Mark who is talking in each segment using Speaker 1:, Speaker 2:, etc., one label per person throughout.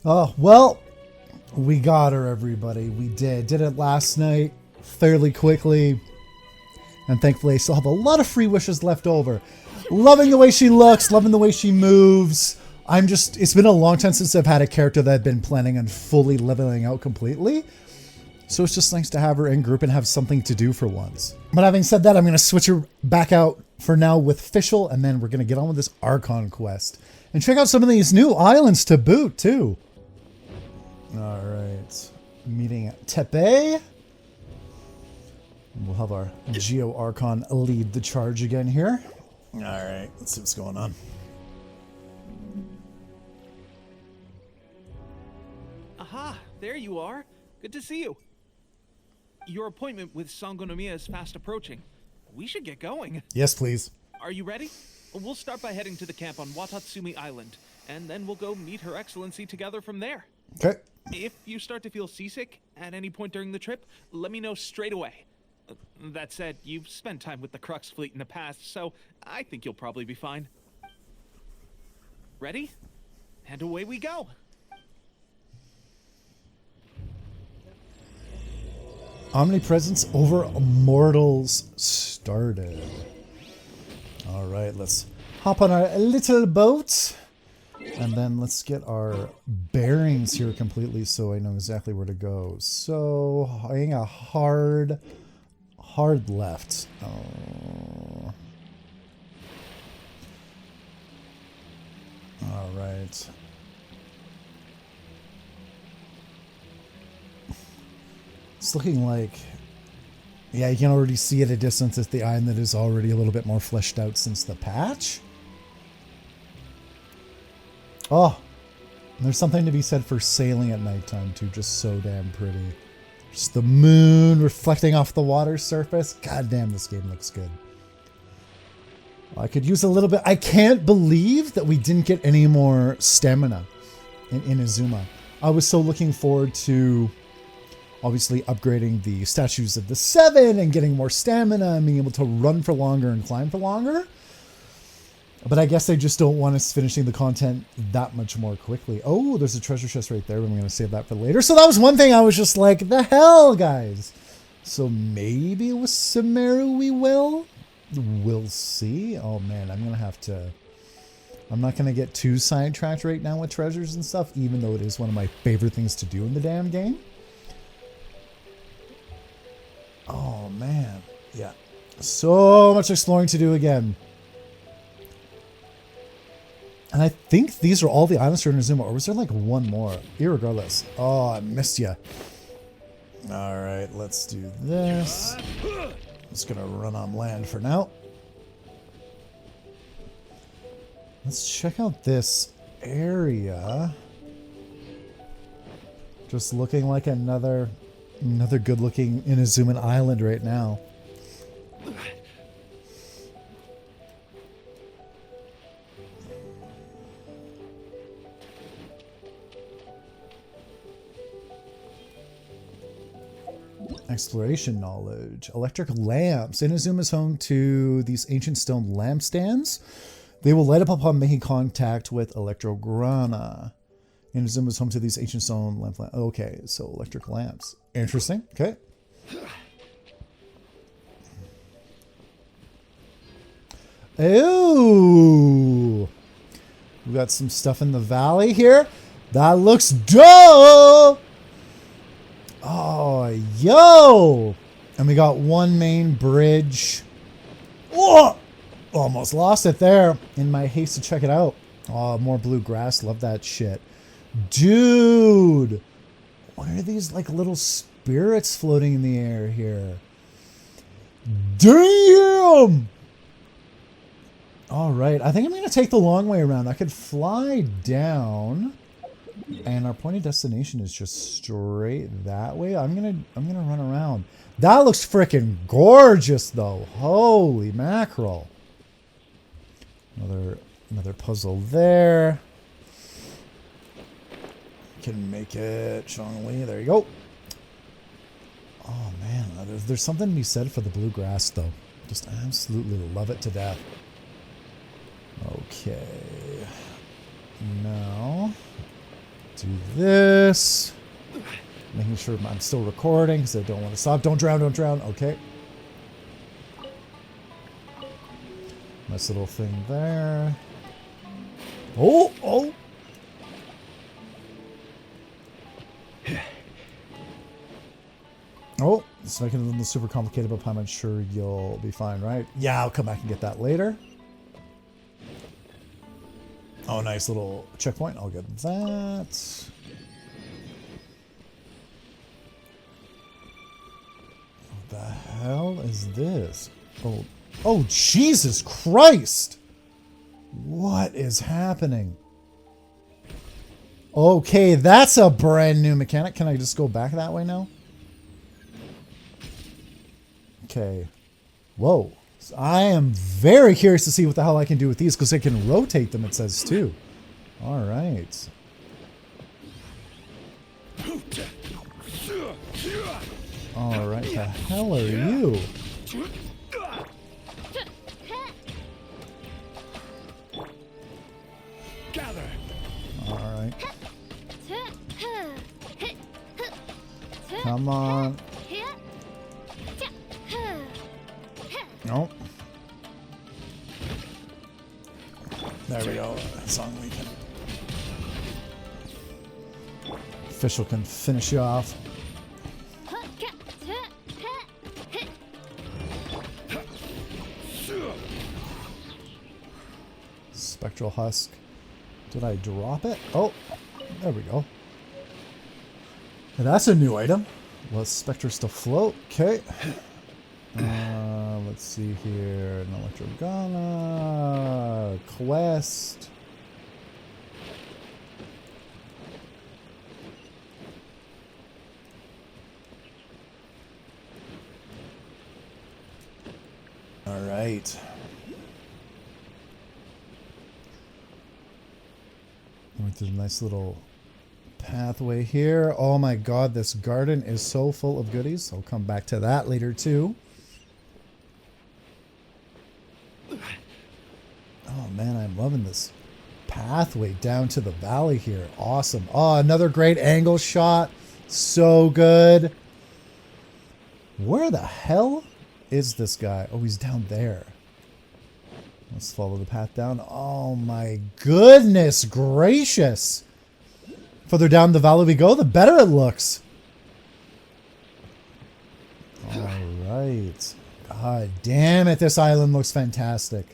Speaker 1: Oh, well, we got her, everybody. We did. Did it last night fairly quickly. And thankfully, I still have a lot of free wishes left over. Loving the way she looks, loving the way she moves. It's been a long time since I've had a character that I've been planning on fully leveling out completely. So it's just nice to have her in group and have something to do for once. But having said that, I'm going to switch her back out for now with Fischl, and then we're going to get on with this Archon quest. And check out some of these new islands to boot, too. Alright. Meeting at Teppei. We'll have our Geo Archon lead the charge again here. Alright, let's see what's going on.
Speaker 2: Aha, there you are. Good to see you. Your appointment with Sangonomiya is fast approaching. We should get going.
Speaker 1: Yes, please.
Speaker 2: Are you ready? We'll start by heading to the camp on Watatsumi Island, and then we'll go meet Her Excellency together from there.
Speaker 1: Okay.
Speaker 2: If you start to feel seasick at any point during the trip, let me know straight away. That said, you've spent time with the Crux fleet in the past, so I think you'll probably be fine. Ready? And away we go.
Speaker 1: Omnipresence over mortals started. All right, let's hop on our little boat. And then let's get our bearings here completely so I know exactly where to go. So, I think a hard left. Oh. All right. It's looking like, yeah, you can already see at a distance that the island is already a little bit more fleshed out since the patch. Oh, there's something to be said for sailing at nighttime too. Just so damn pretty. Just the moon reflecting off the water surface. God damn, this game looks good. I could use a little bit. I can't believe that we didn't get any more stamina in Inazuma. I was so looking forward to obviously upgrading the statues of the 7 and getting more stamina and being able to run for longer and climb for longer. But I guess they just don't want us finishing the content that much more quickly. Oh, there's a treasure chest right there. I'm going to save that for later. So that was one thing I was just like, the hell, guys. So maybe with Sumeru we will. We'll see. Oh, man, I'm going to have to... I'm not going to get too sidetracked right now with treasures and stuff, even though it is one of my favorite things to do in the damn game. Oh, man. Yeah. So much exploring to do again. And I think these are all the islands for Inazuma, or was there like one more? Irregardless. Oh, I missed you. Alright, let's do this. Just gonna run on land for now. Let's check out this area. Just looking like another good-looking Inazuma island right now. Exploration knowledge. Electric lamps. Inazuma is home to these ancient stone lampstands. They will light up upon making contact with electrograna. Inazuma is home to these ancient stone lamps. Okay, so electric lamps. Interesting. Okay. Ooh. We got some stuff in the valley here. That looks dope. Oh, yo! And we got one main bridge. Oh! Almost lost it there in my haste to check it out. Oh, more blue grass. Love that shit. Dude! What are these, like, little spirits floating in the air here? Damn! Alright, I think I'm going to take the long way around. I could fly down... And our point of destination is just straight that way. I'm gonna run around. That looks freaking gorgeous though. Holy mackerel. Another puzzle there. Can make it Chongli. There you go. Oh man, there's something to be said for the bluegrass though. Just absolutely love it to death. Okay. Now Do this. Making sure I'm still recording because I don't want to stop. Don't drown, don't drown. Okay. Nice little thing there. Oh, oh. Oh, it's making it a little super complicated, but I'm sure you'll be fine, right? Yeah, I'll come back and get that later. Oh, nice little checkpoint. I'll get that. What the hell is this? Oh, oh, Jesus Christ! What is happening? Okay, that's a brand new mechanic. Can I just go back that way now? Okay. Whoa. So I am very curious to see what the hell I can do with these because I can rotate them, it says too. Alright. Alright, the hell are you?
Speaker 2: Gather.
Speaker 1: Alright. Come on. Nope. There we go. Song we can. Official can finish you off. Spectral Husk. Did I drop it? Oh, there we go. And that's a new item. Well, Spectres to float. Okay. Let's see here. An Electrogana. Quest. Alright. Went through a nice little pathway here. Oh my god, this garden is so full of goodies. I'll come back to that later too. Oh man, I'm loving this pathway down to the valley here. Awesome. Oh, another great angle shot. So good. Where the hell is this guy? Oh, he's down there. Let's follow the path down. Oh my goodness gracious. Further down the valley we go, the better it looks. Alright. God damn it, this island looks fantastic.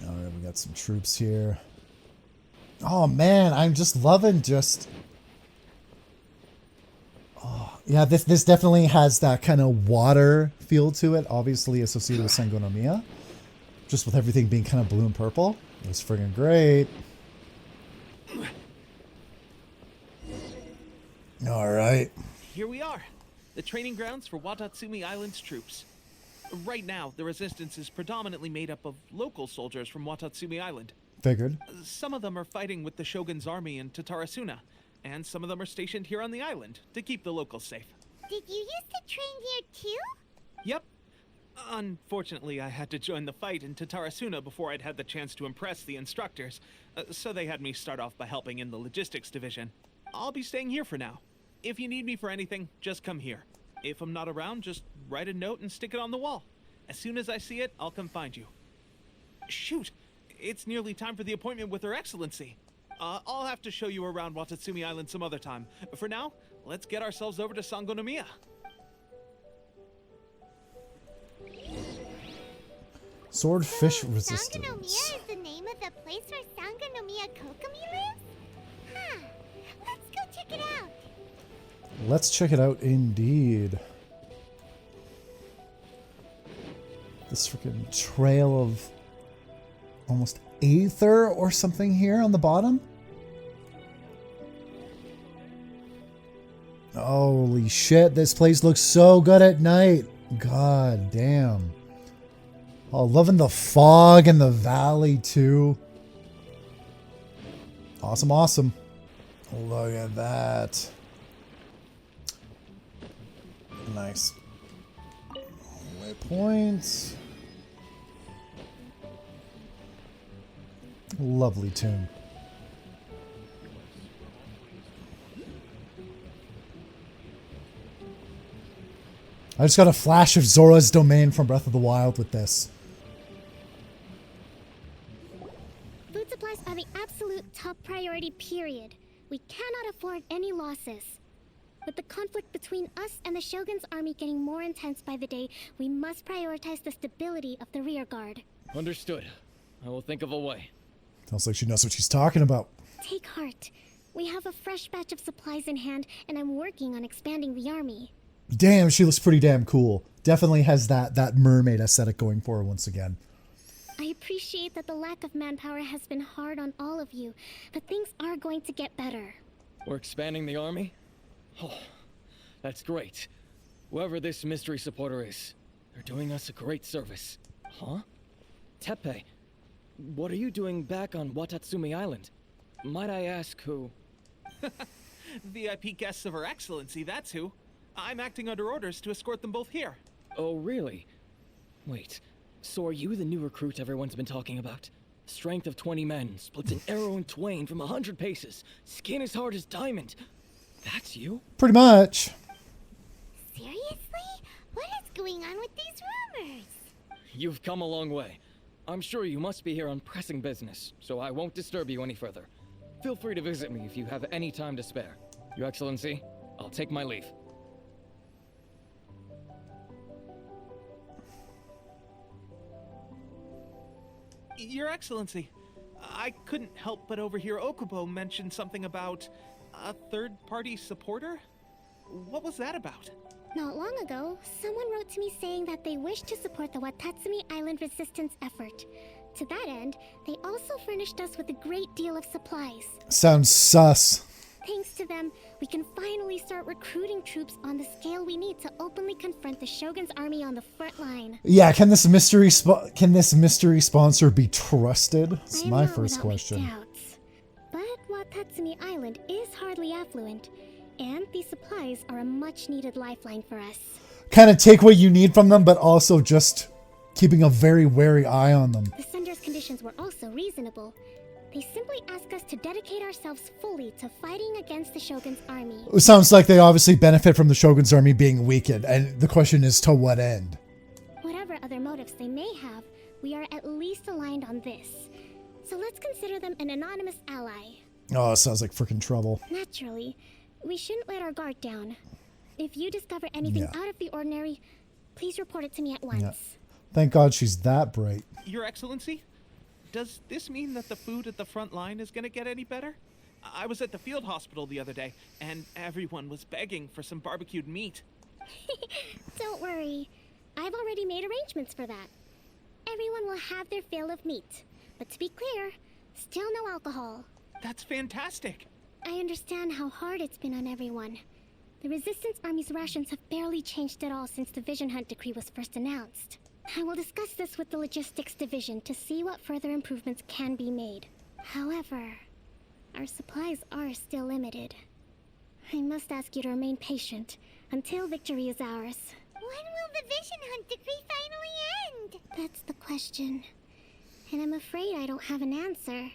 Speaker 1: Alright, we got some troops here. Oh man, I'm just loving just... Oh, yeah, this definitely has that kind of water feel to it, obviously associated with Sangonomiya. Just with everything being kind of blue and purple. It's friggin' great. Alright.
Speaker 2: Here we are, the training grounds for Watatsumi Island's troops. Right now, the resistance is predominantly made up of local soldiers from Watatsumi Island.
Speaker 1: Figured.
Speaker 2: Some of them are fighting with the Shogun's army in Tatarasuna, and some of them are stationed here on the island to keep the locals safe.
Speaker 3: Did you used to train here too?
Speaker 2: Yep. Unfortunately, I had to join the fight in Tatarasuna before I'd had the chance to impress the instructors, so they had me start off by helping in the logistics division. I'll be staying here for now. If you need me for anything, just come here. If I'm not around, just write a note and stick it on the wall. As soon as I see it, I'll come find you. Shoot! It's nearly time for the appointment with Her Excellency. I'll have to show you around Watatsumi Island some other time. For now, let's get ourselves over to Sangonomiya.
Speaker 1: Swordfish
Speaker 3: So,
Speaker 1: resistance.
Speaker 3: Sangonomiya is the name of the place where Sangonomiya Kokomi lives? Huh. Let's go check it out.
Speaker 1: Let's check it out indeed. This freaking trail of almost aether or something here on the bottom. Holy shit, this place looks so good at night. God damn. Oh, loving the fog in the valley too. Awesome, awesome. Look at that. Nice. Waypoints. Lovely tune. I just got a flash of Zora's domain from Breath of the Wild with this.
Speaker 3: Food supplies are the absolute top priority, period. We cannot afford any losses. With the conflict between us and the Shogun's army getting more intense by the day, we must prioritize the stability of the rear guard.
Speaker 4: Understood. I will think of a way.
Speaker 1: Sounds like she knows what she's talking about.
Speaker 3: Take heart. We have a fresh batch of supplies in hand, and I'm working on expanding the army.
Speaker 1: Damn, she looks pretty damn cool. Definitely has that mermaid aesthetic going for her once again.
Speaker 3: I appreciate that the lack of manpower has been hard on all of you, but things are going to get better.
Speaker 4: We're expanding the army? Oh, that's great. Whoever this mystery supporter is, they're doing us a great service. Huh? Teppei, what are you doing back on Watatsumi Island? Might I ask who?
Speaker 2: VIP guests of Her Excellency, that's who. I'm acting under orders to escort them both here.
Speaker 4: Oh, really? Wait, so are you the new recruit everyone's been talking about? Strength of 20 men, splits an arrow in twain from 100 paces, skin as hard as diamond. That's you?
Speaker 1: Pretty much.
Speaker 3: Seriously? What is going on with these rumors?
Speaker 4: You've come a long way. I'm sure you must be here on pressing business, so I won't disturb you any further. Feel free to visit me if you have any time to spare. Your Excellency, I'll take my leave.
Speaker 2: Your Excellency, I couldn't help but overhear Okubo mention something about a third-party supporter? What was that about?
Speaker 3: Not long ago, someone wrote to me saying that they wish to support the Watatsumi Island resistance effort. To that end, they also furnished us with a great deal of supplies.
Speaker 1: Sounds sus.
Speaker 3: Thanks to them, we can finally start recruiting troops on the scale we need to openly confront the Shogun's army on the front line.
Speaker 1: Yeah, can this mystery sponsor be trusted? That's my first question.
Speaker 3: My doubts. But Watatsumi Island is hardly affluent, and these supplies are a much-needed lifeline for us.
Speaker 1: Kind of take what you need from them, but also just keeping a very wary eye on them.
Speaker 3: The sender's conditions were also reasonable. They simply ask us to dedicate ourselves fully to fighting against the Shogun's army.
Speaker 1: It sounds like they obviously benefit from the Shogun's army being weakened, and the question is to what end?
Speaker 3: Whatever other motives they may have, we are at least aligned on this. So let's consider them an anonymous ally.
Speaker 1: Oh, it sounds like freaking trouble.
Speaker 3: Naturally, we shouldn't let our guard down. If you discover anything out of the ordinary, please report it to me at once.
Speaker 1: Yeah. Thank God she's that bright.
Speaker 2: Your Excellency? Does this mean that the food at the front line is gonna get any better? I was at the field hospital the other day, and everyone was begging for some barbecued meat.
Speaker 3: Don't worry. I've already made arrangements for that. Everyone will have their fill of meat. But to be clear, still no alcohol.
Speaker 2: That's fantastic.
Speaker 3: I understand how hard it's been on everyone. The Resistance Army's rations have barely changed at all since the Vision Hunt decree was first announced. I will discuss this with the Logistics Division to see what further improvements can be made. However, our supplies are still limited. I must ask you to remain patient until victory is ours. When will the Vision Hunt decree finally end? That's the question. And I'm afraid I don't have an answer.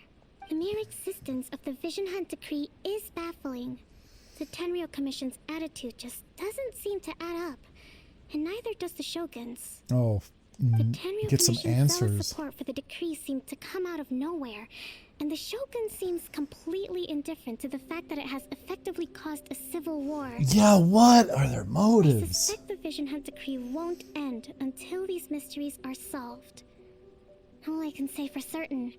Speaker 3: The mere existence of the Vision Hunt decree is baffling. The Tenryou Commission's attitude just doesn't seem to add up. And neither does the Shogun's.
Speaker 1: Oh,
Speaker 3: The Tenryou
Speaker 1: get some
Speaker 3: Commission's zealous
Speaker 1: answers.
Speaker 3: support for the decree seemed to come out of nowhere, and the Shogun seems completely indifferent to the fact that it has effectively caused a civil war.
Speaker 1: Yeah, what are their
Speaker 3: I
Speaker 1: motives?
Speaker 3: suspect the Vision Hunt decree won't end until these mysteries are solved. All I can say for certain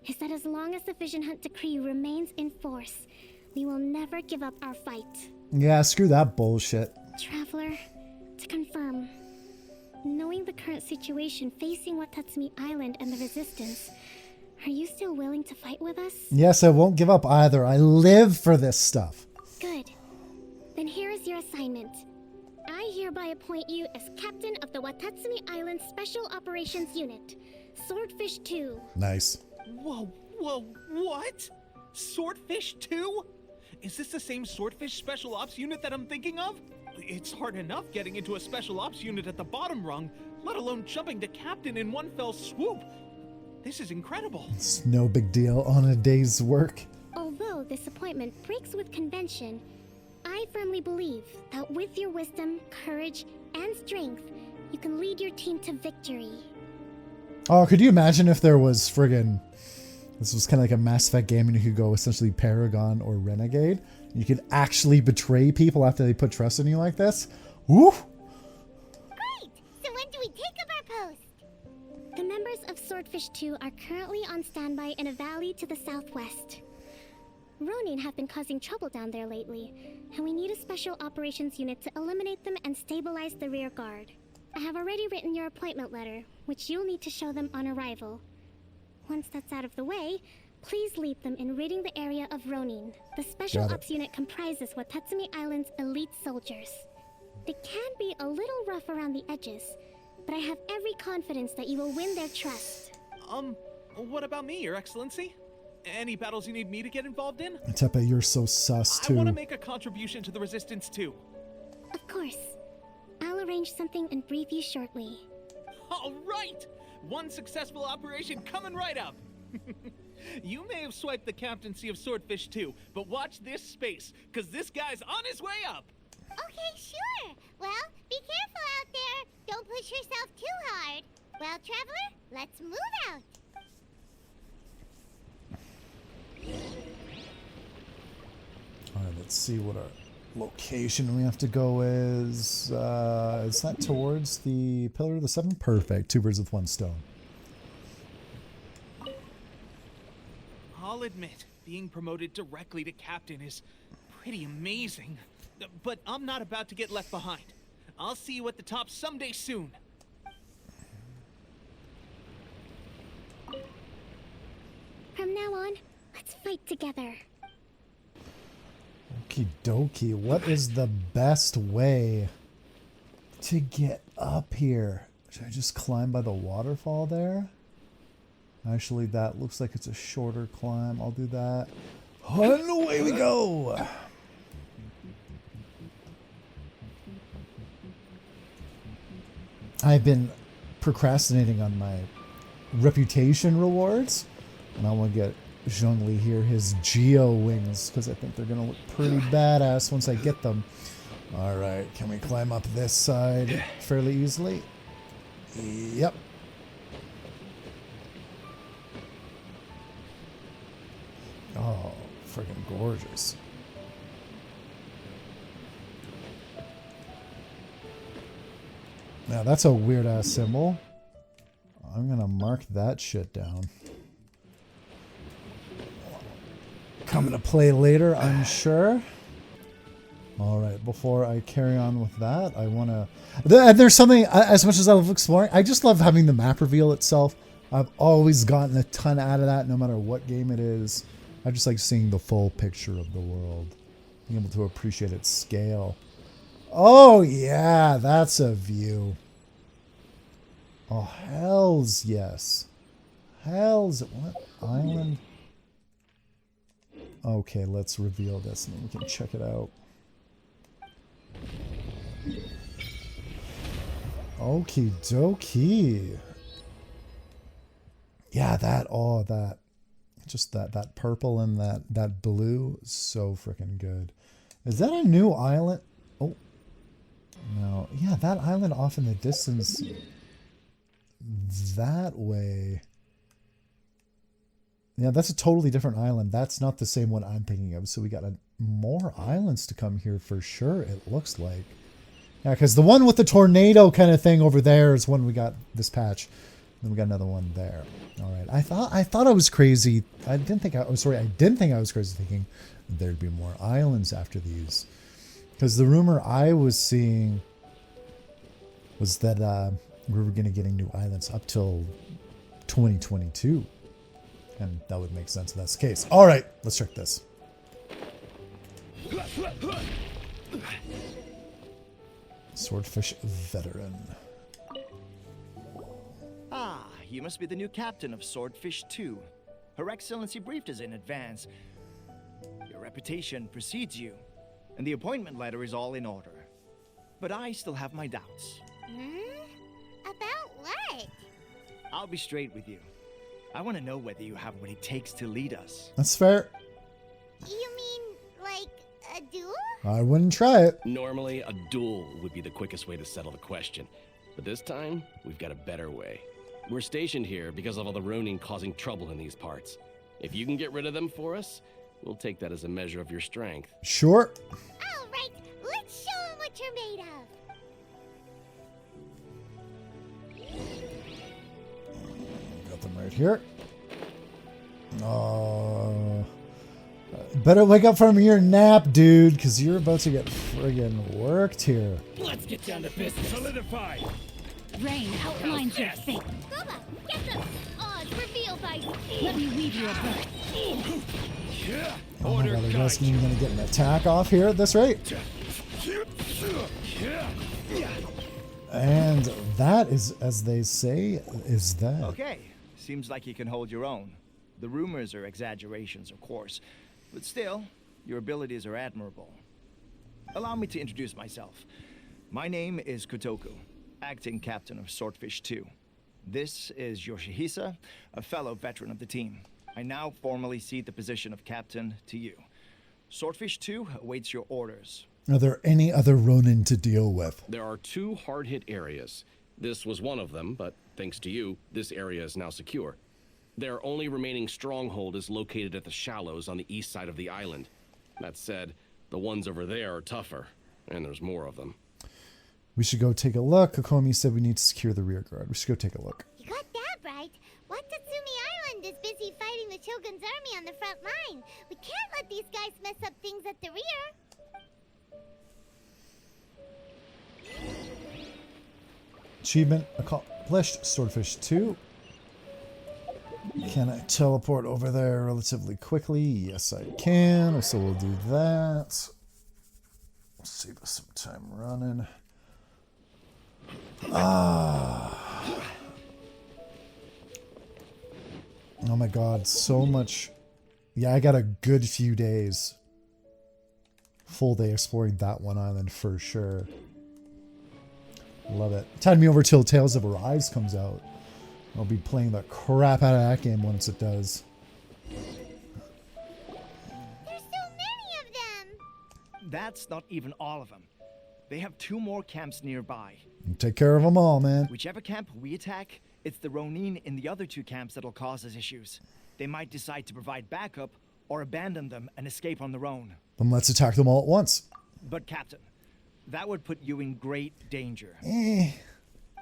Speaker 3: is that as long as the Vision Hunt decree remains in force, we will never give up our fight.
Speaker 1: Yeah, screw that bullshit.
Speaker 3: Traveler, to confirm, knowing the current situation facing Watatsumi Island and the Resistance, are you still willing to fight with us?
Speaker 1: Yes, I won't give up either. I live for this stuff.
Speaker 3: Good. Then here is your assignment. I hereby appoint you as captain of the Watatsumi Island Special Operations Unit, Swordfish 2.
Speaker 1: Nice.
Speaker 2: Whoa, what? Swordfish 2? Is this the same Swordfish Special Ops unit that I'm thinking of? It's hard enough getting into a Special Ops unit at the bottom rung, let alone jumping to captain in one fell swoop. This is incredible.
Speaker 1: It's no big deal on a day's work.
Speaker 3: Although this appointment breaks with convention, I firmly believe that with your wisdom, courage, and strength, you can lead your team to victory.
Speaker 1: Oh, could you imagine if there was friggin'... This was kind of like a Mass Effect game and you could go essentially Paragon or Renegade. You could actually betray people after they put trust in you like this. Woo!
Speaker 3: Great! So when do we take up our post? The members of Swordfish 2 are currently on standby in a valley to the southwest. Ronin have been causing trouble down there lately, and we need a special operations unit to eliminate them and stabilize the rear guard. I have already written your appointment letter, which you'll need to show them on arrival. Once that's out of the way, please lead them in ridding the area of Ronin. The Special Ops unit comprises Watatsumi Island's elite soldiers. They can be a little rough around the edges, but I have every confidence that you will win their trust.
Speaker 2: What about me, Your Excellency? Any battles you need me to get involved in?
Speaker 1: Teppei, you're so sus too.
Speaker 2: I want to make a contribution to the Resistance too.
Speaker 3: Of course. I'll arrange something and brief you shortly.
Speaker 2: All right! One successful operation coming right up! You may have swiped the captaincy of Swordfish 2, but watch this space, because this guy's on his way up!
Speaker 5: Okay, sure. Well, be careful out there. Don't push yourself too hard. Well, Traveler, let's move out.
Speaker 1: Alright, let's see what our location we have to go is that towards the Pillar of the Seven? Perfect. 2 birds with 1 stone.
Speaker 2: I'll admit, being promoted directly to captain is pretty amazing. But I'm not about to get left behind. I'll see you at the top someday soon.
Speaker 3: From now on, let's fight together.
Speaker 1: Okie dokie. What is the best way to get up here? Should I just climb by the waterfall there? Actually, that looks like it's a shorter climb. I'll do that. And away we go! I've been procrastinating on my reputation rewards, and I want to get Zhongli here his Geo wings, because I think they're going to look pretty badass once I get them. Alright, can we climb up this side fairly easily? Yep. Oh, freaking gorgeous. Now that's a weird ass symbol. I'm gonna mark that shit down. Coming to play later, I'm sure. Alright, before I carry on with that, I want to... There's something, as much as I love exploring, I just love having the map reveal itself. I've always gotten a ton out of that, no matter what game it is. I just like seeing the full picture of the world. Being able to appreciate its scale. Oh, yeah, that's a view. Oh, hells yes. Hells... What island? Okay, let's reveal this and then we can check it out. Okie dokie. Yeah, that just that purple and that blue, so freaking good. Is that a new island? Oh no, yeah, that island off in the distance that way. Yeah, that's a totally different island. That's not the same one I'm thinking of. So we got more islands to come here for sure, it looks like. Yeah, because the one with the tornado kind of thing over there is one we got this patch. Then we got another one there. All right. I thought I was crazy. I didn't think I was crazy thinking there'd be more islands after these. Because the rumor I was seeing was that we were going to getting new islands up till 2022. And that would make sense if that's the case. All right, let's check this. Swordfish veteran.
Speaker 6: Ah, you must be the new captain of Swordfish 2. Her Excellency briefed us in advance. Your reputation precedes you, and the appointment letter is all in order. But I still have my doubts.
Speaker 5: About what?
Speaker 6: I'll be straight with you. I want to know whether you have what it takes to lead us.
Speaker 1: That's fair.
Speaker 5: You mean, like, a duel?
Speaker 1: I wouldn't try it.
Speaker 7: Normally, a duel would be the quickest way to settle the question. But this time, we've got a better way. We're stationed here because of all the Ronin causing trouble in these parts. If you can get rid of them for us, we'll take that as a measure of your strength.
Speaker 1: Sure.
Speaker 5: All right, let's show them what you're made of.
Speaker 1: Got them right here. Better wake up from your nap, dude, because you're about to get friggin' worked here.
Speaker 4: Let's get down to business. Solidify.
Speaker 8: Rain outlines your fate.
Speaker 5: Boba, get them! Odds revealed by
Speaker 8: Let me weave you a bird.
Speaker 1: Oh my god, are you guys even gonna get an attack off here at this rate? And that is, as they say, is that.
Speaker 6: Okay, seems like you can hold your own. The rumors are exaggerations, of course, but still, your abilities are admirable. Allow me to introduce myself. My name is Kotoku, acting captain of Swordfish 2. This is Yoshihisa, a fellow veteran of the team. I now formally cede the position of captain to you. Swordfish 2 awaits your orders.
Speaker 1: Are there any other Ronin to deal with?
Speaker 7: There are 2 hard-hit areas. This was one of them, but thanks to you, this area is now secure. Their only remaining stronghold is located at the shallows on the east side of the island. That said, the ones over there are tougher, and there's more of them.
Speaker 1: We should go take a look. Kokomi said we need to secure the rear guard. We should go take a look.
Speaker 5: You got that right. Watatsumi Island is busy fighting the Shogun's army on the front line. We can't let these guys mess up things at the rear.
Speaker 1: Achievement accomplished. Swordfish 2. Can I teleport over there relatively quickly? Yes, I can. So we'll do that. Save us some time running. Oh my god, so much. Yeah, I got a good few days. Full day exploring that one island for sure. Love it. Tide me over till Tales of Arise comes out. I'll be playing the crap out of that game once it does.
Speaker 5: There's so many of them.
Speaker 6: That's not even all of them. They have 2 more camps nearby.
Speaker 1: Take care of them all, man.
Speaker 6: Whichever camp we attack, it's the Ronin in the other 2 camps that'll cause us issues. They might decide to provide backup or abandon them and escape on their own.
Speaker 1: Then let's attack them all at once.
Speaker 6: But Captain, that would put you in great danger.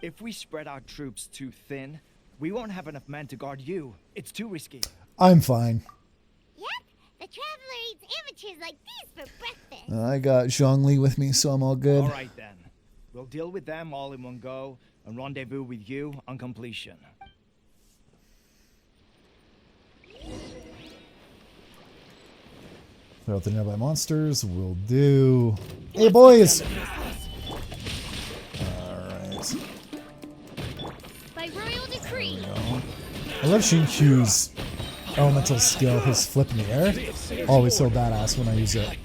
Speaker 6: If we spread our troops too thin, we won't have enough men to guard you. It's too risky.
Speaker 1: I'm fine.
Speaker 5: Yep, the Traveler eats amateurs like these for breakfast.
Speaker 1: I got Zhongli with me, so I'm all good.
Speaker 6: All right then. We'll deal with them all in one go and rendezvous with you on completion.
Speaker 1: Clear out the nearby monsters. Will do. Hey, boys! Alright.
Speaker 8: By royal decree.
Speaker 1: I love Shinkyu's elemental skill, his flip in the air. Always so badass when I use it.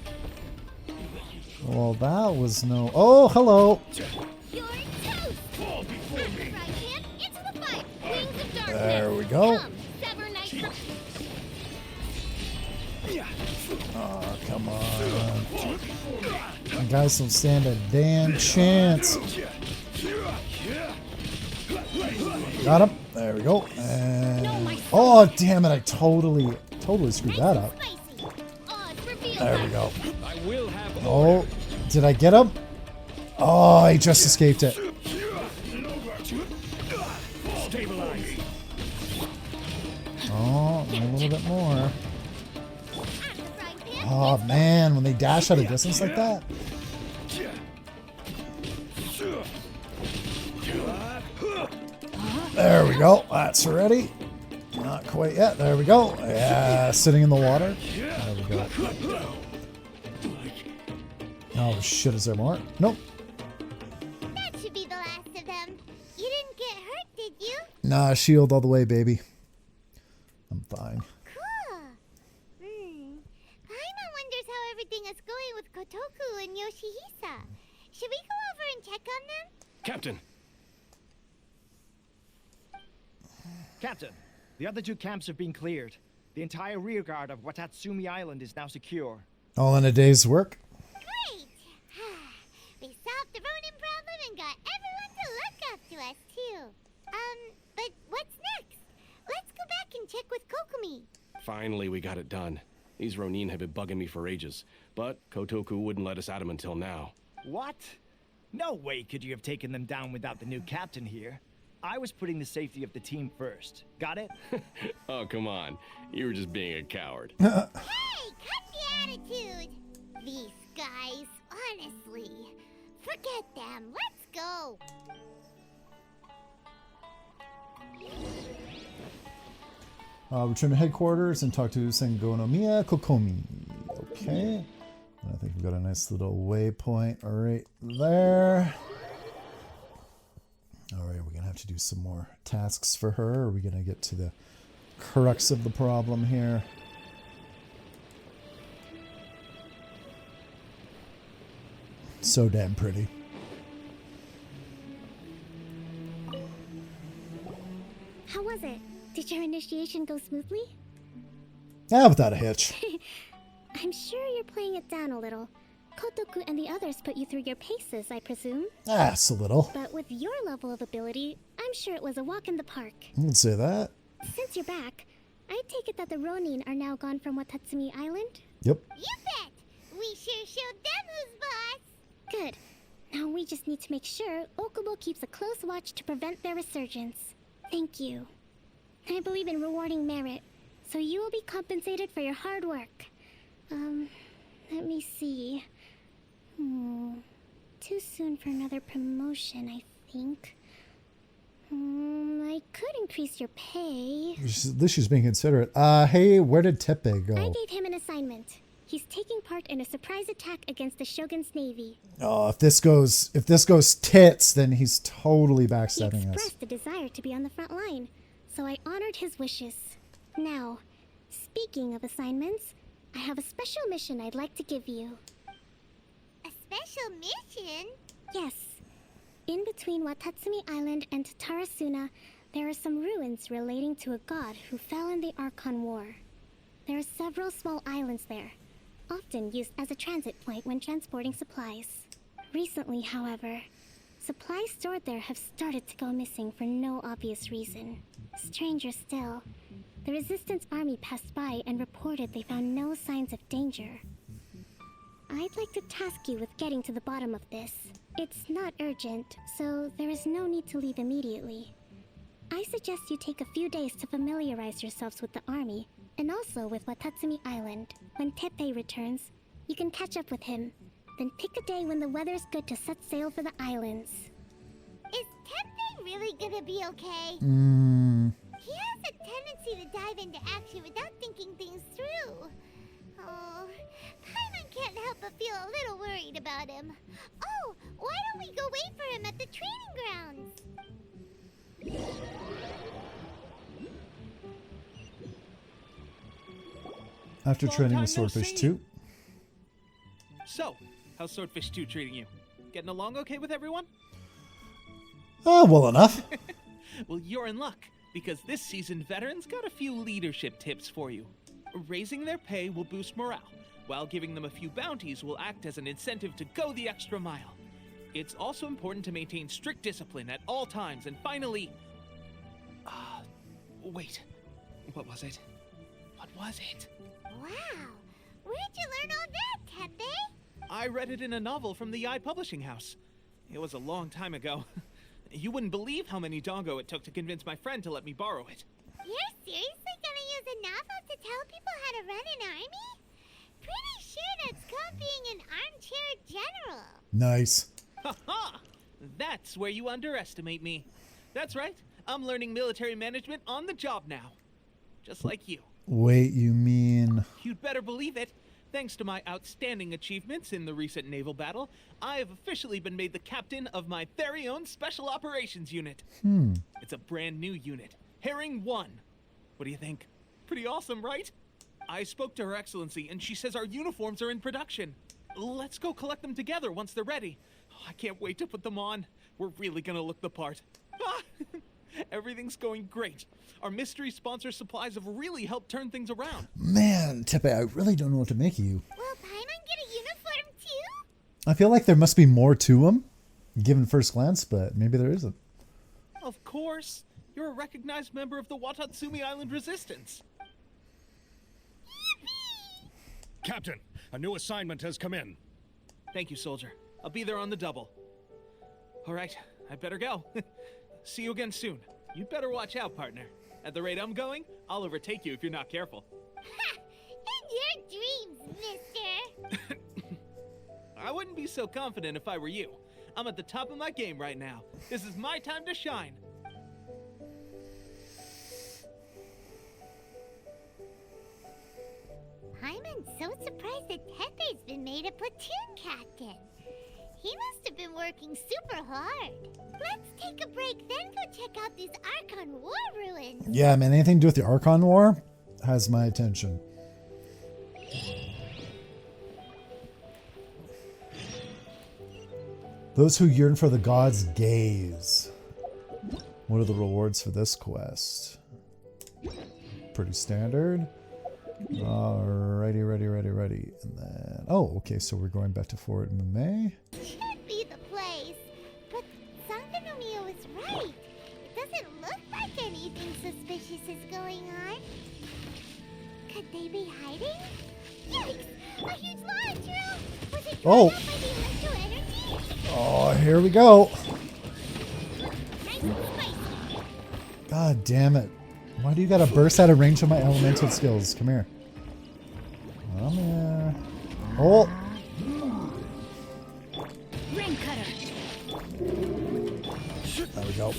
Speaker 1: Well, that was no... Oh, hello!
Speaker 5: You're toast! Right hand into the fight! Wings of darkness!
Speaker 1: There we go.
Speaker 5: Come, sever night from...
Speaker 1: Oh, come on. You guys don't stand a damn chance. Got him. There we go. And... Oh, damn it. I totally screwed that up. There we go.
Speaker 4: I will have
Speaker 1: Oh, did I get him? Oh, I just escaped it.
Speaker 4: stabilize.
Speaker 1: Oh, a little bit more. Oh, man, when they dash out of distance like that. There we go. That's ready. Not quite yet. There we go. Yeah, sitting in the water. There we go. Oh, shit. Is there more? Nope.
Speaker 5: That should be the last of them. You didn't get hurt, did you?
Speaker 1: Nah, shield all the way, baby. I'm fine.
Speaker 5: Cool. Paimon wonders how everything is going with Kotoku and Yoshihisa. Should we go over and check on them?
Speaker 7: Captain!
Speaker 6: Captain, The other two camps have been cleared. The entire rearguard of Watatsumi Island is now secure.
Speaker 1: All in a day's work.
Speaker 5: Great! We solved the Ronin problem and got everyone to look up to us, too. But what's next? Let's go back and check with Kokomi.
Speaker 7: Finally, we got it done. These Ronin have been bugging me for ages, but Kotoku wouldn't let us at him until now.
Speaker 6: What? No way could you have taken them down without the new captain here. I was putting the safety of the team first. Got it?
Speaker 7: Oh, come on. You were just being a coward.
Speaker 5: Hey, cut the attitude! These guys, honestly. Forget them. Let's go.
Speaker 1: Return to headquarters and talk to Sangonomiya Kokomi. Okay. I think we've got a nice little waypoint right there. Alright, we're going to have to do some more tasks for her. Are we going to get to the crux of the problem here? So damn pretty.
Speaker 3: How was it? Did your initiation go smoothly?
Speaker 1: Ah, without a hitch.
Speaker 3: I'm sure you're playing it down a little. Kotoku and the others put you through your paces, I presume.
Speaker 1: Ah, it's a little.
Speaker 3: But with your level of ability, I'm sure it was a walk in the park.
Speaker 1: I would say that.
Speaker 3: Since you're back, I take it that the Ronin are now gone from Watatsumi Island?
Speaker 1: Yep.
Speaker 5: You bet! We sure showed them who's boss!
Speaker 3: Good. Now we just need to make sure Okubo keeps a close watch to prevent their resurgence. Thank you. I believe in rewarding merit, so you will be compensated for your hard work. Let me see. Too soon for another promotion, I think. I could increase your pay.
Speaker 1: At least she's being considerate. Hey, where did Teppei go?
Speaker 3: I gave him an assignment. He's taking part in a surprise attack against the Shogun's navy.
Speaker 1: Oh, if this goes tits, then he's totally
Speaker 3: He
Speaker 1: backstabbing us.
Speaker 3: expressed a desire to be on the front line, so I honored his wishes. Now, speaking of assignments, I have a special mission I'd like to give you.
Speaker 5: A special mission?
Speaker 3: Yes. In between Watatsumi Island and Tarasuna, there are some ruins relating to a god who fell in the Archon War. There are several small islands there, often used as a transit point when transporting supplies. Recently, however, supplies stored there have started to go missing for no obvious reason. Stranger still, the Resistance army passed by and reported they found no signs of danger. I'd like to task you with getting to the bottom of this. It's not urgent, so there is no need to leave immediately. I suggest you take a few days to familiarize yourselves with the army, and also with Watatsumi Island. When Teppei returns, you can catch up with him. Then pick a day when the weather's good to set sail for the islands.
Speaker 5: Is Teppei really gonna be okay? He has a tendency to dive into action without thinking things through. Oh, Paimon can't help but feel a little worried about him. Oh, why don't we go wait for him at the training grounds?
Speaker 1: After
Speaker 2: Long
Speaker 1: training
Speaker 2: time
Speaker 1: with
Speaker 2: no
Speaker 1: Swordfish
Speaker 2: see.
Speaker 1: 2.
Speaker 2: So, how's Swordfish 2 treating you? Getting along okay with everyone?
Speaker 1: Oh, well enough.
Speaker 2: Well, you're in luck, because this seasoned veterans got a few leadership tips for you. Raising their pay will boost morale, while giving them a few bounties will act as an incentive to go the extra mile. It's also important to maintain strict discipline at all times, and finally... wait. What was it? What was it?
Speaker 5: Wow, where'd you learn all that, Teppei?
Speaker 2: I read it in a novel from the Eye Publishing House. It was a long time ago. You wouldn't believe how many dongo it took to convince my friend to let me borrow it.
Speaker 5: You're seriously gonna use a novel to tell people how to run an army? Pretty sure that's called being an armchair general.
Speaker 1: Nice.
Speaker 2: Ha! That's where you underestimate me. That's right. I'm learning military management on the job now. Just like you.
Speaker 1: Wait, you mean...
Speaker 2: You'd better believe it. Thanks to my outstanding achievements in the recent naval battle, I have officially been made the captain of my very own Special Operations Unit. It's a brand new unit. Herring 1. What do you think? Pretty awesome, right? I spoke to Her Excellency, and she says our uniforms are in production. Let's go collect them together once they're ready. I can't wait to put them on. We're really gonna look the part. Everything's going great. Our mystery sponsor supplies have really helped turn things around.
Speaker 1: Man, Teppei, I really don't know what to make of you.
Speaker 5: Will Paimon get a uniform too?
Speaker 1: I feel like there must be more to him, given first glance, but maybe there isn't.
Speaker 2: Of course. You're a recognized member of the Watatsumi Island Resistance.
Speaker 9: Captain, a new assignment has come in.
Speaker 2: Thank you, soldier. I'll be there on the double. All right, I better go. See you again soon. You'd better watch out, partner. At the rate I'm going, I'll overtake you if you're not careful.
Speaker 5: Ha! In your dreams, mister!
Speaker 2: I wouldn't be so confident if I were you. I'm at the top of my game right now. This is my time to shine.
Speaker 5: Paimon's so surprised that Teppei's been made a platoon captain. He must have been working super hard. Let's take a break, then go check out these Archon War ruins.
Speaker 1: Yeah, man, anything to do with the Archon War has my attention. Those who yearn for the gods gaze. What are the rewards for this quest? Pretty standard. Alrighty, ready. And then, oh, okay, so we're going back to Fort Mame.
Speaker 5: Should be the place. But Sangonomiya was right. It doesn't look like anything suspicious is going on. Could they be hiding? Yikes! A huge large drill! Was it
Speaker 1: Oh.
Speaker 5: drawn up by the electro energy?
Speaker 1: Oh, here we go.
Speaker 5: Nice and spicy.
Speaker 1: God damn it. Why do you gotta burst out of range of my elemental skills? Come here. Come here. Oh!
Speaker 8: Ring cutter.
Speaker 1: There we go.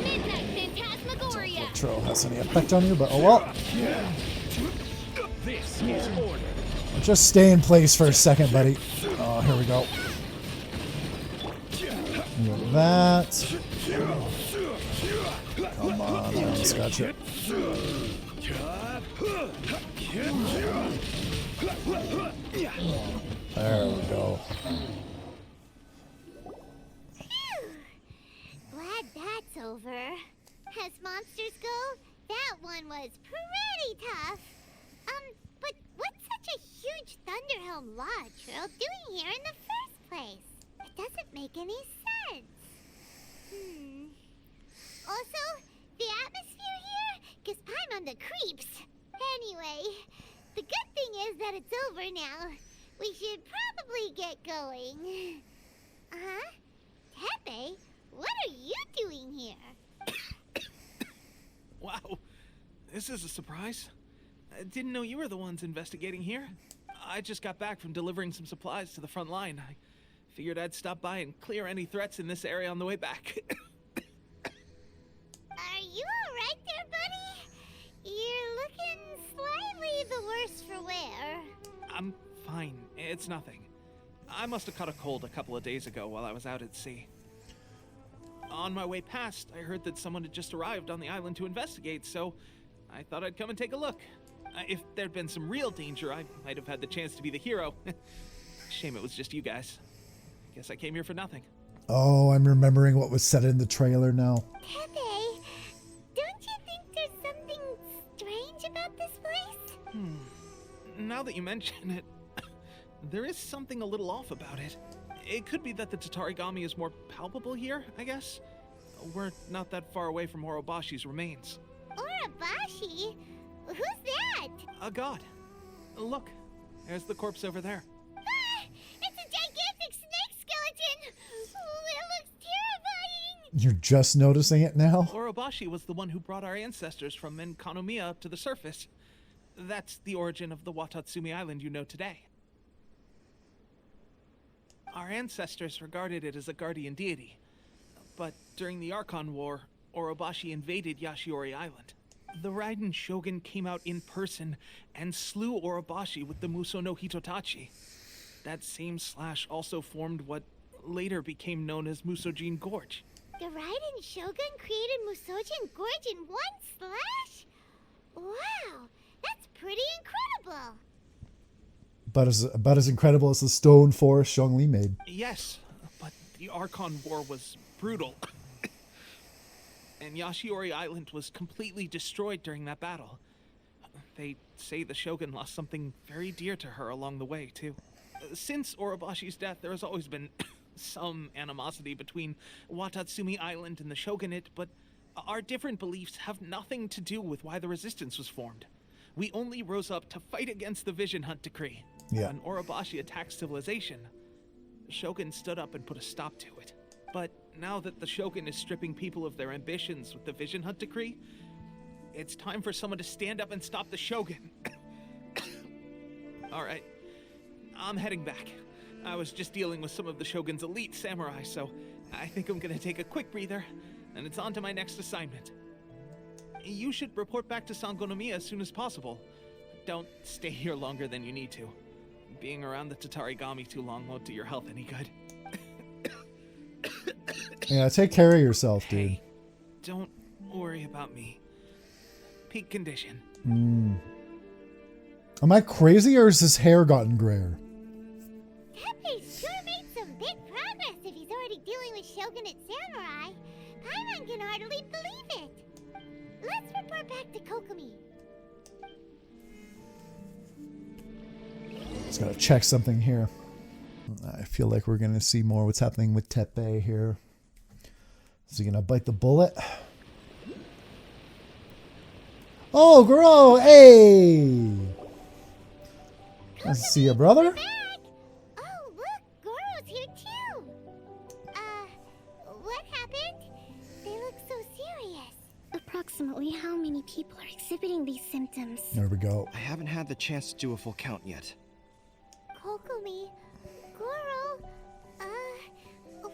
Speaker 8: Midnight Phantasmagoria.
Speaker 1: Trail has any effect on you, but oh well.
Speaker 9: This is order.
Speaker 1: Just stay in place for a second, buddy. Oh, here we go. Look at that. Come on, I almost got you. There we go.
Speaker 5: Glad that's over. As monsters go, that one was pretty tough. But what's such a huge Thunderhelm Lodge Trail doing here in the first place? It doesn't make any sense. Also, the atmosphere here gives Paimon the creeps. Anyway, the good thing is that it's over now. We should probably get going. Teppei, what are you doing here?
Speaker 2: Wow, this is a surprise. I didn't know you were the ones investigating here. I just got back from delivering some supplies to the front line. I figured I'd stop by and clear any threats in this area on the way back.
Speaker 5: Are you alright there, buddy? You're looking slightly the worse for wear.
Speaker 2: I'm fine. It's nothing. I must have caught a cold a couple of days ago while I was out at sea. On my way past, I heard that someone had just arrived on the island to investigate, so I thought I'd come and take a look. If there'd been some real danger, I might have had the chance to be the hero. Shame it was just you guys. Guess I came here for nothing.
Speaker 1: Oh, I'm remembering what was said in the trailer now.
Speaker 5: Teppei, don't you think there's something strange about this place?
Speaker 2: Now that you mention it, there is something a little off about it. It could be that the Tatarigami is more palpable here, I guess. We're not that far away from Orobashi's remains.
Speaker 5: Orobashi? Who's that?
Speaker 2: A god. Look, there's the corpse over there.
Speaker 5: Ah! It's a gigantic snake skeleton! Oh, it looks terrifying!
Speaker 1: You're just noticing it now?
Speaker 2: Orobashi was the one who brought our ancestors from Sangonomiya up to the surface. That's the origin of the Watatsumi Island you know today. Our ancestors regarded it as a guardian deity. But during the Archon War, Orobashi invaded Yashiori Island. The Raiden Shogun came out in person and slew Orobashi with the Muso no Hitotachi. That same slash also formed what later became known as Musojin Gorge.
Speaker 5: The Raiden Shogun created Musojin Gorge in one slash? Wow, that's pretty incredible!
Speaker 1: About as incredible as the stone forest Zhongli made.
Speaker 2: Yes, but the Archon War was brutal. and Yashiori Island was completely destroyed during that battle. They say the Shogun lost something very dear to her along the way, too. Since Orobashi's death, there has always been some animosity between Watatsumi Island and the Shogunate, but our different beliefs have nothing to do with why the resistance was formed. We only rose up to fight against the Vision Hunt Decree.
Speaker 1: Yeah.
Speaker 2: When Orobashi attacked civilization, the Shogun stood up and put a stop to it. But now that the Shogun is stripping people of their ambitions with the Vision Hunt Decree, it's time for someone to stand up and stop the Shogun. Alright, I'm heading back. I was just dealing with some of the Shogun's elite samurai, so I think I'm gonna take a quick breather, and it's on to my next assignment. You should report back to Sangonomiya as soon as possible. Don't stay here longer than you need to. Being around the Tatarigami too long won't do your health any good.
Speaker 1: Yeah, take care of yourself, dude.
Speaker 2: Hey, don't worry about me. Peak condition.
Speaker 1: Am I crazy or has his hair gotten grayer?
Speaker 5: Teppei sure made some big progress if he's already dealing with Shogunate samurai. Paimon can hardly believe it. Let's report back to Kokomi.
Speaker 1: Just gotta check something here. I feel like we're gonna see more what's happening with Teppei here. Is he gonna bite the bullet? Oh, Goro! Hey! Nice to see you, brother.
Speaker 5: Back. Oh, look, Goro's here too. What happened? They look so serious.
Speaker 3: Approximately how many people are exhibiting these symptoms?
Speaker 1: There we go.
Speaker 6: I haven't had the chance to do a full count yet.
Speaker 5: Kokomi, Goro,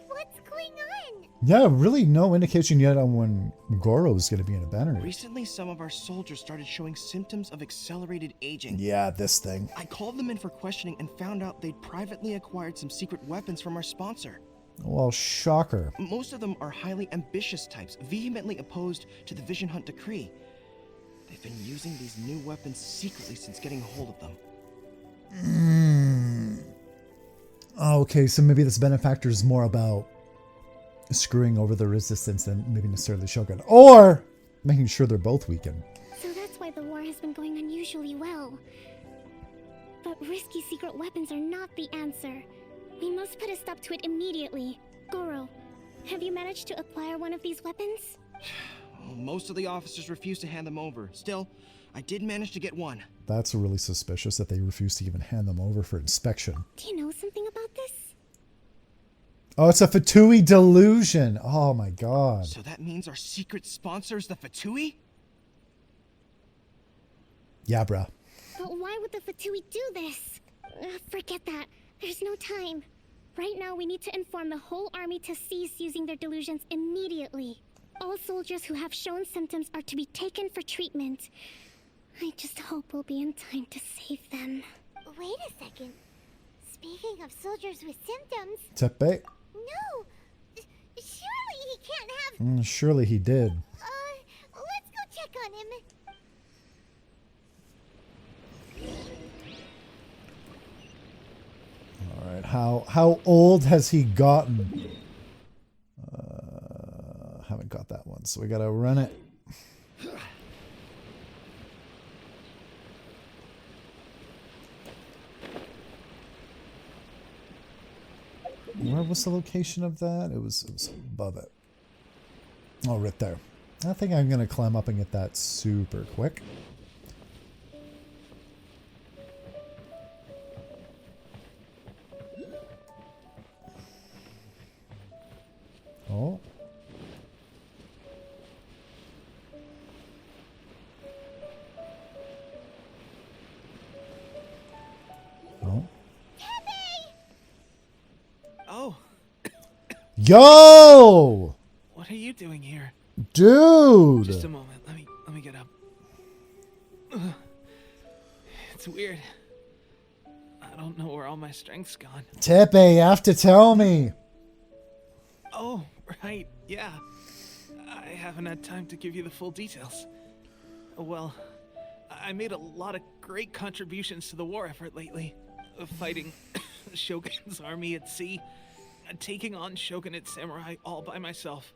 Speaker 5: what's going on?
Speaker 1: Yeah, really no indication yet on when Goro's gonna be in a banner.
Speaker 6: Recently, some of our soldiers started showing symptoms of accelerated aging.
Speaker 1: Yeah, this thing.
Speaker 6: I called them in for questioning and found out they'd privately acquired some secret weapons from our sponsor.
Speaker 1: Well, shocker.
Speaker 6: Most of them are highly ambitious types, vehemently opposed to the Vision Hunt Decree. They've been using these new weapons secretly since getting a hold of them.
Speaker 1: Okay, so maybe this benefactor is more about screwing over the resistance than maybe necessarily Shogun. Or making sure they're both weakened.
Speaker 3: So that's why the war has been going unusually well. But risky secret weapons are not the answer. We must put a stop to it immediately. Goro, have you managed to acquire one of these weapons?
Speaker 6: Well, most of the officers refuse to hand them over. Still, I did manage to get one.
Speaker 1: That's really suspicious that they refuse to even hand them over for inspection.
Speaker 3: Do you know something about this?
Speaker 1: Oh, it's a Fatui delusion. Oh my god.
Speaker 6: So that means our secret sponsor is the Fatui?
Speaker 1: Yeah, bruh.
Speaker 3: But why would the Fatui do this? Forget that. There's no time. Right now, we need to inform the whole army to cease using their delusions immediately. All soldiers who have shown symptoms are to be taken for treatment. I just hope we'll be in time to save them.
Speaker 5: Wait a second. Speaking of soldiers with symptoms...
Speaker 1: Teppei?
Speaker 5: No! Surely he can't have...
Speaker 1: Surely he did.
Speaker 5: Let's go check on him.
Speaker 1: Alright, how old has he gotten? Haven't got that one, so we gotta run it. Where was the location of that? It was above it. Oh, right there. I think I'm gonna climb up and get that super quick. Oh. Oh.
Speaker 2: Oh,
Speaker 1: Yo!
Speaker 2: what are you doing here?
Speaker 1: Dude!
Speaker 2: Just a moment. Let me get up. Ugh. It's weird. I don't know where all my strength's gone.
Speaker 1: Teppei, you have to tell me.
Speaker 2: Oh, right. Yeah. I haven't had time to give you the full details. Well, I made a lot of great contributions to the war effort lately. Fighting Shogun's army at sea, taking on Shogunate samurai all by myself.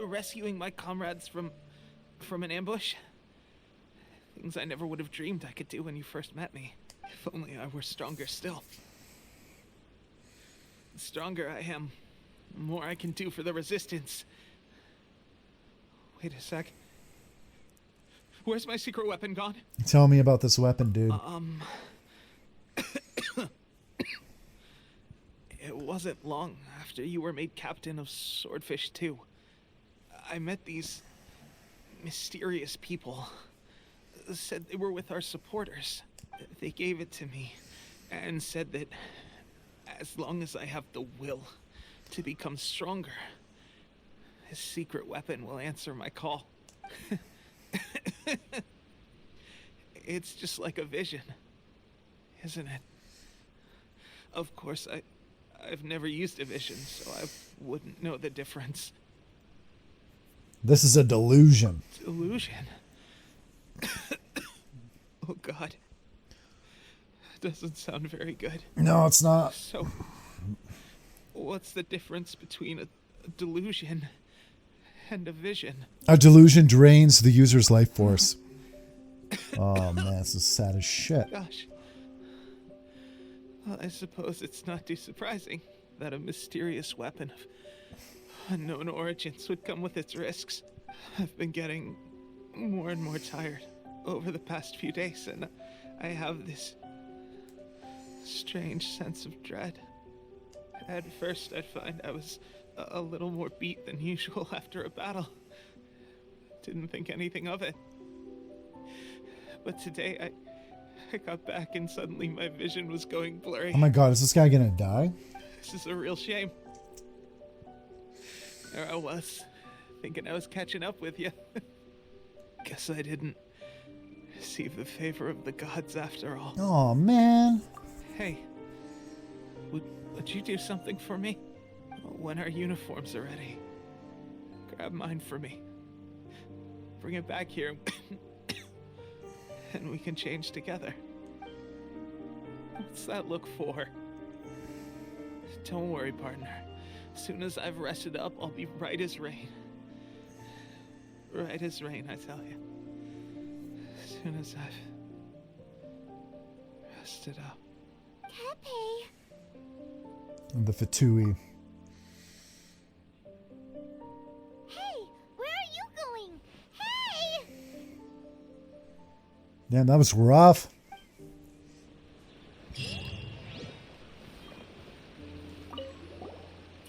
Speaker 2: rescuing my comrades from an ambush. Things I never would have dreamed I could do when you first met me. If only I were stronger still. The stronger I am, the more I can do for the Resistance. Wait a sec. Where's my secret weapon gone?
Speaker 1: Tell me about this weapon, dude.
Speaker 2: It wasn't long after you were made captain of Swordfish 2. I met these mysterious people. Said they were with our supporters. They gave it to me and said that as long as I have the will to become stronger, his secret weapon will answer my call. It's just like a vision, isn't it? Of course, I've never used a vision, so I wouldn't know the difference.
Speaker 1: This is a delusion.
Speaker 2: Delusion? Oh God. Doesn't sound very good.
Speaker 1: No, it's not.
Speaker 2: So, what's the difference between a delusion and a vision?
Speaker 1: A delusion drains the user's life force. Oh man, this is sad as shit.
Speaker 2: Gosh. Well, I suppose it's not too surprising that a mysterious weapon of unknown origins would come with its risks. I've been getting more and more tired over the past few days, and I have this strange sense of dread. At first, I'd find I was a little more beat than usual after a battle. Didn't think anything of it. But today, I got back and suddenly my vision was going blurry.
Speaker 1: Oh my god, is this guy gonna die?
Speaker 2: This is a real shame. There I was, thinking I was catching up with you. Guess I didn't receive the favor of the gods after all.
Speaker 1: Oh man.
Speaker 2: Hey, would you do something for me? When our uniforms are ready, grab mine for me. Bring it back here, and we can change together. What's that look for? Don't worry, partner. As soon as I've rested up, I'll be right as rain. Right as rain, I tell you. As soon as I've rested up.
Speaker 5: Teppei.
Speaker 1: The Fatui.
Speaker 5: Hey, where are you going? Hey!
Speaker 1: Damn, that was rough.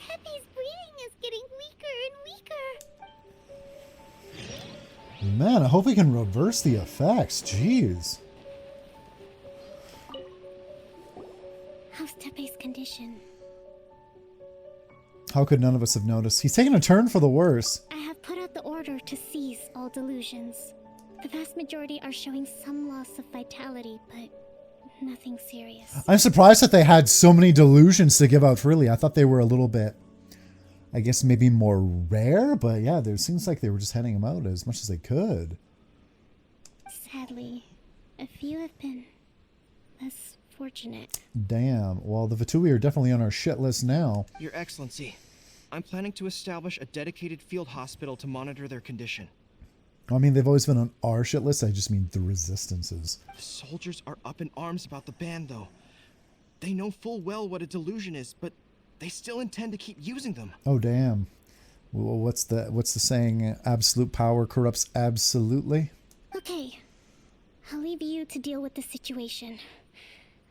Speaker 5: Teppei's breathing is getting weaker and weaker.
Speaker 1: Man, I hope we can reverse the effects. Jeez.
Speaker 3: How's Teppei's condition?
Speaker 1: How could none of us have noticed? He's taking a turn for the worse.
Speaker 3: I have put out the order to cease all delusions. The vast majority are showing some loss of vitality, but nothing serious.
Speaker 1: I'm surprised that they had so many delusions to give out freely. I thought they were a little bit, I guess, maybe more rare, but yeah, there seems like they were just handing them out as much as they could.
Speaker 3: Sadly, a few have been less fortunate.
Speaker 1: Damn. Well, the Fatui are definitely on our shit list now.
Speaker 6: Your Excellency, I'm planning to establish a dedicated field hospital to monitor their condition.
Speaker 1: I mean, they've always been on our shit list. I just mean the Resistances.
Speaker 6: The soldiers are up in arms about the ban, though. They know full well what a delusion is, but they still intend to keep using them.
Speaker 1: Oh, damn. Well, what's the saying? Absolute power corrupts absolutely?
Speaker 3: Okay, I'll leave you to deal with the situation.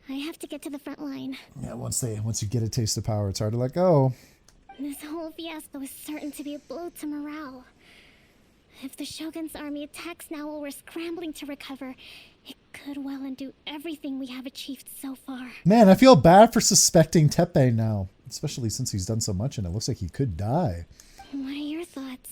Speaker 3: I have to get to the front line.
Speaker 1: Yeah, once you get a taste of power, it's hard to let go.
Speaker 3: This whole fiasco is certain to be a blow to morale. If the Shogun's army attacks now while we're scrambling to recover, it could well undo everything we have achieved so far.
Speaker 1: Man, I feel bad for suspecting Teppei now, especially since he's done so much and it looks like he could die.
Speaker 3: What are your thoughts?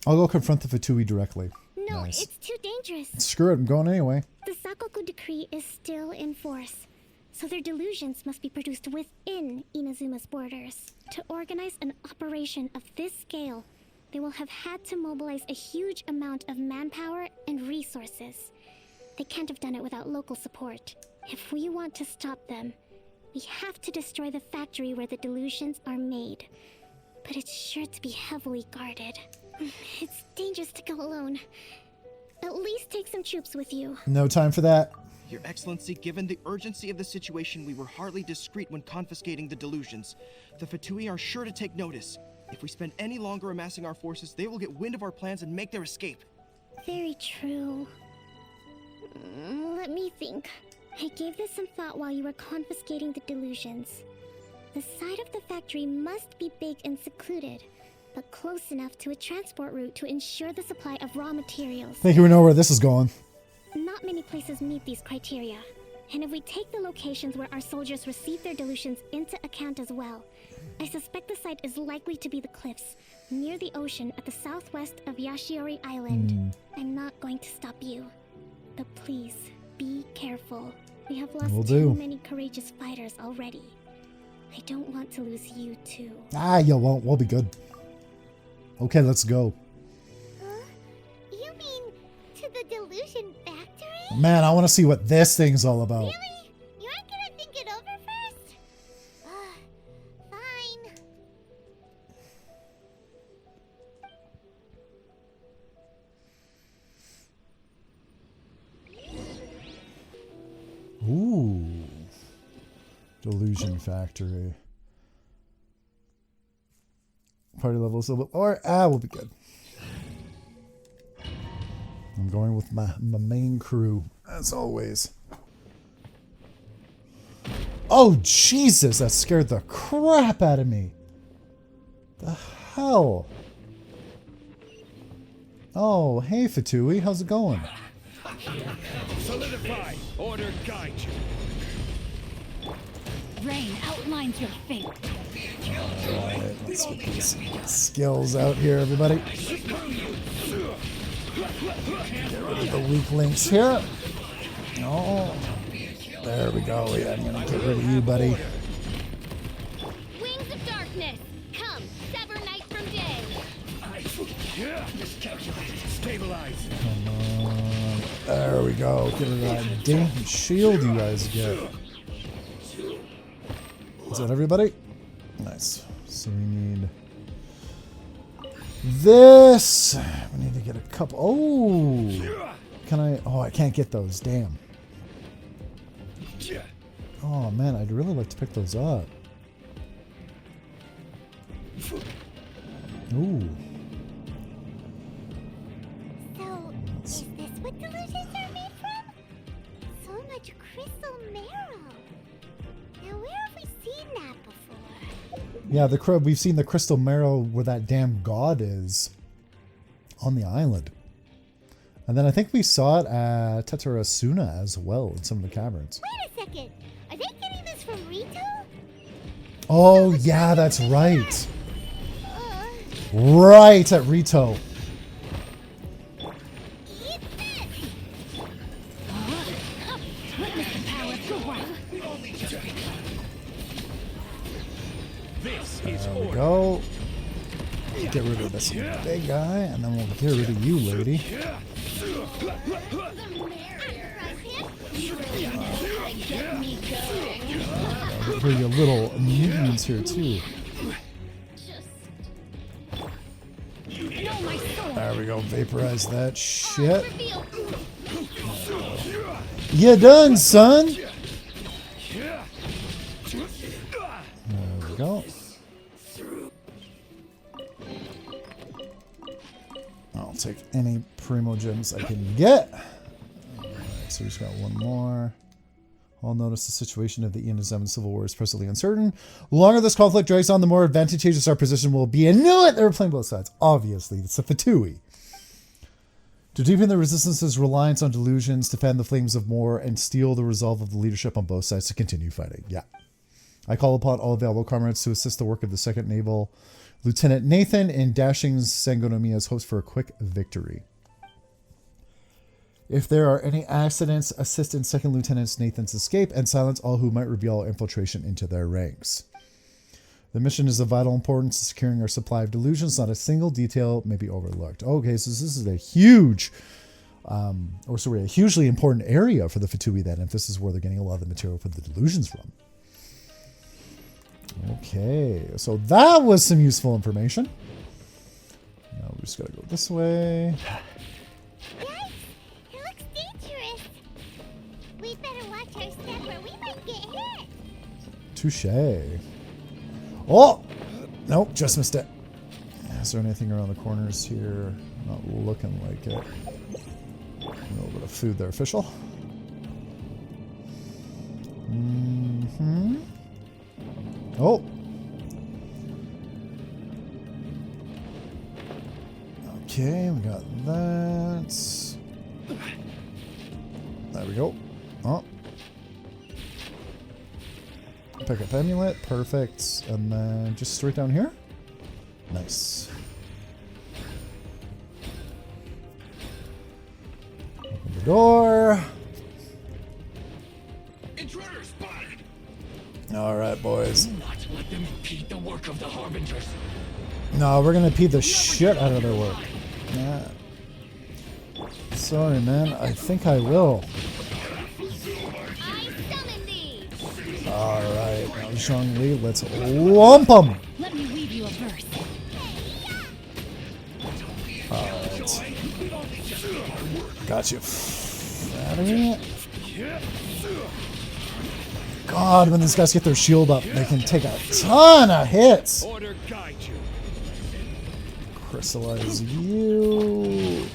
Speaker 1: I'll go confront the Fatui directly.
Speaker 3: No,
Speaker 1: Nice.
Speaker 3: it's too dangerous.
Speaker 1: Screw it, I'm going anyway.
Speaker 3: The Sakoku decree is still in force, so their delusions must be produced within Inazuma's borders. To organize an operation of this scale, they will have had to mobilize a huge amount of manpower and resources. They can't have done it without local support. If we want to stop them, we have to destroy the factory where the delusions are made. but it's sure to be heavily guarded. It's dangerous to go alone. At least take some troops with you.
Speaker 1: No time for that.
Speaker 10: Your Excellency, given the urgency of the situation, we were hardly discreet when confiscating the delusions. The Fatui are sure to take notice. If we spend any longer amassing our forces, they will get wind of our plans and make their escape.
Speaker 3: Very true. Let me think. I gave this some thought while you were confiscating the delusions. The side of the factory must be big and secluded, but close enough to a transport route to ensure the supply of raw materials.
Speaker 1: I think we know where this is going.
Speaker 3: Not many places meet these criteria. And if we take the locations where our soldiers receive their delusions into account as well, I suspect the site is likely to be the cliffs, near the ocean at the southwest of Yashiori Island. I'm not going to stop you. But please, be careful. We have lost too many courageous fighters already. I don't want to lose you too.
Speaker 1: Ah, you won't. We'll be good. Okay, let's go.
Speaker 5: You mean to the delusion factory?
Speaker 1: Man, I want to see what this thing's all about.
Speaker 5: Really? You aren't gonna think it over first? Fine.
Speaker 1: Ooh. Delusion Factory. Party level is a little bit lower. We'll be good. I'm going with my main crew, as always. Oh, Jesus! That scared the crap out of me. The hell? Oh, hey, Fatui. How's it going?
Speaker 9: Solidify. Order guide you.
Speaker 8: Rain outlines your fate.
Speaker 1: Alright, let's get these skills out here, everybody. Get rid of the weak links here. Oh, there we go. Yeah, I'm gonna get rid of you, buddy.
Speaker 8: Wings of darkness, come, sever night from day.
Speaker 9: Miscalculated. Stabilize.
Speaker 1: Come on. There we go. Get rid of that damn shield you guys get. Is that everybody? Nice. So we need this. We need to get a couple. Oh, can I? Oh, I can't get those. Damn. Oh man, I'd really like to pick those up. Ooh.
Speaker 5: So, is this what delusions are made from? So much crystal marrow. Now, where have we seen that before?
Speaker 1: Yeah, we've seen the crystal marrow where that damn god is on the island. And then I think we saw it at Tetarasuna as well in some of the caverns.
Speaker 5: Wait a second. Are they getting this from Rito?
Speaker 1: Oh, yeah, that's right. Right at Rito.
Speaker 5: Eat this!
Speaker 8: Witness the power of Gnosis.
Speaker 9: This is
Speaker 1: There we
Speaker 9: order.
Speaker 1: go. Get rid of this big guy, and then we'll get rid of you, lady. Get rid of your little minions here, too. There we go. Vaporize that shit. You done, son? There we go. I'll take any primo gems I can get. Alright, so we just got one more. I'll notice the situation of the Inazuma Civil War is presently uncertain. The longer this conflict drags on, the more advantageous our position will be. And knew it! They were playing both sides. Obviously, it's a Fatui. To deepen the resistance's reliance on delusions, to fan the flames of war, and steel the resolve of the leadership on both sides to continue fighting. Yeah. I call upon all available comrades to assist the work of the 2nd Naval Lieutenant Nathan in dashing Sangonomiya's hopes for a quick victory. If there are any accidents, assist in 2nd Lieutenant Nathan's escape and silence all who might reveal infiltration into their ranks. The mission is of vital importance to securing our supply of delusions. Not a single detail may be overlooked. Okay, so this is a huge, a hugely important area for the Fatui then, if this is where they're getting a lot of the material for the delusions from. Okay, so that was some useful information. Now we just gotta go this way.
Speaker 5: Guys, it looks dangerous. We'd better watch our step or we might get hit.
Speaker 1: Touche. Oh! Nope, just missed it. Is there anything around the corners here? Not looking like it. A little bit of food there, official. Mm-hmm. Oh! Okay, we got that. There we go. Oh. Pick up amulet, perfect. And then just straight down here. Nice. Open the door.
Speaker 11: Intruder spotted.
Speaker 1: All right, boys.
Speaker 11: Do not let them impede the work of the Harbingers.
Speaker 1: No, we're gonna impede the shit out of their work. Nah. Sorry, man. I think I will. All right, now Zhongli, let's lump them.
Speaker 8: Let me weave you a verse.
Speaker 1: Alright. Got you. Fatty. God, when these guys get their shield up, they can take a ton of hits.
Speaker 9: Order guide you.
Speaker 1: Crystallize you.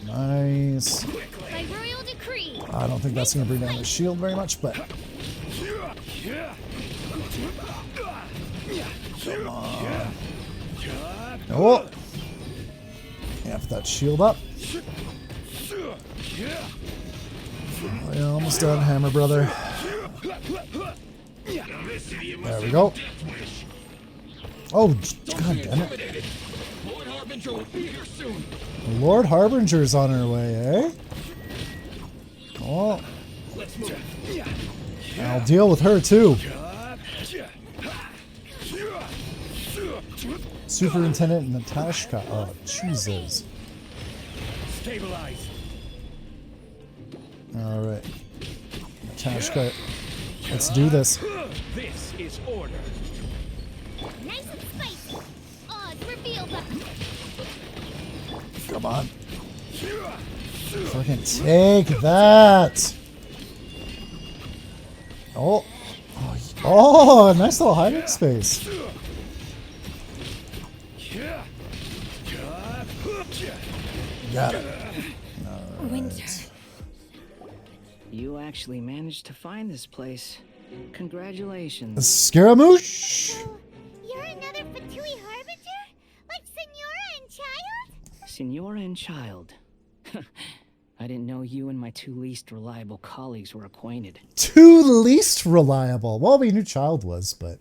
Speaker 1: Nice.
Speaker 8: By royal decree.
Speaker 1: I don't think that's going to bring down the shield very much, but... Come on. Oh! Yeah, put that shield up. Oh, yeah, almost done, Hammer Brother. There we go. Oh, god damn it.
Speaker 11: Lord Harbinger will be here soon.
Speaker 1: Lord Harbinger's on her way, eh? Oh.
Speaker 11: Let's move.
Speaker 1: I'll deal with her too. Superintendent Natashka. Oh, Jesus.
Speaker 9: Stabilize.
Speaker 1: Alright. Natashka. Let's do this.
Speaker 9: This is order.
Speaker 8: Nice and spicy. Odds reveal them.
Speaker 1: Come on. Fucking take that. Oh. Oh, nice little hiding space. Got it.
Speaker 8: Winter.
Speaker 4: You actually managed to find this place. Congratulations.
Speaker 1: Scaramouche?
Speaker 5: You're another Fatui Harbinger? Like Signora and Child?
Speaker 4: Signora and Child. I didn't know you and my two least reliable colleagues were acquainted.
Speaker 1: Two least reliable. Well, we knew Child was, but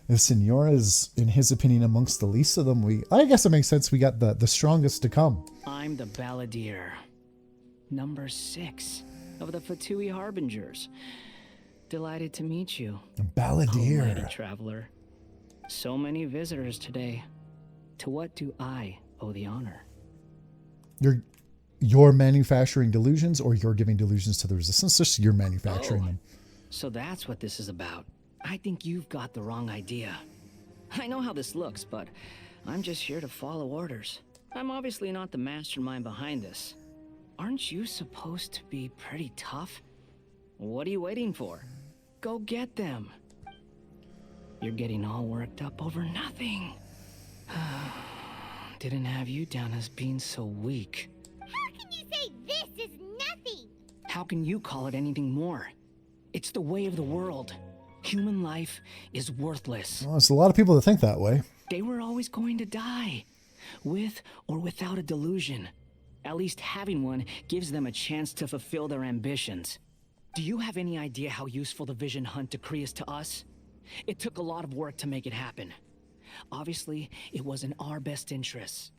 Speaker 1: if Signora's, in his opinion, amongst the least of them, I guess it makes sense we got the strongest to come.
Speaker 4: I'm the Balladeer. Number 6 of the Fatui Harbingers. Delighted to meet you.
Speaker 1: Balladeer.
Speaker 4: Almighty traveler. So many visitors today. To what do I owe the honor?
Speaker 1: You're manufacturing delusions, or you're giving delusions to the resistance? Just you're manufacturing them.
Speaker 4: So that's what this is about. I think you've got the wrong idea. I know how this looks, but I'm just here to follow orders. I'm obviously not the mastermind behind this. Aren't you supposed to be pretty tough? What are you waiting for? Go get them. You're getting all worked up over nothing. Didn't have you down as being so weak.
Speaker 5: How can you say this is nothing?
Speaker 4: How can you call it anything more? It's the way of the world. Human life is worthless.
Speaker 1: Well, there's a lot of people that think that way.
Speaker 4: They were always going to die, with or without a delusion. At least having one gives them a chance to fulfill their ambitions. Do you have any idea how useful the Vision Hunt decree is to us? It took a lot of work to make it happen. Obviously, it was in our best interests.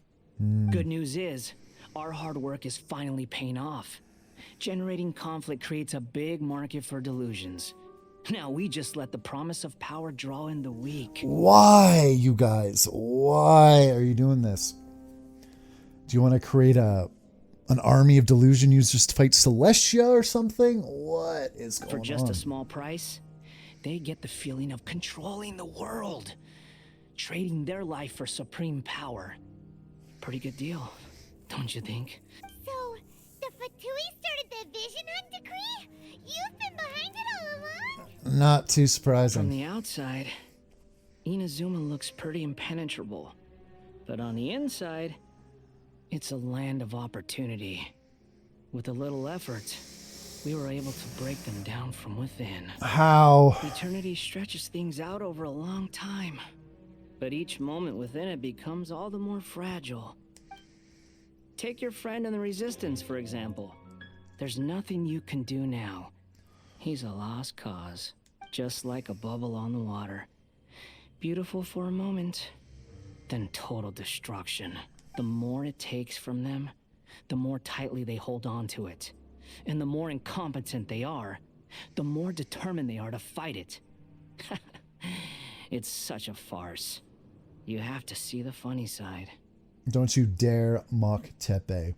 Speaker 4: Good news is, our hard work is finally paying off. Generating conflict creates a big market for delusions. Now we just let the promise of power draw in the weak.
Speaker 1: Why, you guys? Why are you doing this? Do you want to create an army of delusion users to fight Celestia or something? What is going on?
Speaker 4: For just a small price,
Speaker 12: they get the feeling of controlling the world, trading their life for supreme power. Pretty good deal, don't you think?
Speaker 5: So, the Fatui started the Vision Hunt decree? You've been behind it all along?
Speaker 1: Not too
Speaker 12: From
Speaker 1: surprising.
Speaker 12: the outside, Inazuma looks pretty impenetrable. But on the inside, it's a land of opportunity. With a little effort, we were able to break them down from within.
Speaker 1: How?
Speaker 12: Eternity stretches things out over a long time. But each moment within it becomes all the more fragile. Take your friend in the Resistance, for example. There's nothing you can do now. He's a lost cause, just like a bubble on the water. Beautiful for a moment, then total destruction. The more it takes from them, the more tightly they hold on to it. And the more incompetent they are, the more determined they are to fight it. It's such a farce. You have to see the funny side.
Speaker 1: Don't you dare mock Teppei.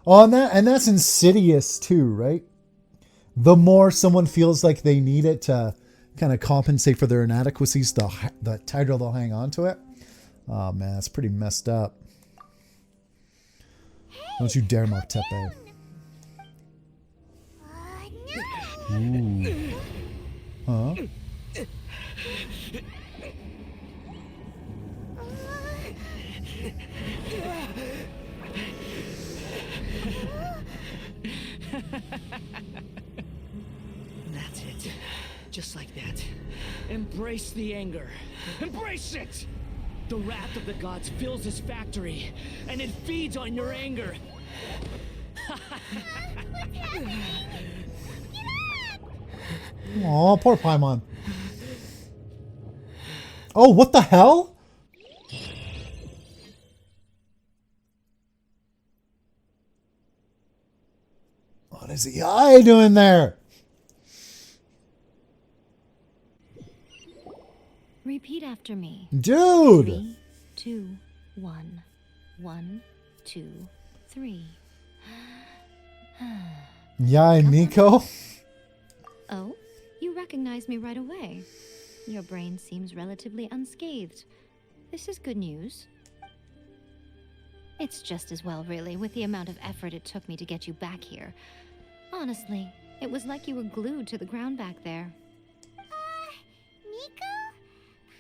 Speaker 1: Oh, and that's insidious too, right? The more someone feels like they need it to kind of compensate for their inadequacies, the tighter they'll hang on to it. Oh man, it's pretty messed up. Don't you dare mock Teppei.
Speaker 5: No.
Speaker 1: Ooh. Huh?
Speaker 12: That's it. Just like that. Embrace the anger. Embrace it! The wrath of the gods fills this factory, and it feeds on your anger.
Speaker 1: Aw, poor Paimon. Oh, what the hell? What is the eye doing there?
Speaker 13: Repeat after me.
Speaker 1: Dude!
Speaker 13: 3, 2, 1. 1, 2, 3.
Speaker 1: Yai Miko?
Speaker 13: Oh, you recognize me right away. Your brain seems relatively unscathed. This is good news. It's just as well, really, with the amount of effort it took me to get you back here. Honestly, it was like you were glued to the ground back there.
Speaker 5: Nico?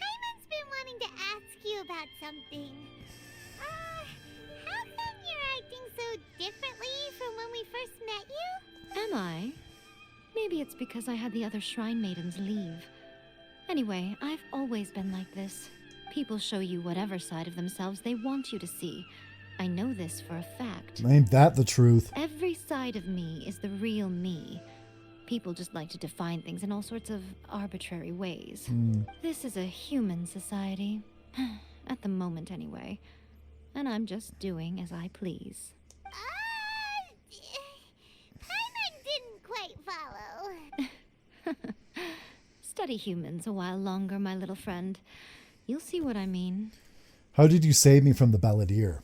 Speaker 5: Paimon's been wanting to ask you about something. How come you're acting so differently from when we first met you?
Speaker 13: Am I? Maybe it's because I had the other Shrine Maidens leave. Anyway, I've always been like this. People show you whatever side of themselves they want you to see. I know this for a fact.
Speaker 1: Ain't that the truth?
Speaker 13: Every side of me is the real me. People just like to define things in all sorts of arbitrary ways. This is a human society. At the moment, anyway. And I'm just doing as I please.
Speaker 5: Paimon didn't quite follow.
Speaker 13: Study humans a while longer, my little friend. You'll see what I mean.
Speaker 1: How did you save me from the balladeer?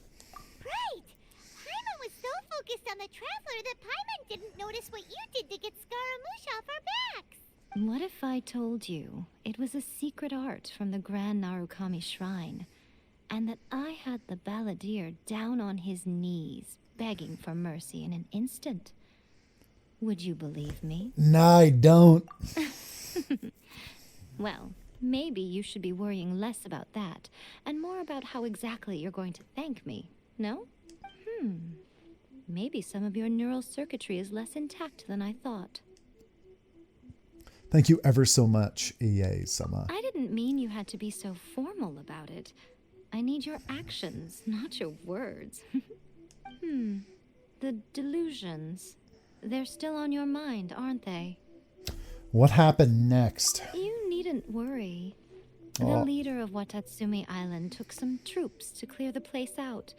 Speaker 5: Right! Paimon was so focused on the Traveler that Paimon didn't notice what you did to get Scaramouche off our backs.
Speaker 13: What if I told you it was a secret art from the Grand Narukami Shrine, and that I had the balladeer down on his knees, begging for mercy in an instant? Would you believe me?
Speaker 1: Nah, I don't.
Speaker 13: Well, maybe you should be worrying less about that, and more about how exactly you're going to thank me, no? Maybe some of your neural circuitry is less intact than I thought.
Speaker 1: Thank you ever so much, EA-sama.
Speaker 13: I didn't mean you had to be so formal about it. I need your actions, not your words. The delusions. They're still on your mind, aren't they?
Speaker 1: What happened next?
Speaker 13: You needn't worry. The leader of Watatsumi Island took some troops to clear the place out.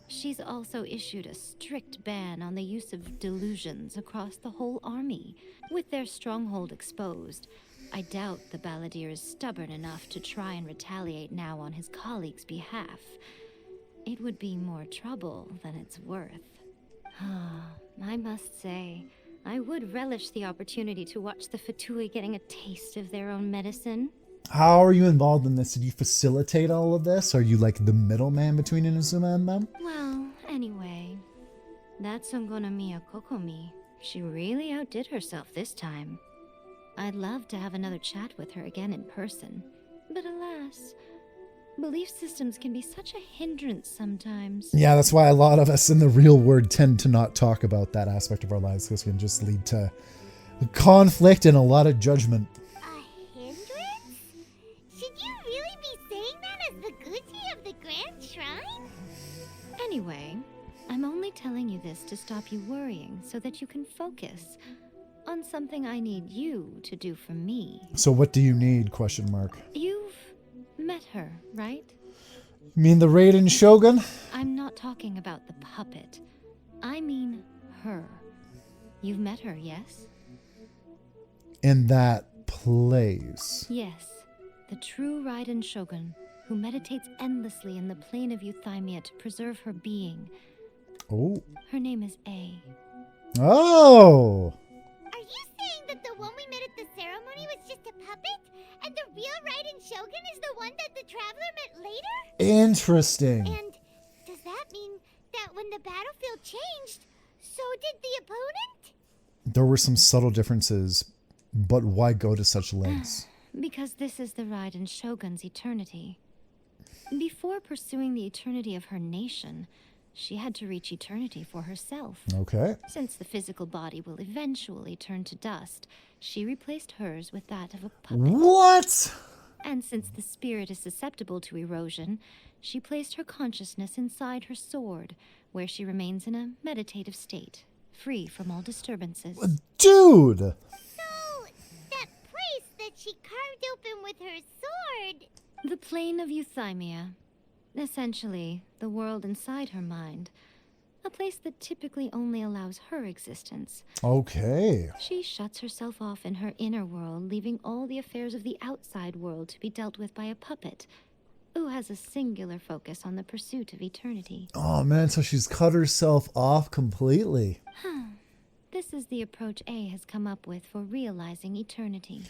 Speaker 13: She's also issued a strict ban on the use of delusions across the whole army. With their stronghold exposed, I doubt the balladeer is stubborn enough to try and retaliate now on his colleagues' behalf. It would be more trouble than it's worth. I must say, I would relish the opportunity to watch the Fatui getting a taste of their own medicine.
Speaker 1: How are you involved in this? Did you facilitate all of this? Are you like the middleman between Inazuma and them?
Speaker 13: Well, anyway, that Sangonomiya Kokomi, she really outdid herself this time. I'd love to have another chat with her again in person, but alas, belief systems can be such a hindrance sometimes.
Speaker 1: Yeah, that's why a lot of us in the real world tend to not talk about that aspect of our lives, because it can just lead to conflict and a lot of judgment.
Speaker 5: A hindrance? Should you really be saying that as the Gucci of the Grand Shrine?
Speaker 13: Anyway, I'm only telling you this to stop you worrying so that you can focus on something I need you to do for me.
Speaker 1: So what do you need, question mark?
Speaker 13: You've met her, right?
Speaker 1: You mean the Raiden Shogun?
Speaker 13: I'm not talking about the puppet. I mean her. You've met her, yes?
Speaker 1: In that place.
Speaker 13: Yes. The true Raiden Shogun, who meditates endlessly in the plane of Euthymia to preserve her being.
Speaker 1: Oh.
Speaker 13: Her name is A.
Speaker 1: Oh!
Speaker 5: Are you saying that the one we met at the ceremony was just a puppet? And the real Raiden Shogun is the one that the Traveler met later?
Speaker 1: Interesting.
Speaker 5: And does that mean that when the battlefield changed, so did the opponent?
Speaker 1: There were some subtle differences, but why go to such lengths?
Speaker 13: Because this is the Raiden Shogun's eternity. Before pursuing the eternity of her nation, she had to reach eternity for herself.
Speaker 1: Okay.
Speaker 13: Since the physical body will eventually turn to dust, she replaced hers with that of a puppet.
Speaker 1: What?
Speaker 13: And since the spirit is susceptible to erosion, she placed her consciousness inside her sword, where she remains in a meditative state, free from all disturbances.
Speaker 1: Dude!
Speaker 5: So, that place that she carved open with her sword...
Speaker 13: The plane of Euthymia. Essentially, the world inside her mind. A place that typically only allows her existence.
Speaker 1: Okay.
Speaker 13: She shuts herself off in her inner world, leaving all the affairs of the outside world to be dealt with by a puppet, who has a singular focus on the pursuit of eternity.
Speaker 1: Oh man, so she's cut herself off completely.
Speaker 13: This is the approach A has come up with for realizing eternity.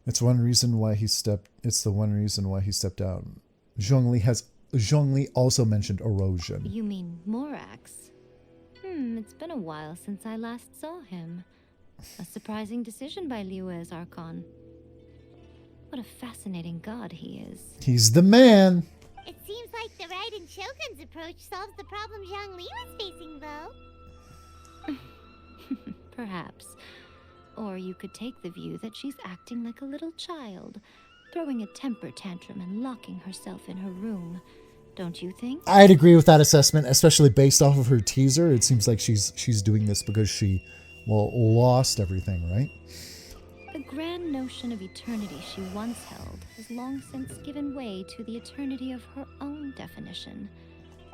Speaker 1: It's the one reason why he stepped down. Zhongli also mentioned erosion.
Speaker 13: You mean Morax? It's been a while since I last saw him. A surprising decision by Liyue's Archon. What a fascinating god he is.
Speaker 1: He's the man.
Speaker 5: It seems like the Raiden Shogun's approach solves the problem Zhongli was facing, though.
Speaker 13: Perhaps. Or you could take the view that she's acting like a little child, throwing a temper tantrum and locking herself in her room. Don't you think?
Speaker 1: I'd agree with that assessment, especially based off of her teaser. It seems like she's doing this because she, lost everything, right?
Speaker 13: The grand notion of eternity she once held has long since given way to the eternity of her own definition.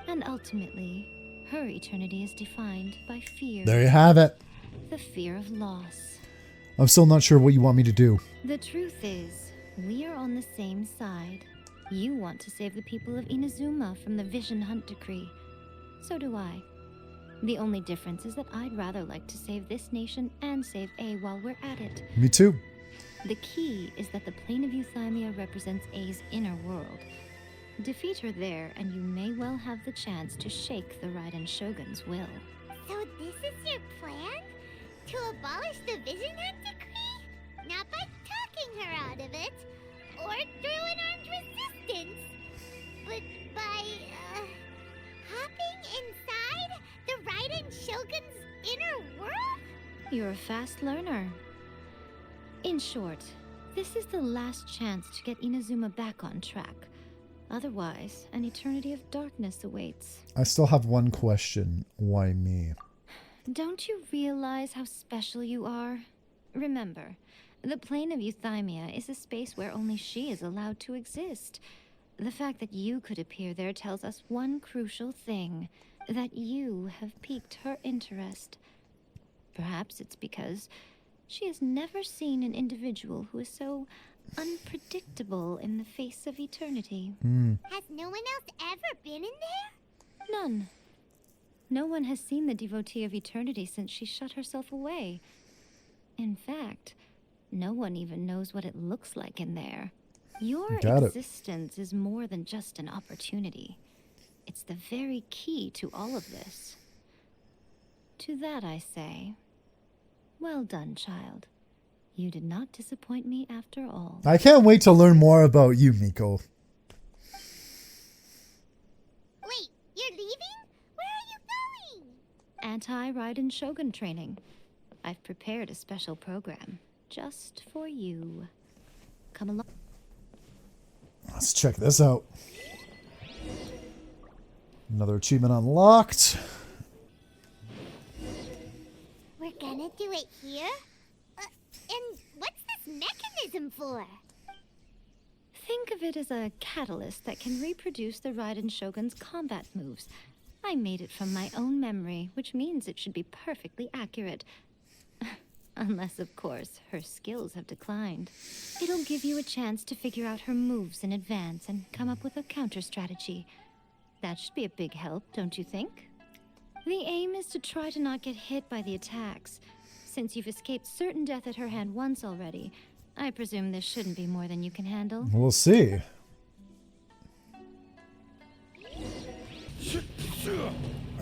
Speaker 13: And ultimately, her eternity is defined by fear.
Speaker 1: There you have it.
Speaker 13: The fear of loss.
Speaker 1: I'm still not sure what you want me to do.
Speaker 13: The truth is, we are on the same side. You want to save the people of Inazuma from the Vision Hunt decree. So do I. The only difference is that I'd rather like to save this nation and save A while we're at it.
Speaker 1: Me too.
Speaker 13: The key is that the plane of Euthymia represents A's inner world. Defeat her there, and you may well have the chance to shake the Raiden Shogun's will.
Speaker 5: So this is your plan? To abolish the Vision Hunt decree? Not by talking her out of it, or through an armed resistance, but by, hopping inside the Raiden Shogun's inner world?
Speaker 13: You're a fast learner. In short, this is the last chance to get Inazuma back on track. Otherwise, an eternity of darkness awaits.
Speaker 1: I still have one question. Why me?
Speaker 13: Don't you realize how special you are? Remember, the plane of Euthymia is a space where only she is allowed to exist. The fact that you could appear there tells us one crucial thing, that you have piqued her interest. Perhaps it's because she has never seen an individual who is so unpredictable in the face of eternity.
Speaker 5: Has no one else ever been in there?
Speaker 13: None. No one has seen the devotee of eternity since she shut herself away. In fact, no one even knows what it looks like in there. Your existence is more than just an opportunity. It's the very key to all of this. To that I say, well done, child. You did not disappoint me after all.
Speaker 1: I can't wait to learn more about you, Miko.
Speaker 5: Wait, you're leaving? Where are you going?
Speaker 13: Anti-Raiden Shogun training. I've prepared a special program just for you. Come along.
Speaker 1: Let's check this out. Another achievement unlocked.
Speaker 5: We're gonna do it here? And what's this mechanism for?
Speaker 13: Think of it as a catalyst that can reproduce the Raiden Shogun's combat moves. I made it from my own memory, which means it should be perfectly accurate. Unless, of course, her skills have declined. It'll give you a chance to figure out her moves in advance and come up with a counter strategy. That should be a big help, don't you think? The aim is to try to not get hit by the attacks. Since you've escaped certain death at her hand once already, I presume this shouldn't be more than you can handle.
Speaker 1: We'll see.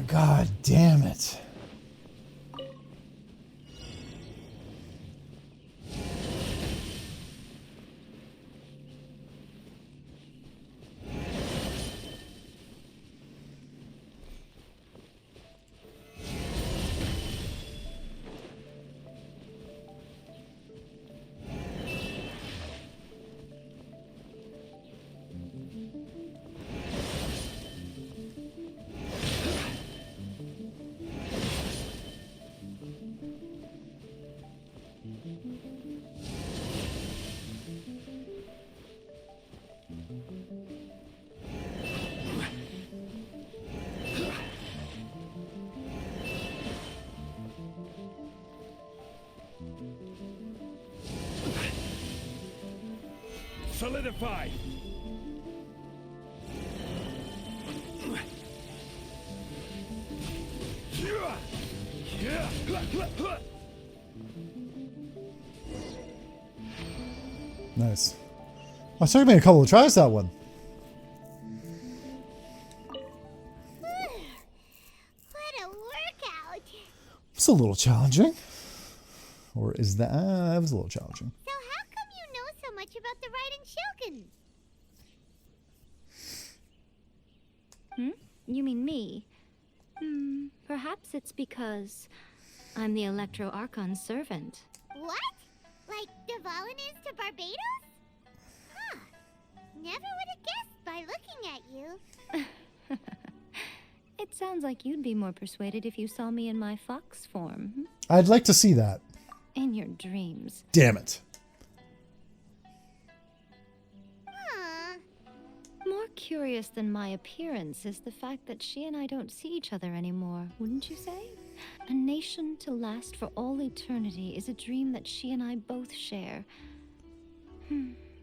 Speaker 1: God damn it.
Speaker 9: Solidify!
Speaker 1: Nice. Well, it took me a couple of tries, that one.
Speaker 5: What a workout!
Speaker 1: It's a little challenging. Or is that... it was a little challenging.
Speaker 5: So how come you know so much about the Raiden Shogun?
Speaker 13: You mean me? Perhaps it's because I'm the Electro Archon's servant.
Speaker 5: What? Like Devalin is to Barbados? Huh. Never would have guessed by looking at you.
Speaker 13: It sounds like you'd be more persuaded if you saw me in my fox form.
Speaker 1: I'd like to see that.
Speaker 13: In your dreams.
Speaker 1: Damn it.
Speaker 13: More curious than my appearance is the fact that she and I don't see each other anymore, wouldn't you say? A nation to last for all eternity is a dream that she and I both share.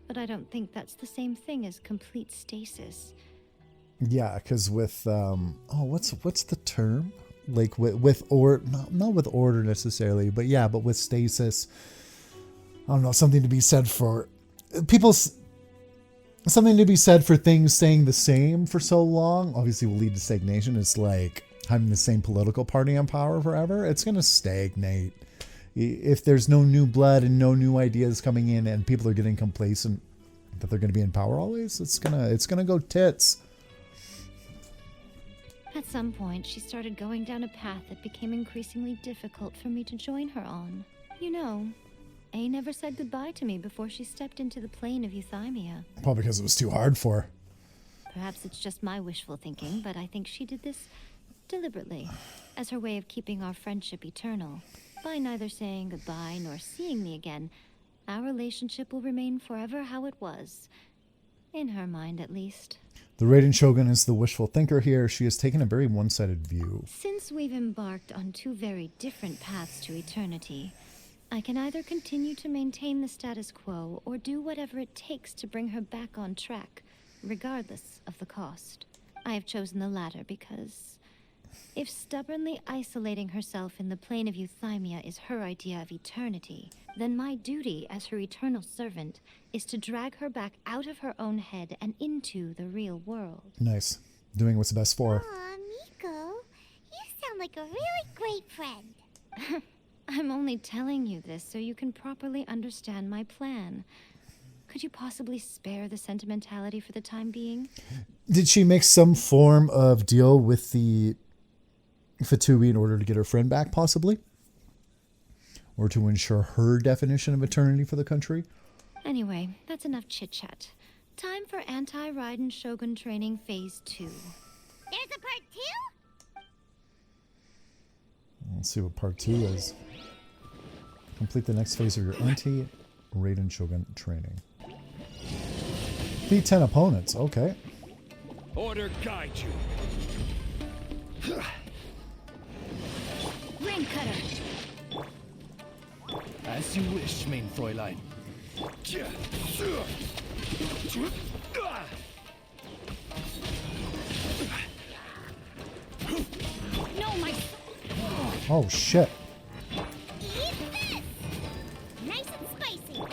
Speaker 13: But I don't think that's the same thing as complete stasis.
Speaker 1: Yeah, because with what's the term? Like not with order necessarily, but yeah, but with stasis. I don't know, something to be said for something to be said for things staying the same for so long. Obviously will lead to stagnation. It's like having the same political party in power forever. It's gonna stagnate. If there's no new blood and no new ideas coming in and people are getting complacent that they're gonna be in power always, it's gonna go tits.
Speaker 13: At some point, she started going down a path that became increasingly difficult for me to join her on. You know, A never said goodbye to me before she stepped into the plane of Euthymia.
Speaker 1: Probably because it was too hard for her.
Speaker 13: Perhaps it's just my wishful thinking, but I think she did this deliberately, as her way of keeping our friendship eternal. By neither saying goodbye nor seeing me again, our relationship will remain forever how it was. In her mind, at least.
Speaker 1: The Raiden Shogun is the wishful thinker here. She has taken a very one-sided view.
Speaker 13: Since we've embarked on two very different paths to eternity, I can either continue to maintain the status quo or do whatever it takes to bring her back on track, regardless of the cost. I have chosen the latter because If stubbornly isolating herself in the plane of Euthymia is her idea of eternity, then my duty as her eternal servant is to drag her back out of her own head and into the real world.
Speaker 1: Nice. Doing what's best for her.
Speaker 5: Aw, Miko, you sound like a really great friend.
Speaker 13: I'm only telling you this so you can properly understand my plan. Could you possibly spare the sentimentality for the time being?
Speaker 1: Did she make some form of deal with the Fatui in order to get her friend back, possibly? Or to ensure her definition of eternity for the country?
Speaker 13: Anyway, that's enough chit-chat. Time for Anti-Raiden Shogun Training Phase 2.
Speaker 5: There's a part 2?
Speaker 1: Let's see what part 2 is. Complete the next phase of your Anti-Raiden Shogun training. Beat 10 opponents. Okay.
Speaker 11: Order guide you.
Speaker 13: Ring cutter.
Speaker 11: As you wish, main Fräulein.
Speaker 8: No, my.
Speaker 1: Oh, shit.
Speaker 8: Eat this! Nice and spicy.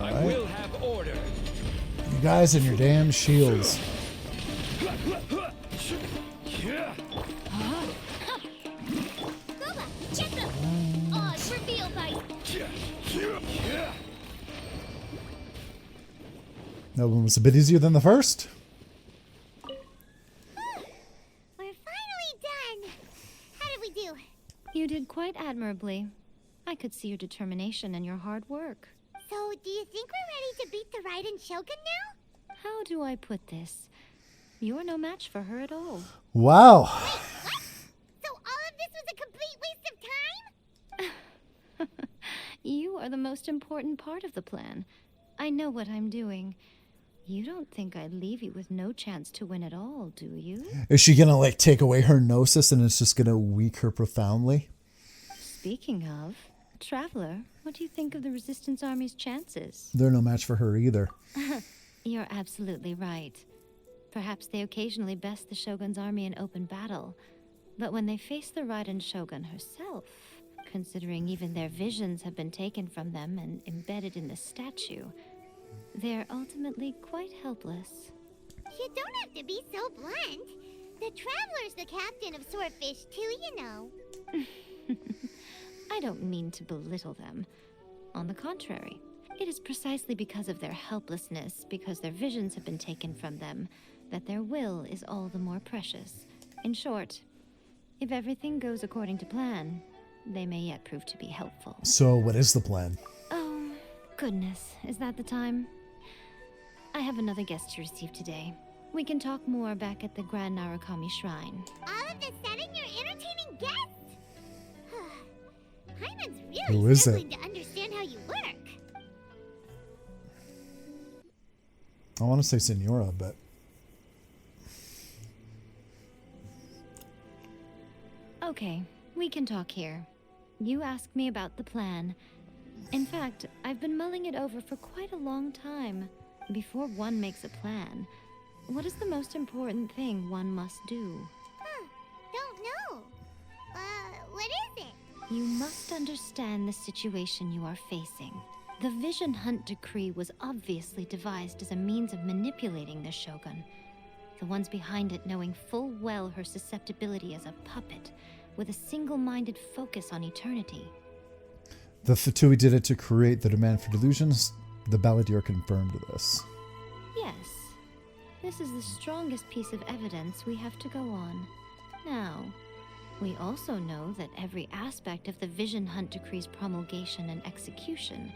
Speaker 11: I will have order.
Speaker 1: You guys and your damn shields.
Speaker 8: Goba, check them. Oz, reveal bite.
Speaker 1: That one was a bit easier than the first.
Speaker 5: We're finally done. How did we do?
Speaker 13: You did quite admirably. I could see your determination and your hard work.
Speaker 5: So, do you think we're ready to beat the Raiden Shogun now?
Speaker 13: How do I put this? You're no match for her at all.
Speaker 1: Wow.
Speaker 5: Wait, what? So all of this was a complete waste of time?
Speaker 13: You are the most important part of the plan. I know what I'm doing. You don't think I'd leave you with no chance to win at all, do you?
Speaker 1: Is she gonna like take away her Gnosis and it's just gonna weak her profoundly?
Speaker 13: Speaking of, Traveler, what do you think of the Resistance Army's chances?
Speaker 1: They're no match for her either.
Speaker 13: You're absolutely right. Perhaps they occasionally best the Shogun's army in open battle, but when they face the Raiden Shogun herself, considering even their visions have been taken from them and embedded in the statue, they're ultimately quite helpless.
Speaker 5: You don't have to be so blunt. The Traveler's the captain of Swordfish too, you know.
Speaker 13: I don't mean to belittle them. On the contrary, it is precisely because of their helplessness, because their visions have been taken from them, that their will is all the more precious. In short, if everything goes according to plan, they may yet prove to be helpful.
Speaker 1: So what is the plan?
Speaker 13: Oh, goodness, is that the time? I have another guest to receive today. We can talk more back at the Grand Narukami Shrine.
Speaker 5: All of a sudden, you're entertaining guests? Hyman's
Speaker 1: Who
Speaker 5: really
Speaker 1: is
Speaker 5: struggling
Speaker 1: it?
Speaker 5: to understand how you work.
Speaker 1: I want to say Signora, but...
Speaker 13: Okay, we can talk here. You asked me about the plan. In fact, I've been mulling it over for quite a long time. Before one makes a plan, what is the most important thing one must do?
Speaker 5: Don't know. What is it?
Speaker 13: You must understand the situation you are facing. The Vision Hunt Decree was obviously devised as a means of manipulating the Shogun. The ones behind it knowing full well her susceptibility as a puppet, with a single-minded focus on eternity.
Speaker 1: The Fatui did it to create the demand for delusions. The Balladeer confirmed this.
Speaker 13: Yes. This is the strongest piece of evidence we have to go on. Now, we also know that every aspect of the Vision Hunt Decree's promulgation and execution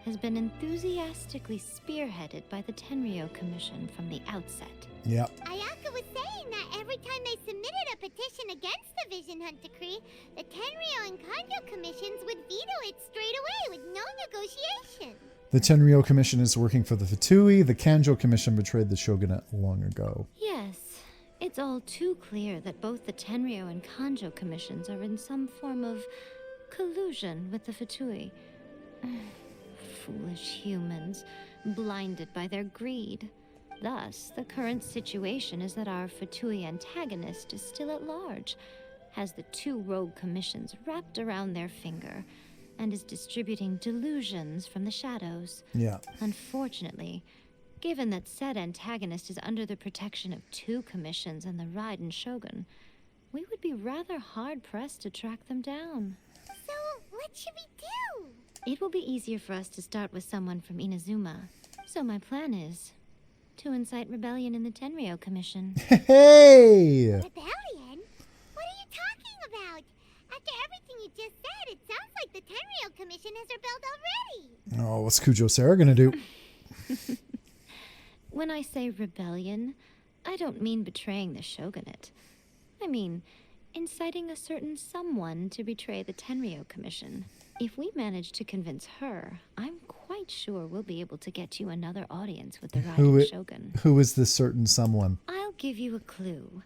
Speaker 13: has been enthusiastically spearheaded by the Tenryou Commission from the outset.
Speaker 1: Yep.
Speaker 5: Ayaka was saying that every time they submitted a petition against the Vision Hunt Decree, the Tenryou and Kanjo commissions would veto it straight away with no negotiation.
Speaker 1: The Tenryou Commission is working for the Fatui. The Kanjo Commission betrayed the shogunate long ago.
Speaker 13: Yes, It's all too clear that both the Tenryou and Kanjo commissions are in some form of collusion with the Fatui. Foolish humans, blinded by their greed. Thus, the current situation is that our Fatui antagonist is still at large, has the two rogue commissions wrapped around their finger, and is distributing delusions from the shadows.
Speaker 1: Yeah.
Speaker 13: Unfortunately, given that said antagonist is under the protection of two commissions and the Raiden Shogun, we would be rather hard-pressed to track them down.
Speaker 5: So, what should we do?
Speaker 13: It will be easier for us to start with someone from Inazuma. So my plan is to incite rebellion in the Tenryou Commission.
Speaker 1: Hey!
Speaker 5: Rebellion? What are you talking about? After everything you just said, it sounds like the Tenryou Commission has rebelled already.
Speaker 1: Oh, what's Kujou Sara gonna do?
Speaker 13: When I say rebellion, I don't mean betraying the shogunate. I mean inciting a certain someone to betray the Tenryou Commission. If we manage to convince her, I'm quite sure we'll be able to get you another audience with the Raiden Shogun.
Speaker 1: Who is this certain someone?
Speaker 13: I'll give you a clue.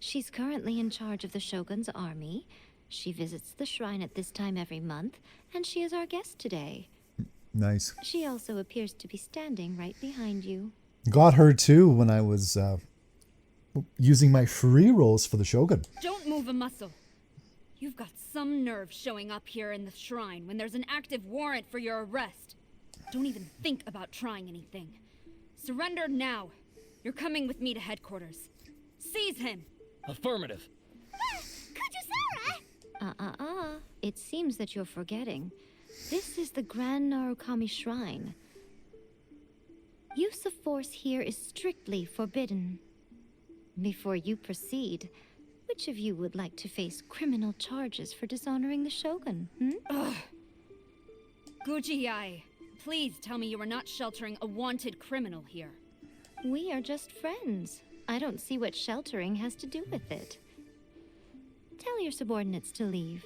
Speaker 13: She's currently in charge of the Shogun's army. She visits the shrine at this time every month, and she is our guest today.
Speaker 1: Nice.
Speaker 13: She also appears to be standing right behind you.
Speaker 1: Got her too when I was using my free rolls for the Shogun.
Speaker 8: Don't move a muscle. You've got some nerve showing up here in the shrine when there's an active warrant for your arrest. Don't even think about trying anything. Surrender now. You're coming with me to headquarters. Seize him!
Speaker 4: Affirmative.
Speaker 5: Kujou Sara!
Speaker 13: It seems that you're forgetting. This is the Grand Narukami Shrine. Use of force here is strictly forbidden. Before you proceed, which of you would like to face criminal charges for dishonoring the Shogun,
Speaker 8: Ugh. Guji-ai, please tell me you are not sheltering a wanted criminal here.
Speaker 13: We are just friends. I don't see what sheltering has to do with it. Tell your subordinates to leave.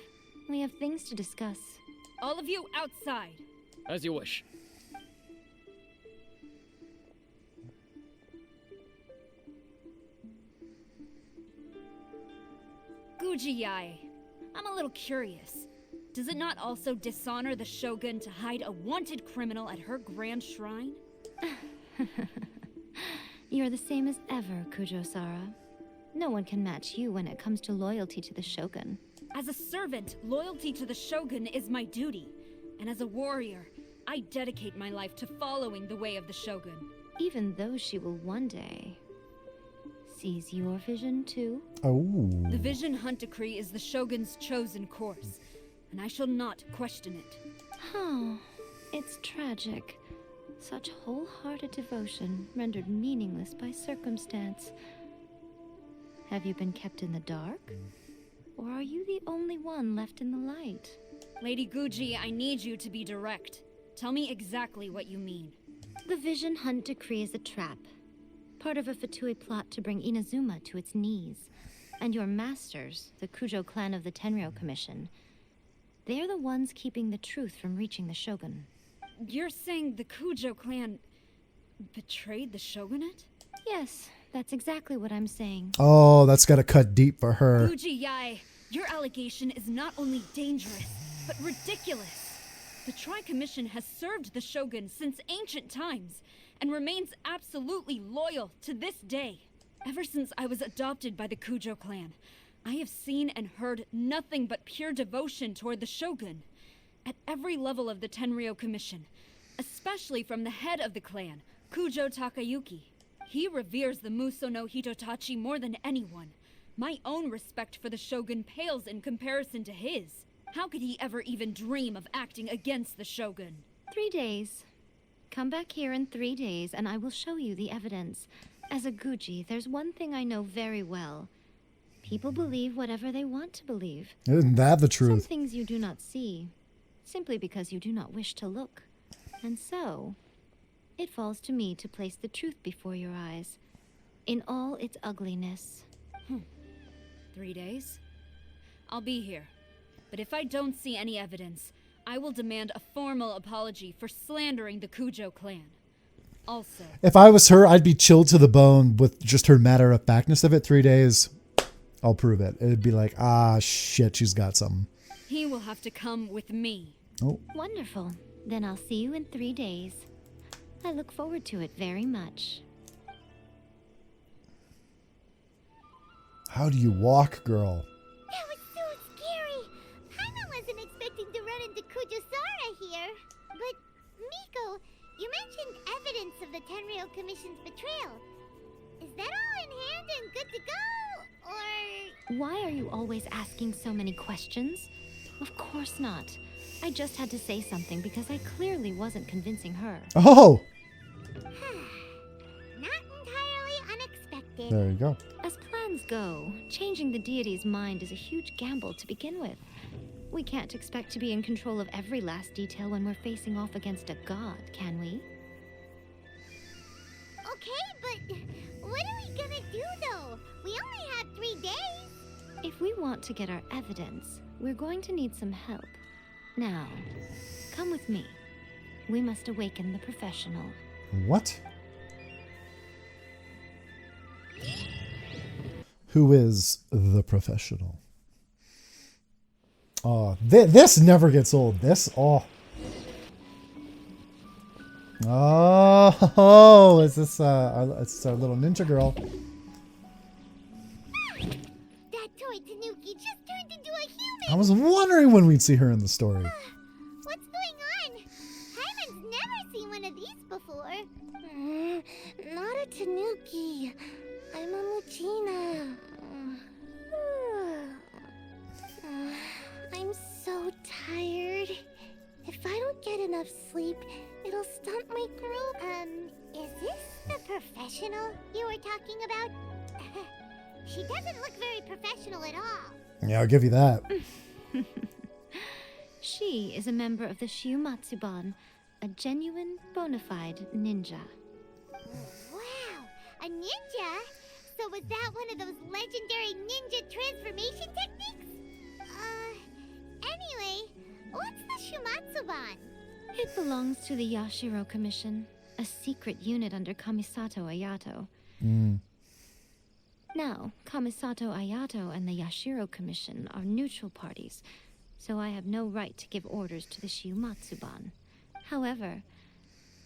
Speaker 13: We have things to discuss.
Speaker 8: All of you outside.
Speaker 4: As you wish.
Speaker 8: Guji-ai, I'm a little curious. Does it not also dishonor the Shogun to hide a wanted criminal at her grand shrine?
Speaker 13: You're the same as ever, Kujou Sara. No one can match you when it comes to loyalty to the Shogun.
Speaker 8: As a servant, loyalty to the Shogun is my duty. And as a warrior, I dedicate my life to following the way of the Shogun.
Speaker 13: Even though she will one day seize your vision too.
Speaker 1: Oh.
Speaker 8: The Vision Hunt Decree is the Shogun's chosen course, and I shall not question it.
Speaker 13: Oh, it's tragic. Such wholehearted devotion rendered meaningless by circumstance. Have you been kept in the dark? Or are you the only one left in the light?
Speaker 8: Lady Guji, I need you to be direct. Tell me exactly what you mean.
Speaker 13: The Vision Hunt Decree is a trap. Part of a Fatui plot to bring Inazuma to its knees. And your masters, the Kujou clan of the Tenryou Commission, they're the ones keeping the truth from reaching the Shogun.
Speaker 8: You're saying the Kujou clan betrayed the Shogunate?
Speaker 13: Yes, that's exactly what I'm saying.
Speaker 1: Oh, that's gotta cut deep for her.
Speaker 8: Guji-ai, your allegation is not only dangerous, but ridiculous. The Tri-Commission has served the Shogun since ancient times, and remains absolutely loyal to this day. Ever since I was adopted by the Kujou clan, I have seen and heard nothing but pure devotion toward the Shogun. At every level of the Tenryou Commission, especially from the head of the clan, Kujou Takayuki. He reveres the Muso no Hitotachi more than anyone. My own respect for the Shogun pales in comparison to his. How could he ever even dream of acting against the Shogun?
Speaker 13: 3 days. Come back here in 3 days and I will show you the evidence. As a Guji, there's one thing I know very well. People believe whatever they want to believe.
Speaker 1: Isn't that the truth?
Speaker 13: Some things you do not see, simply because you do not wish to look. And so, it falls to me to place the truth before your eyes, in all its ugliness.
Speaker 8: 3 days? I'll be here. But if I don't see any evidence, I will demand a formal apology for slandering the Kujou clan. also.
Speaker 1: If I was her, I'd be chilled to the bone with just her matter-of-factness of it. 3 days, I'll prove it. It'd be like, ah, shit, she's got something.
Speaker 8: He will have to come with me.
Speaker 1: Oh.
Speaker 13: Wonderful. Then I'll see you in 3 days. I look forward to it very much.
Speaker 1: How do you walk, girl?
Speaker 5: That was so scary. Paimon wasn't expecting to run into Kujou Sara here. But, Miko, you mentioned evidence of the Tenryou Commission's betrayal. Is that all in hand and good to go? Or...
Speaker 13: Why are you always asking so many questions? Of course not. I just had to say something because I clearly wasn't convincing her.
Speaker 1: Oh!
Speaker 5: Not entirely unexpected.
Speaker 1: There you go.
Speaker 13: As plans go, changing the deity's mind is a huge gamble to begin with. We can't expect to be in control of every last detail when we're facing off against a god, can we?
Speaker 5: Okay, but what are we gonna do though? We only have 3 days.
Speaker 13: If we want to get our evidence, we're going to need some help. Now, come with me. We must awaken the professional.
Speaker 1: What? Who is the professional? Oh, this never gets old. This, oh. Oh, is this, it's our little ninja girl.
Speaker 5: That toy Tanuki just turned into a human!
Speaker 1: I was wondering when we'd see her in the story.
Speaker 5: What's going on? Paimon's never seen one of these before. Not a Tanuki. I'm a Muchina. I'm so tired. If I don't get enough sleep, it'll stunt my growth. Is this the professional you were talking about? She doesn't look very professional at all.
Speaker 1: Yeah, I'll give you that.
Speaker 13: She is a member of the Shiumatsuban, a genuine, bona fide ninja.
Speaker 5: Wow, a ninja? So was that one of those legendary ninja transformation techniques? Anyway, what's the Shumatsuban?
Speaker 13: It belongs to the Yashiro Commission, a secret unit under Kamisato Ayato. Now, Kamisato Ayato and the Yashiro Commission are neutral parties, so I have no right to give orders to the Shiumatsuban. However,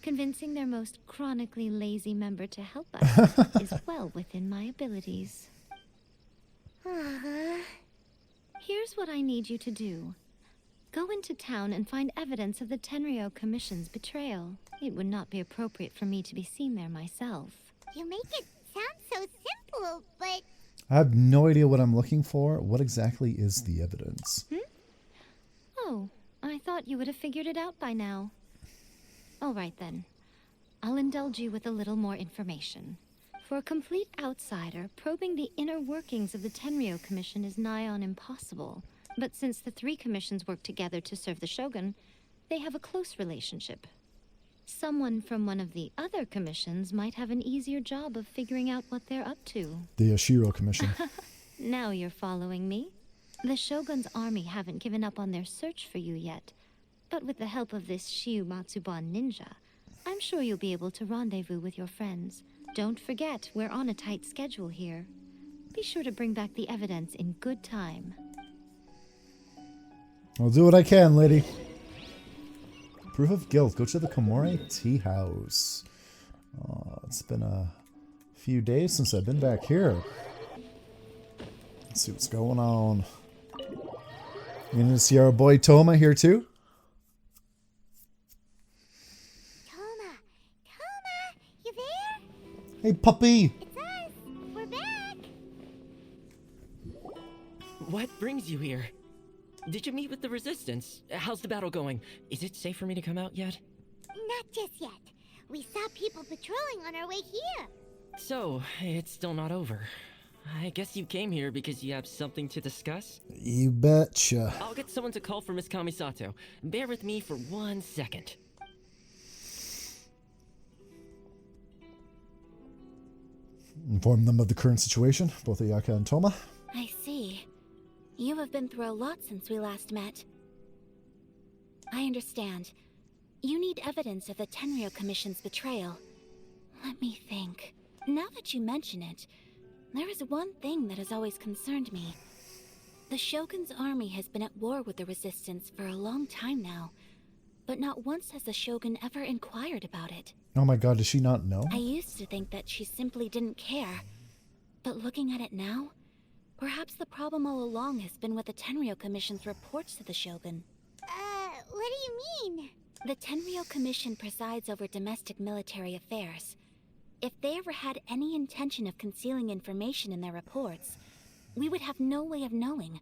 Speaker 13: convincing their most chronically lazy member to help us is well within my abilities. Here's what I need you to do. Go into town and find evidence of the Tenryou Commission's betrayal. It would not be appropriate for me to be seen there myself.
Speaker 5: You make it sound so simple, but...
Speaker 1: I have no idea what I'm looking for. What exactly is the evidence?
Speaker 13: Oh, I thought you would have figured it out by now. All right then. I'll indulge you with a little more information. For a complete outsider, probing the inner workings of the Tenryou Commission is nigh on impossible. But since the 3 commissions work together to serve the Shogun, they have a close relationship. Someone from one of the other commissions might have an easier job of figuring out what they're up to.
Speaker 1: The Yashiro Commission.
Speaker 13: Now you're following me. The Shogun's army haven't given up on their search for you yet. But with the help of this Shiumatsuban ninja, I'm sure you'll be able to rendezvous with your friends. Don't forget, we're on a tight schedule here. Be sure to bring back the evidence in good time.
Speaker 1: I'll do what I can, lady. Proof of guilt. Go to the Komore Tea House. Oh, it's been a few days since I've been back here. Let's see what's going on. You gonna see our boy Toma here too?
Speaker 5: Toma, you there?
Speaker 1: Hey, puppy!
Speaker 5: It's us! We're back!
Speaker 4: What brings you here? Did you meet with the Resistance? How's the battle going? Is it safe for me to come out yet?
Speaker 5: Not just yet. We saw people patrolling on our way here.
Speaker 4: So, it's still not over. I guess you came here because you have something to discuss?
Speaker 1: You betcha.
Speaker 4: I'll get someone to call for Miss Kamisato. Bear with me for 1 second.
Speaker 1: Inform them of the current situation, both Ayaka and Toma.
Speaker 14: I see. You have been through a lot since we last met. I understand. You need evidence of the Tenryou Commission's betrayal. Let me think. Now that you mention it, there is one thing that has always concerned me. The Shogun's army has been at war with the Resistance for a long time now, but not once has the Shogun ever inquired about it.
Speaker 1: Oh my god, does she not know?
Speaker 14: I used to think that she simply didn't care, but looking at it now, perhaps the problem all along has been with the Tenryou Commission's reports to the Shogun.
Speaker 5: What do you mean?
Speaker 14: The Tenryou Commission presides over domestic military affairs. If they ever had any intention of concealing information in their reports, we would have no way of knowing.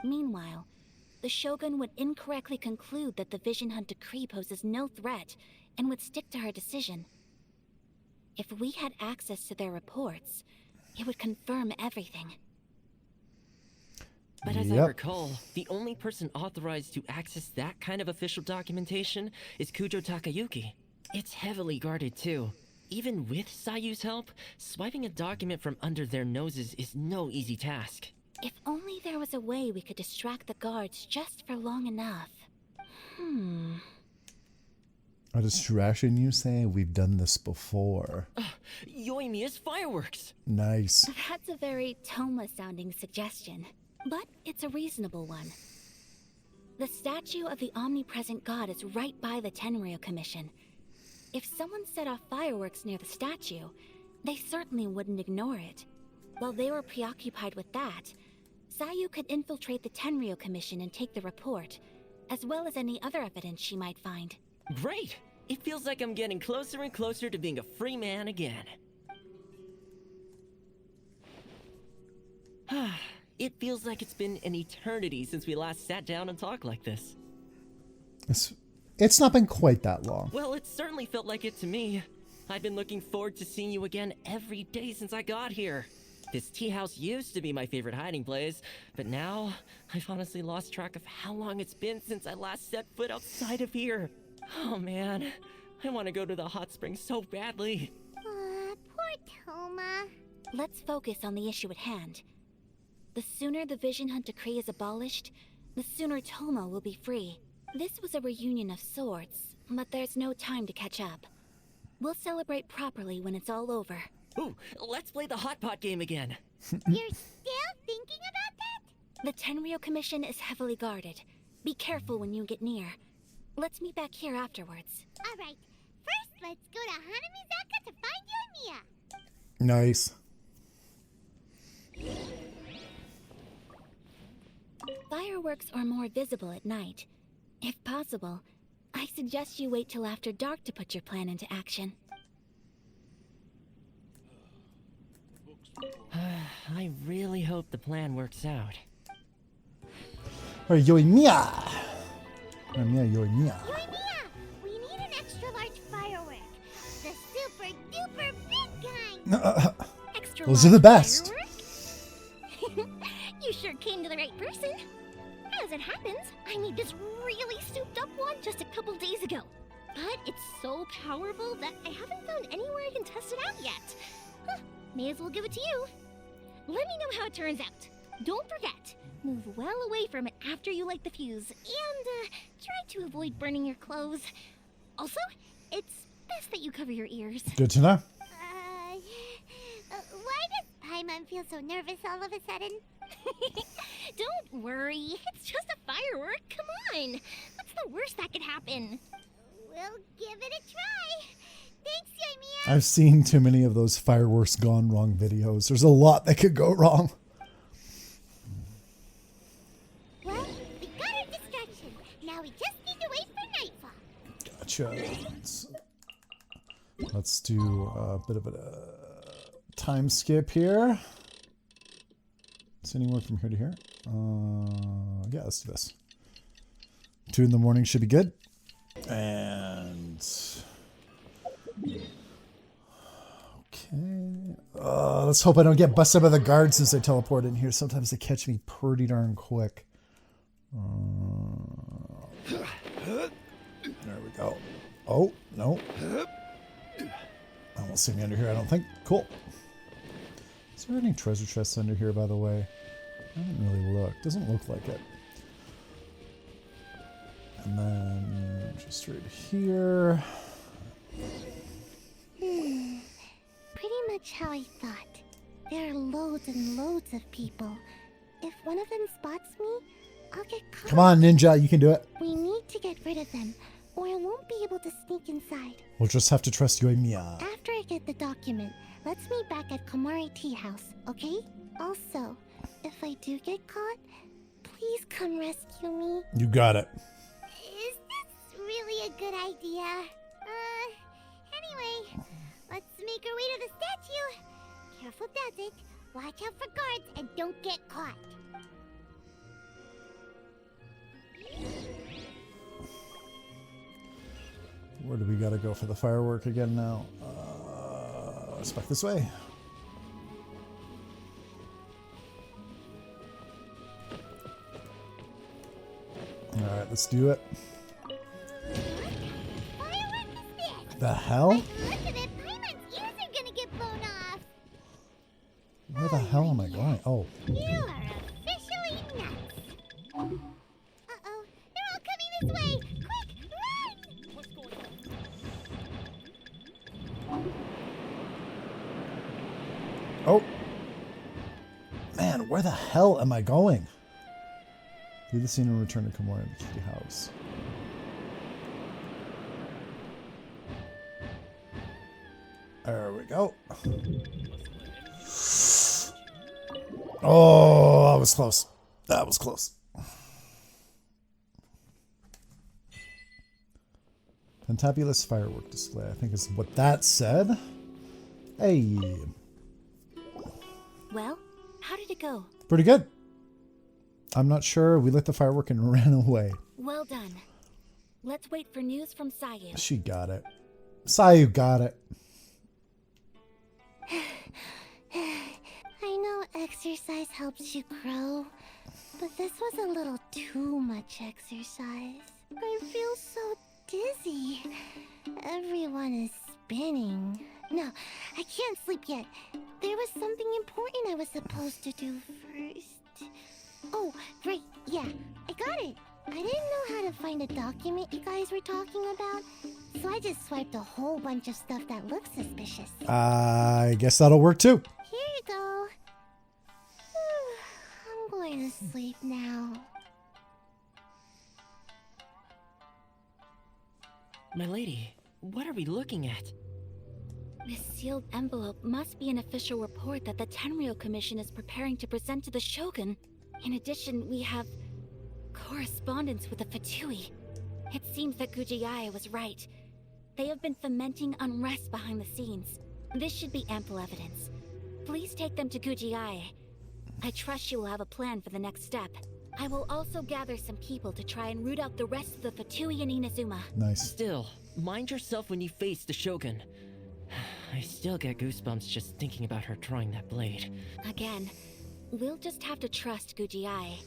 Speaker 14: Meanwhile, the Shogun would incorrectly conclude that the Vision Hunt decree poses no threat and would stick to her decision. If we had access to their reports, it would confirm everything.
Speaker 15: But as I recall, the only person authorized to access that kind of official documentation is Kujou Takayuki. It's heavily guarded too. Even with Sayu's help, swiping a document from under their noses is no easy task.
Speaker 14: If only there was a way we could distract the guards just for long enough.
Speaker 1: A distraction, you say? We've done this before.
Speaker 15: Yoimiya's fireworks!
Speaker 1: Nice.
Speaker 14: That's a very Toma-sounding suggestion, but it's a reasonable one. The statue of the omnipresent god is right by the Tenryou Commission. If someone set off fireworks near the statue, they certainly wouldn't ignore it. While they were preoccupied with that, Sayu could infiltrate the Tenryou Commission and take the report, as well as any other evidence she might find.
Speaker 15: Great! It feels like I'm getting closer and closer to being a free man again. It feels like it's been an eternity since we last sat down and talked like this.
Speaker 1: It's not been quite that long.
Speaker 15: Well, it certainly felt like it to me. I've been looking forward to seeing you again every day since I got here. This tea house used to be my favorite hiding place, but now I've honestly lost track of how long it's been since I last set foot outside of here. Oh man, I want to go to the hot springs so badly.
Speaker 5: Poor Toma.
Speaker 14: Let's focus on the issue at hand. The sooner the Vision Hunt decree is abolished, the sooner Toma will be free. This was a reunion of sorts, but there's no time to catch up. We'll celebrate properly when it's all over.
Speaker 15: Ooh, let's play the hot pot game again.
Speaker 5: You're still thinking about that?
Speaker 14: The Tenryou Commission is heavily guarded. Be careful when you get near. Let's meet back here afterwards.
Speaker 5: Alright, first let's go to Hanamizaka to find Yoimiya.
Speaker 1: Nice.
Speaker 14: Fireworks are more visible at night. If possible, I suggest you wait till after dark to put your plan into action.
Speaker 15: I really hope the plan works out.
Speaker 1: Alright, Yoimiya! Yoimiya.
Speaker 5: Yoimiya, we need an extra large firework. The super duper big kind.
Speaker 3: Extra
Speaker 1: Those are the best.
Speaker 3: You sure came to the right person. As it happens, I made this really souped up one just a couple days ago. But it's so powerful that I haven't found anywhere I can test it out yet. May as well give it to you. Let me know how it turns out. Don't forget, move well away from it after you light the fuse, and try to avoid burning your clothes. Also, it's best that you cover your ears.
Speaker 1: Good to know.
Speaker 5: Why does Paimon feel so nervous all of a sudden?
Speaker 3: Don't worry, it's just a firework. Come on, what's the worst that could happen?
Speaker 5: We'll give it a try. Thanks, Yoimiya.
Speaker 1: I've seen too many of those fireworks gone wrong videos. There's a lot that could go wrong.
Speaker 5: Well, we got our distraction. Now we just need to wait for nightfall.
Speaker 1: Gotcha. Let's do a bit of a time skip here. Is anywhere from here to here? Yeah, let's do this. 2 in the morning should be good. And okay. Let's hope I don't get busted by the guards as I teleport in here. Sometimes they catch me pretty darn quick. There we go. Oh, no. I won't see me under here, I don't think. Cool. Is there any treasure chests under here, by the way? I haven't really looked. Doesn't look like it. And then just right here.
Speaker 5: much how I thought. There are loads and loads of people. If one of them spots me, I'll get caught.
Speaker 1: Come on, Ninja, you can do it.
Speaker 5: We need to get rid of them, or I won't be able to sneak inside.
Speaker 1: We'll just have to trust you and Mia.
Speaker 5: After I get the document, let's meet back at Komari Tea House, okay? Also, if I do get caught, please come rescue me.
Speaker 1: You got it.
Speaker 5: Is this really a good idea? Anyway, let's make our way to the statue. Careful does it. Watch out for guards and don't get caught.
Speaker 1: Where do we gotta go for the firework again now? Let's back this way. Alright, let's do it. The hell?
Speaker 5: Look at it, Paimon's ears are gonna get blown off.
Speaker 1: Where the hell am I going? Oh.
Speaker 5: You are officially nuts. Uh-oh, they're all coming this way. Quick, run! What's going on?
Speaker 1: Oh. Man, where the hell am I going? Leave the scene and return to Komori to the house. There we go. Oh, that was close. That was close. Fantabulous firework display, I think is what that said. Hey.
Speaker 14: Well, how did it go?
Speaker 1: Pretty good. I'm not sure. We lit the firework and ran away.
Speaker 14: Well done. Let's wait for news from Sayu.
Speaker 1: She got it. Sayu got it.
Speaker 5: I know exercise helps you grow, but this was a little too much exercise. I feel so dizzy. Everyone is spinning. No, I can't sleep yet. There was something important I was supposed to do first. Oh, right, yeah, I got it. I didn't know how to find a document you guys were talking about, so I just swiped a whole bunch of stuff that looks suspicious.
Speaker 1: I guess that'll work too.
Speaker 5: Here you go. I'm going to sleep now.
Speaker 15: My lady, what are we looking at?
Speaker 14: This sealed envelope must be an official report that the Tenryou Commission is preparing to present to the Shogun. In addition, we have correspondence with the Fatui. It seems that Gujiai was right. They have been fomenting unrest behind the scenes. This should be ample evidence. Please take them to Gujiai. I trust you will have a plan for the next step. I will also gather some people to try and root out the rest of the Fatui in Inazuma.
Speaker 1: Nice.
Speaker 15: Still, mind yourself when you face the Shogun. I still get goosebumps just thinking about her drawing that blade.
Speaker 14: Again, we'll just have to trust Gujiai.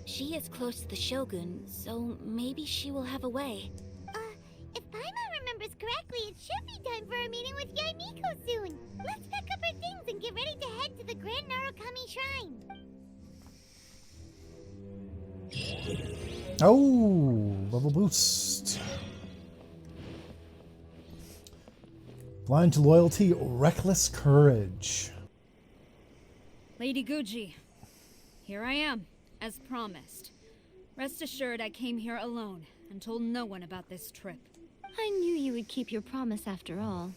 Speaker 14: She is close to the Shogun, so maybe she will have a way.
Speaker 5: If Paimon remembers correctly, it should be time for a meeting with Yaimiko soon. Let's pack up our things and get ready to head to the Grand Narukami Shrine.
Speaker 1: Oh, level boost. Blind to loyalty, reckless courage.
Speaker 8: Lady Guji, here I am, as promised. Rest assured I came here alone and told no one about this trip.
Speaker 13: I knew you would keep your promise after all.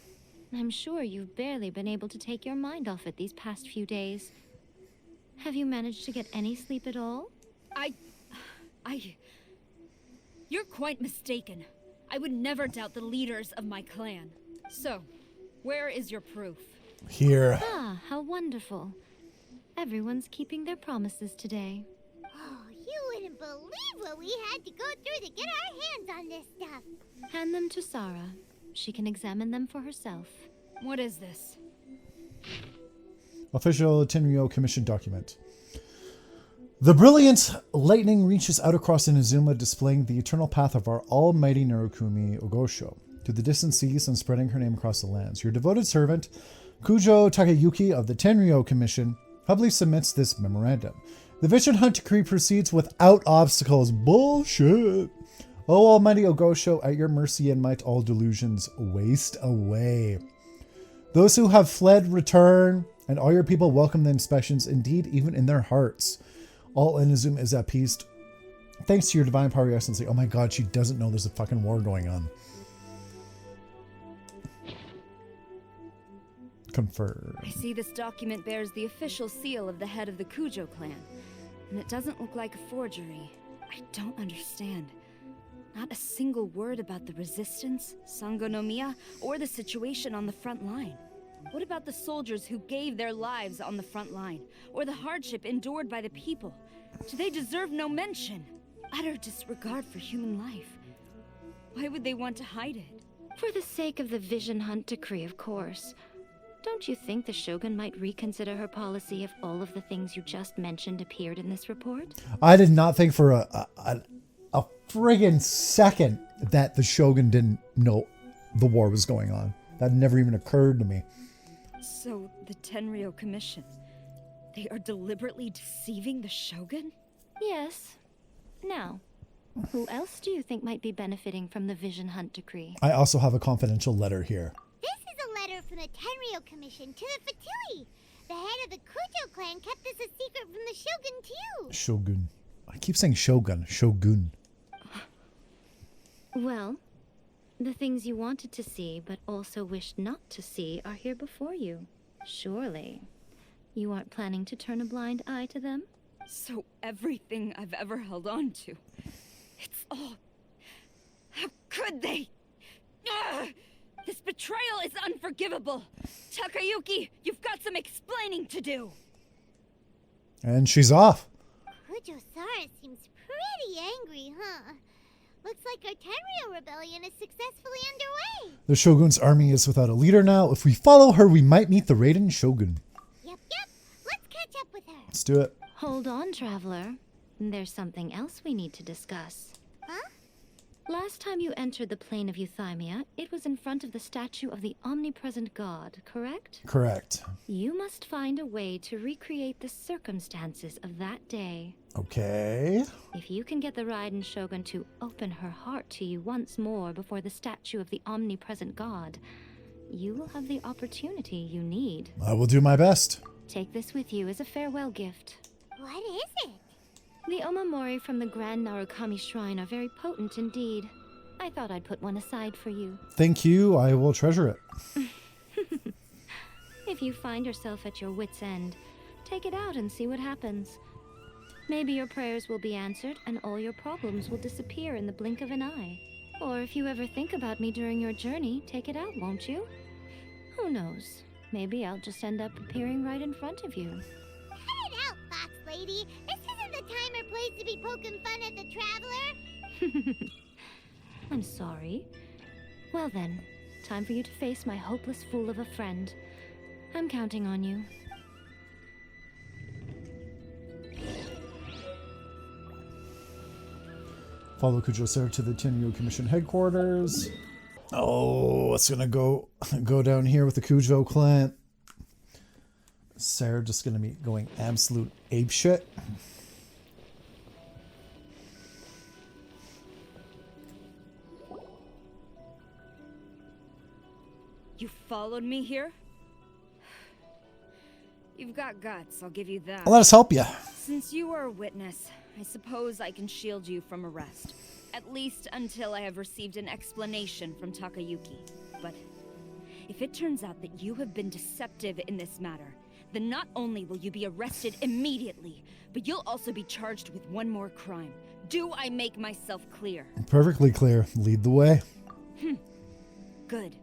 Speaker 13: I'm sure you've barely been able to take your mind off it these past few days. Have you managed to get any sleep at all?
Speaker 8: You're quite mistaken. I would never doubt the leaders of my clan. So, where is your proof?
Speaker 1: Here.
Speaker 13: Ah, how wonderful. Everyone's keeping their promises today.
Speaker 5: Oh, you wouldn't believe what we had to go through to get our hands on this stuff.
Speaker 13: Hand them to Sara. She can examine them for herself.
Speaker 8: What is this?
Speaker 1: Official Tenryou Commission document. The brilliant lightning reaches out across Inazuma, displaying the eternal path of our almighty Narukumi Ogosho to the distant seas and spreading her name across the lands. Your devoted servant, Kujou Takayuki of the Tenryou Commission, humbly submits this memorandum. The Vision Hunt decree proceeds without obstacles. Bullshit. O almighty Ogosho, at your mercy and might all delusions waste away. Those who have fled return, and all your people welcome the inspections, indeed, even in their hearts. All Inazuma is at peace. Thanks to your divine power, your excellency. Oh my god, she doesn't know there's a fucking war going on. Confirm.
Speaker 8: I see this document bears the official seal of the head of the Kujou clan, and it doesn't look like a forgery. I don't understand. Not a single word about the resistance, Sangonomiya, or the situation on the front line. What about the soldiers who gave their lives on the front line, or the hardship endured by the people? Do they deserve no mention? Utter disregard for human life. Why would they want to hide it?
Speaker 13: For the sake of the Vision Hunt decree, of course. Don't you think the Shogun might reconsider her policy if all of the things you just mentioned appeared in this report?
Speaker 1: I did not think for a friggin' second that the Shogun didn't know the war was going on. That never even occurred to me.
Speaker 8: So, the Tenryou Commission, they are deliberately deceiving the Shogun?
Speaker 13: Yes. Now, who else do you think might be benefiting from the Vision Hunt decree?
Speaker 1: I also have a confidential letter here.
Speaker 5: This is a letter from the Tenryou Commission to the Fatui. The head of the Kujou clan kept this a secret from the Shogun too.
Speaker 1: Shogun. I keep saying Shogun. Shogun.
Speaker 13: Well, the things you wanted to see but also wished not to see are here before you. Surely, you aren't planning to turn a blind eye to them?
Speaker 8: So everything I've ever held on to, it's all... How could they? Ugh! This betrayal is unforgivable! Takayuki, you've got some explaining to do!
Speaker 1: And she's off.
Speaker 5: Kujou Sara seems pretty angry, huh? Looks like our Tenryou rebellion is successfully underway.
Speaker 1: The Shogun's army is without a leader now. If we follow her, we might meet the Raiden Shogun.
Speaker 5: Yep. Let's catch up with her.
Speaker 1: Let's do it.
Speaker 13: Hold on, traveler. There's something else we need to discuss.
Speaker 5: Huh?
Speaker 13: Last time you entered the plane of Euthymia, it was in front of the statue of the omnipresent god, correct?
Speaker 1: Correct.
Speaker 13: You must find a way to recreate the circumstances of that day.
Speaker 1: Okay.
Speaker 13: If you can get the Raiden Shogun to open her heart to you once more before the statue of the omnipresent god, you will have the opportunity you need.
Speaker 1: I will do my best.
Speaker 13: Take this with you as a farewell gift.
Speaker 5: What is it?
Speaker 13: The omamori from the Grand Narukami Shrine are very potent indeed. I thought I'd put one aside for you.
Speaker 1: Thank you. I will treasure it.
Speaker 13: If you find yourself at your wit's end, take it out and see what happens. Maybe your prayers will be answered and all your problems will disappear in the blink of an eye. Or if you ever think about me during your journey, take it out, won't you? Who knows? Maybe I'll just end up appearing right in front of you.
Speaker 5: Cut it out, Fox Lady. This isn't the time or place to be poking fun at the traveler.
Speaker 13: I'm sorry. Well then, time for you to face my hopeless fool of a friend. I'm counting on you.
Speaker 1: Follow Kujou Sara to the Tenryou Commission headquarters. Oh, it's gonna go down here with the Kujou clan. Sara just gonna be going absolute apeshit.
Speaker 8: You followed me here? You've got guts, I'll give you that.
Speaker 1: Let us help you.
Speaker 8: Since you are a witness, I suppose I can shield you from arrest. At least until I have received an explanation from Takayuki. But if it turns out that you have been deceptive in this matter, then not only will you be arrested immediately, but you'll also be charged with one more crime. Do I make myself clear?
Speaker 1: Perfectly clear. Lead the way.
Speaker 8: Good.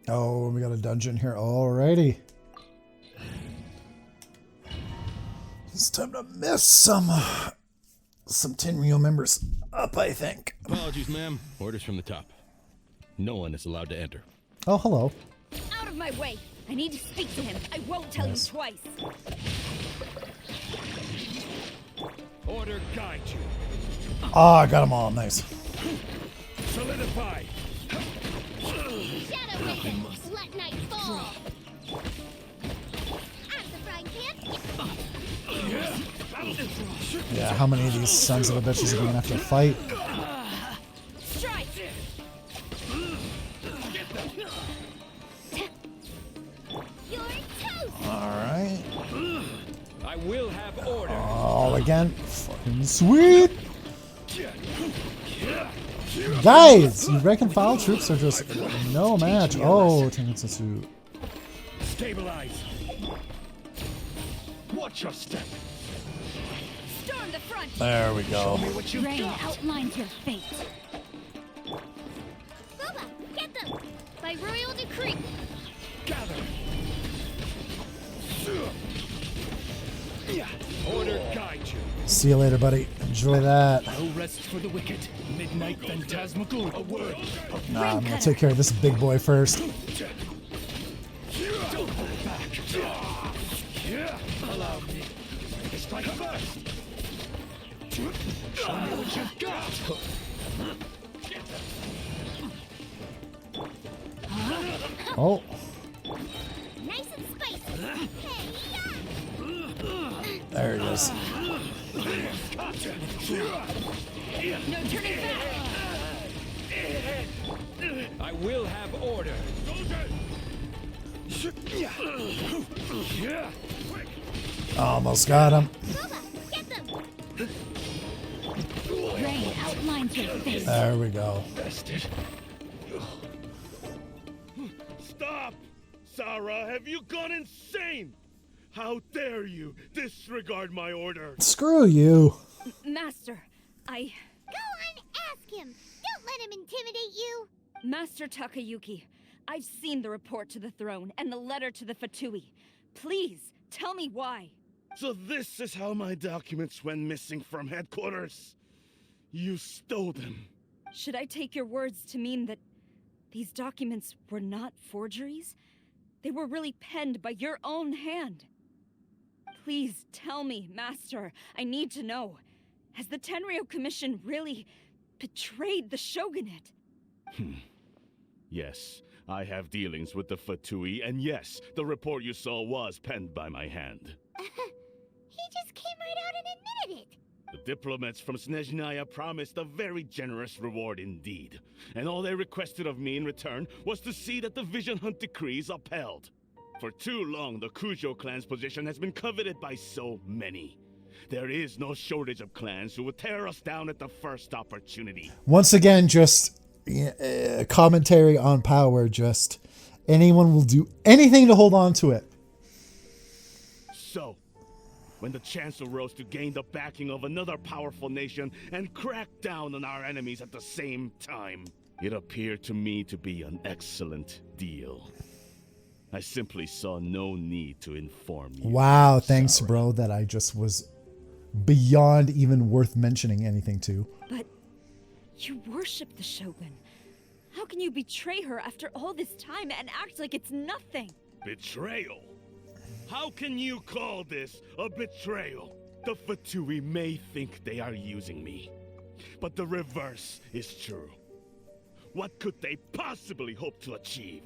Speaker 1: Oh, we got a dungeon here. Alrighty. It's time to mess some Tenryou members up, I think.
Speaker 11: Apologies, ma'am. Orders from the top. No one is allowed to enter.
Speaker 1: Oh, hello.
Speaker 8: Out of my way! I need to speak to him. I won't tell you twice.
Speaker 9: Order guide you.
Speaker 1: Ah, I got them all. Nice.
Speaker 9: Solidify.
Speaker 5: Shadow Raven, let night
Speaker 1: Yeah, how many of these sons of a bitches are we gonna have to fight?
Speaker 8: Strike!
Speaker 1: Alright.
Speaker 11: I will have order.
Speaker 1: All again. Fucking sweet! Guys! You rank and file troops are just no match. Oh, Tengetsu.
Speaker 9: Stabilize. Watch your step.
Speaker 8: Storm the front!
Speaker 1: There we go.
Speaker 8: Rain outlines your fate.
Speaker 3: Boba, get them! By royal decree.
Speaker 9: Gather. Order guide you.
Speaker 1: See you later, buddy. Enjoy that.
Speaker 9: No rest for the wicked. Midnight phantasmagoria. A word.
Speaker 1: Nah, I'm gonna take care of this big boy first.
Speaker 9: Don't hold back. Allow me. Strike first. Show me what you've got.
Speaker 1: Oh.
Speaker 3: Nice and spicy.
Speaker 1: There it is.
Speaker 8: No turning back!
Speaker 11: I will have order.
Speaker 1: Almost got him.
Speaker 3: Boba, get them!
Speaker 8: Rain outlines your fate.
Speaker 1: There we go.
Speaker 9: Bested.
Speaker 16: Stop! Sara, have you gone insane? How dare you disregard my order?
Speaker 1: Screw you.
Speaker 8: Master,
Speaker 5: Go and ask him. Don't let him intimidate you.
Speaker 8: Master Takayuki, I've seen the report to the throne and the letter to the Fatui. Please, tell me why.
Speaker 16: So this is how my documents went missing from headquarters. You stole them.
Speaker 8: Should I take your words to mean that these documents were not forgeries? They were really penned by your own hand. Please tell me, Master. I need to know. Has the Tenryou Commission really betrayed the shogunate?
Speaker 16: Yes, I have dealings with the Fatui, and yes, the report you saw was penned by my hand.
Speaker 5: He just came right out and admitted it.
Speaker 16: The diplomats from Snezhnaya promised a very generous reward indeed, and all they requested of me in return was to see that the Vision Hunt decrees upheld. For too long, the Kujou clan's position has been coveted by so many. There is no shortage of clans who would tear us down at the first opportunity.
Speaker 1: Once again, just commentary on power. Just anyone will do anything to hold on to it.
Speaker 16: So, when the chance arose to gain the backing of another powerful nation and crack down on our enemies at the same time, it appeared to me to be an excellent deal. I simply saw no need to inform you.
Speaker 1: Wow, thanks, bro, that I just was beyond even worth mentioning anything to.
Speaker 8: But you worship the Shogun. How can you betray her after all this time and act like it's nothing?
Speaker 16: Betrayal? How can you call this a betrayal? The Fatui may think they are using me, but the reverse is true. What could they possibly hope to achieve?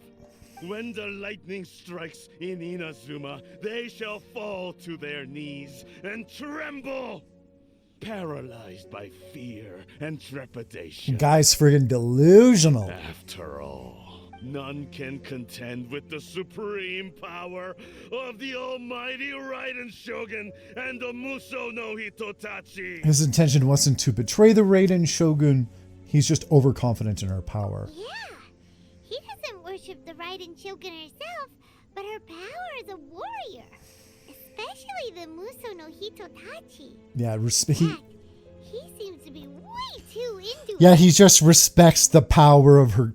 Speaker 16: When the lightning strikes in Inazuma, they shall fall to their knees and tremble, paralyzed by fear and trepidation.
Speaker 1: Guy's friggin' delusional.
Speaker 16: After all, none can contend with the supreme power of the almighty Raiden Shogun and the Muso no Hitotachi.
Speaker 1: His intention wasn't to betray the Raiden Shogun. He's just overconfident in her power.
Speaker 5: Yeah. He doesn't worship the Raiden Shogun herself, but her power as a warrior. Especially the Muso no Hitotachi.
Speaker 1: Yeah,
Speaker 5: He seems to be way too into
Speaker 1: yeah,
Speaker 5: it.
Speaker 1: he just respects the power of her,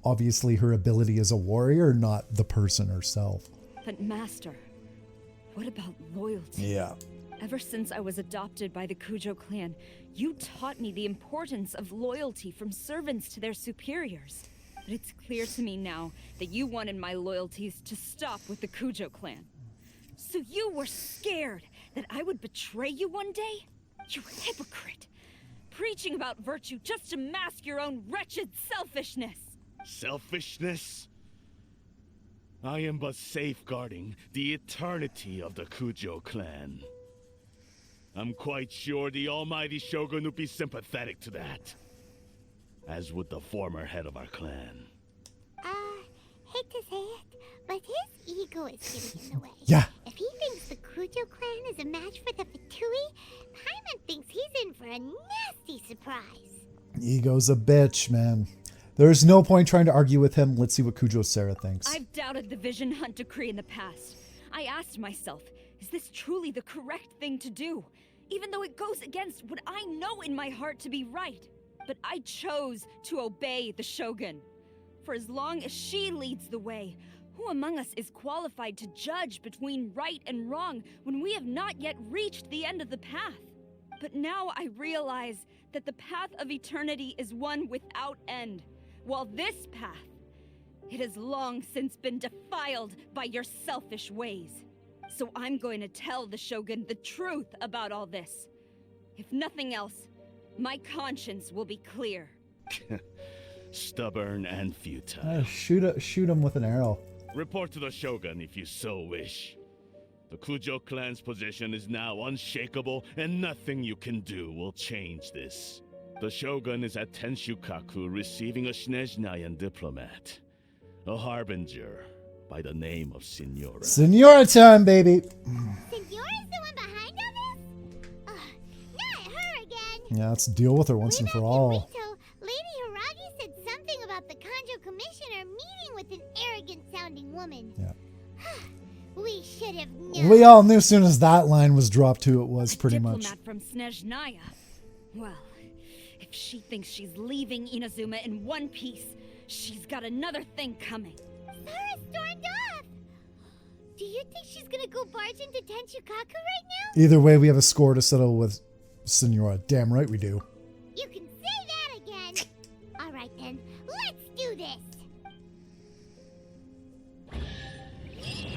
Speaker 1: obviously her ability as a warrior, not the person herself.
Speaker 8: But Master, what about loyalty?
Speaker 1: Yeah.
Speaker 8: Ever since I was adopted by the Kujou clan, you taught me the importance of loyalty from servants to their superiors. But it's clear to me now that you wanted my loyalties to stop with the Kujou clan. So you were scared that I would betray you one day? You hypocrite! Preaching about virtue just to mask your own wretched selfishness!
Speaker 16: Selfishness? I am but safeguarding the eternity of the Kujou clan. I'm quite sure the almighty Shogun would be sympathetic to that. As would the former head of our clan.
Speaker 5: Hate to say it, but his ego is getting in the way.
Speaker 1: Yeah.
Speaker 5: If he thinks the Kujou clan is a match for the Fatui, Paimon thinks he's in for a nasty surprise.
Speaker 1: Ego's a bitch, man. There's no point trying to argue with him. Let's see what Kujou Sara thinks.
Speaker 8: I've doubted the Vision Hunt decree in the past. I asked myself, is this truly the correct thing to do? Even though it goes against what I know in my heart to be right. But I chose to obey the Shogun. For as long as she leads the way, who among us is qualified to judge between right and wrong when we have not yet reached the end of the path? But now I realize that the path of eternity is one without end, while this path, it has long since been defiled by your selfish ways. So I'm going to tell the Shogun the truth about all this. If nothing else, my conscience will be clear.
Speaker 16: Stubborn and futile.
Speaker 1: Shoot him with an arrow.
Speaker 16: Report to the Shogun if you so wish. The Kujou clan's position is now unshakable, and nothing you can do will change this. The Shogun is at Tenshukaku receiving a Snezhnayan diplomat, a harbinger by the name of Signora.
Speaker 1: Signora time, baby.
Speaker 5: Signora's the one behind all this? Not her again.
Speaker 1: Yeah, let's deal with her once and for all.
Speaker 5: Lady Hiragi said something about the Kanjo Commissioner meeting with an arrogant-sounding woman.
Speaker 1: Yeah.
Speaker 5: We should have known.
Speaker 1: We all knew as soon as that line was dropped who it was, pretty much.
Speaker 8: Diplomat from Snezhnaya. Well, if she thinks she's leaving Inazuma in one piece, she's got another thing coming.
Speaker 5: Sara stormed off. Do you think she's gonna go barge into Tenshukaku right now?
Speaker 1: Either way, we have a score to settle with Signora. Damn right we do.
Speaker 5: You can say that again. All right then, let's do this.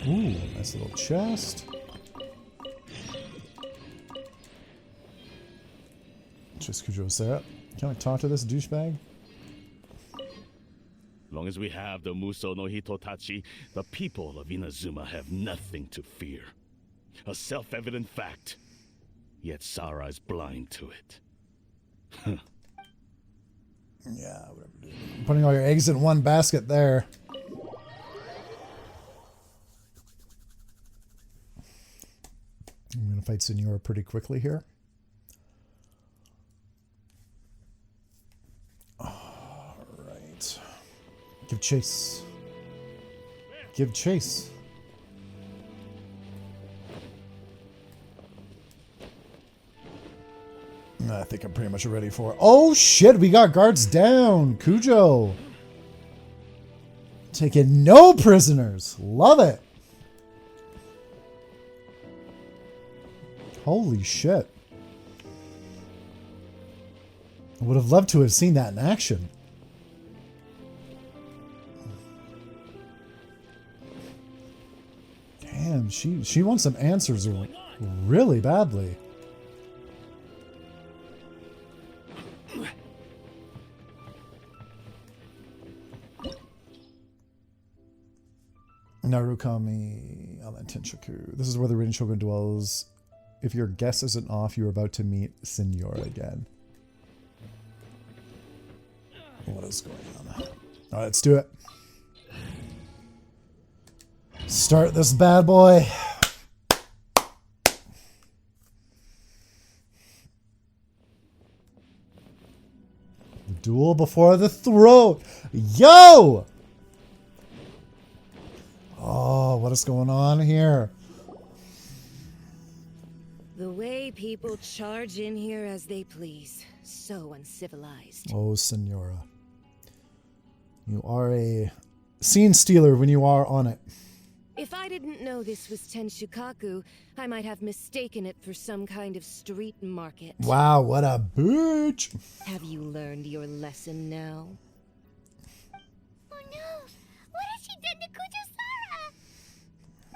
Speaker 1: Ooh, nice little chest. Just Kujou Sara. Can I talk to this douchebag?
Speaker 16: As long as we have the Muso no Hitotachi, the people of Inazuma have nothing to fear. A self-evident fact. Yet Sara is blind to it.
Speaker 1: Yeah, whatever, dude. Putting all your eggs in one basket there. I'm going to fight Signora pretty quickly here. All right. Give chase. Give chase. I think I'm pretty much ready for it. Oh shit, we got guards down. Kujou. Taking no prisoners. Love it. Holy shit. I would have loved to have seen that in action. Damn, she wants some answers really badly. Narukami Island Tenshukaku. This is where the Reigning Shogun dwells. If your guess isn't off, you're about to meet Signora again. What is going on? Alright, let's do it. Start this bad boy. The duel before the throat. Yo! Oh, what is going on here?
Speaker 17: The way people charge in here as they please. So uncivilized.
Speaker 1: Oh, Signora. You are a scene stealer when you are on it.
Speaker 17: If I didn't know this was Tenshukaku, I might have mistaken it for some kind of street market.
Speaker 1: Wow, what a bitch.
Speaker 17: Have you learned your lesson now?
Speaker 5: Oh no! What has she done to Kujou Sara?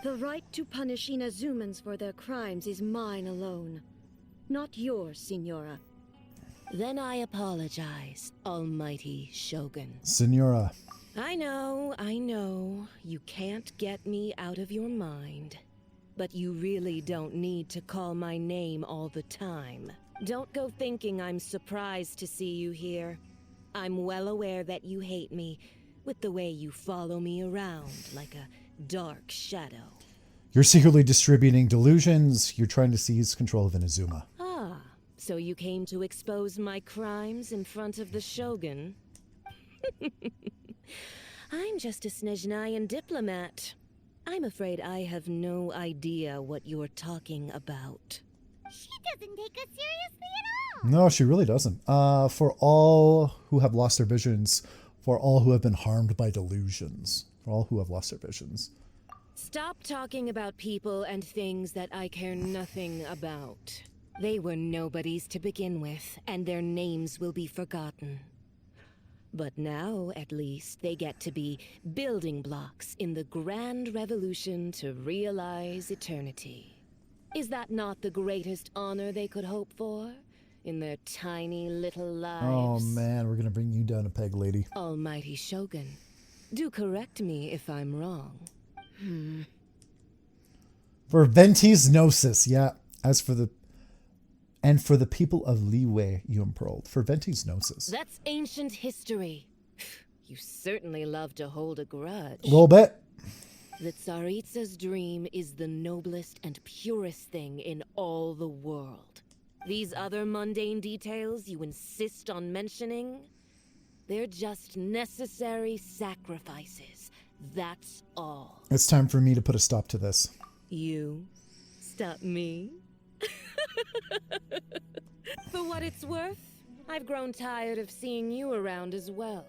Speaker 17: The right to punish Inazumans for their crimes is mine alone. Not yours, Signora. Then I apologize, Almighty Shogun.
Speaker 1: Signora.
Speaker 17: I know. You can't get me out of your mind. But you really don't need to call my name all the time. Don't go thinking I'm surprised to see you here. I'm well aware that you hate me, with the way you follow me around like a dark shadow.
Speaker 1: You're secretly distributing delusions. You're trying to seize control of Inazuma.
Speaker 17: Ah, so you came to expose my crimes in front of the Shogun? I'm just a Snezhnayan diplomat. I'm afraid I have no idea what you're talking about.
Speaker 5: She doesn't take us seriously at all.
Speaker 1: No, she really doesn't. For all who have lost their visions, for all who have been harmed by delusions, for all who have lost their visions.
Speaker 17: Stop talking about people and things that I care nothing about. They were nobodies to begin with, and their names will be forgotten. But now, at least, they get to be building blocks in the grand revolution to realize eternity. Is that not the greatest honor they could hope for in their tiny little lives?
Speaker 1: Oh man, we're gonna bring you down a peg, lady.
Speaker 17: Almighty Shogun, do correct me if I'm wrong.
Speaker 1: For Venti's Gnosis, yeah. For the people of Liyue, you impearled. For Venti's Gnosis.
Speaker 17: That's ancient history. You certainly love to hold a grudge.
Speaker 1: A little bit.
Speaker 17: The Tsaritsa's dream is the noblest and purest thing in all the world. These other mundane details you insist on mentioning, they're just necessary sacrifices. That's all.
Speaker 1: It's time for me to put a stop to this.
Speaker 17: You? Stop me? For what it's worth, I've grown tired of seeing you around as well.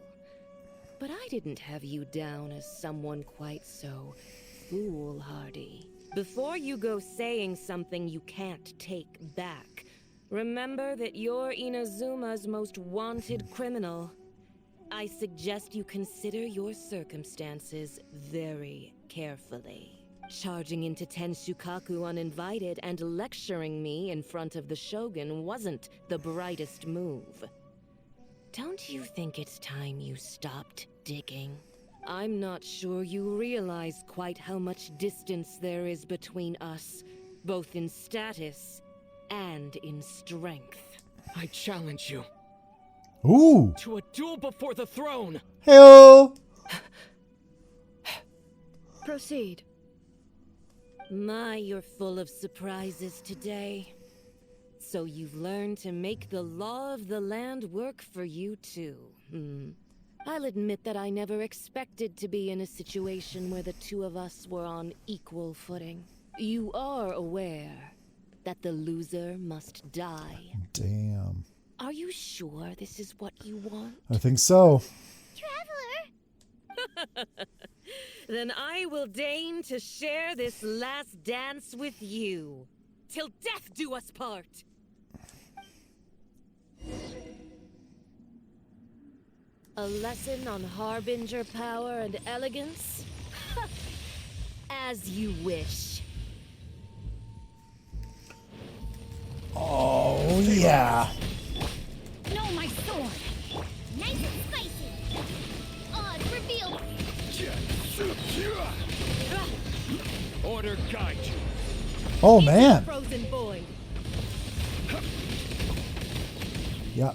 Speaker 17: But I didn't have you down as someone quite so foolhardy. Before you go saying something you can't take back, remember that you're Inazuma's most wanted criminal. I suggest you consider your circumstances very carefully. Charging into Tenshukaku uninvited and lecturing me in front of the Shogun wasn't the brightest move. Don't you think it's time you stopped digging? I'm not sure you realize quite how much distance there is between us, both in status and in strength.
Speaker 4: I challenge you.
Speaker 1: Ooh!
Speaker 4: To a duel before the throne!
Speaker 1: Hey-o!
Speaker 17: Proceed. My, you're full of surprises today. So you've learned to make the law of the land work for you too, I'll admit that I never expected to be in a situation where the two of us were on equal footing. You are aware that the loser must die.
Speaker 1: Damn.
Speaker 17: Are you sure this is what you want?
Speaker 1: I think so.
Speaker 17: Traveler! Then I will deign to share this last dance with you. Till death do us part! A lesson on harbinger power and elegance? As you wish.
Speaker 1: Oh, yeah.
Speaker 3: No, my sword! Nice and spicy! Odds revealed!
Speaker 16: Order guide you.
Speaker 1: Oh, man.
Speaker 17: Frozen void.
Speaker 1: Yeah.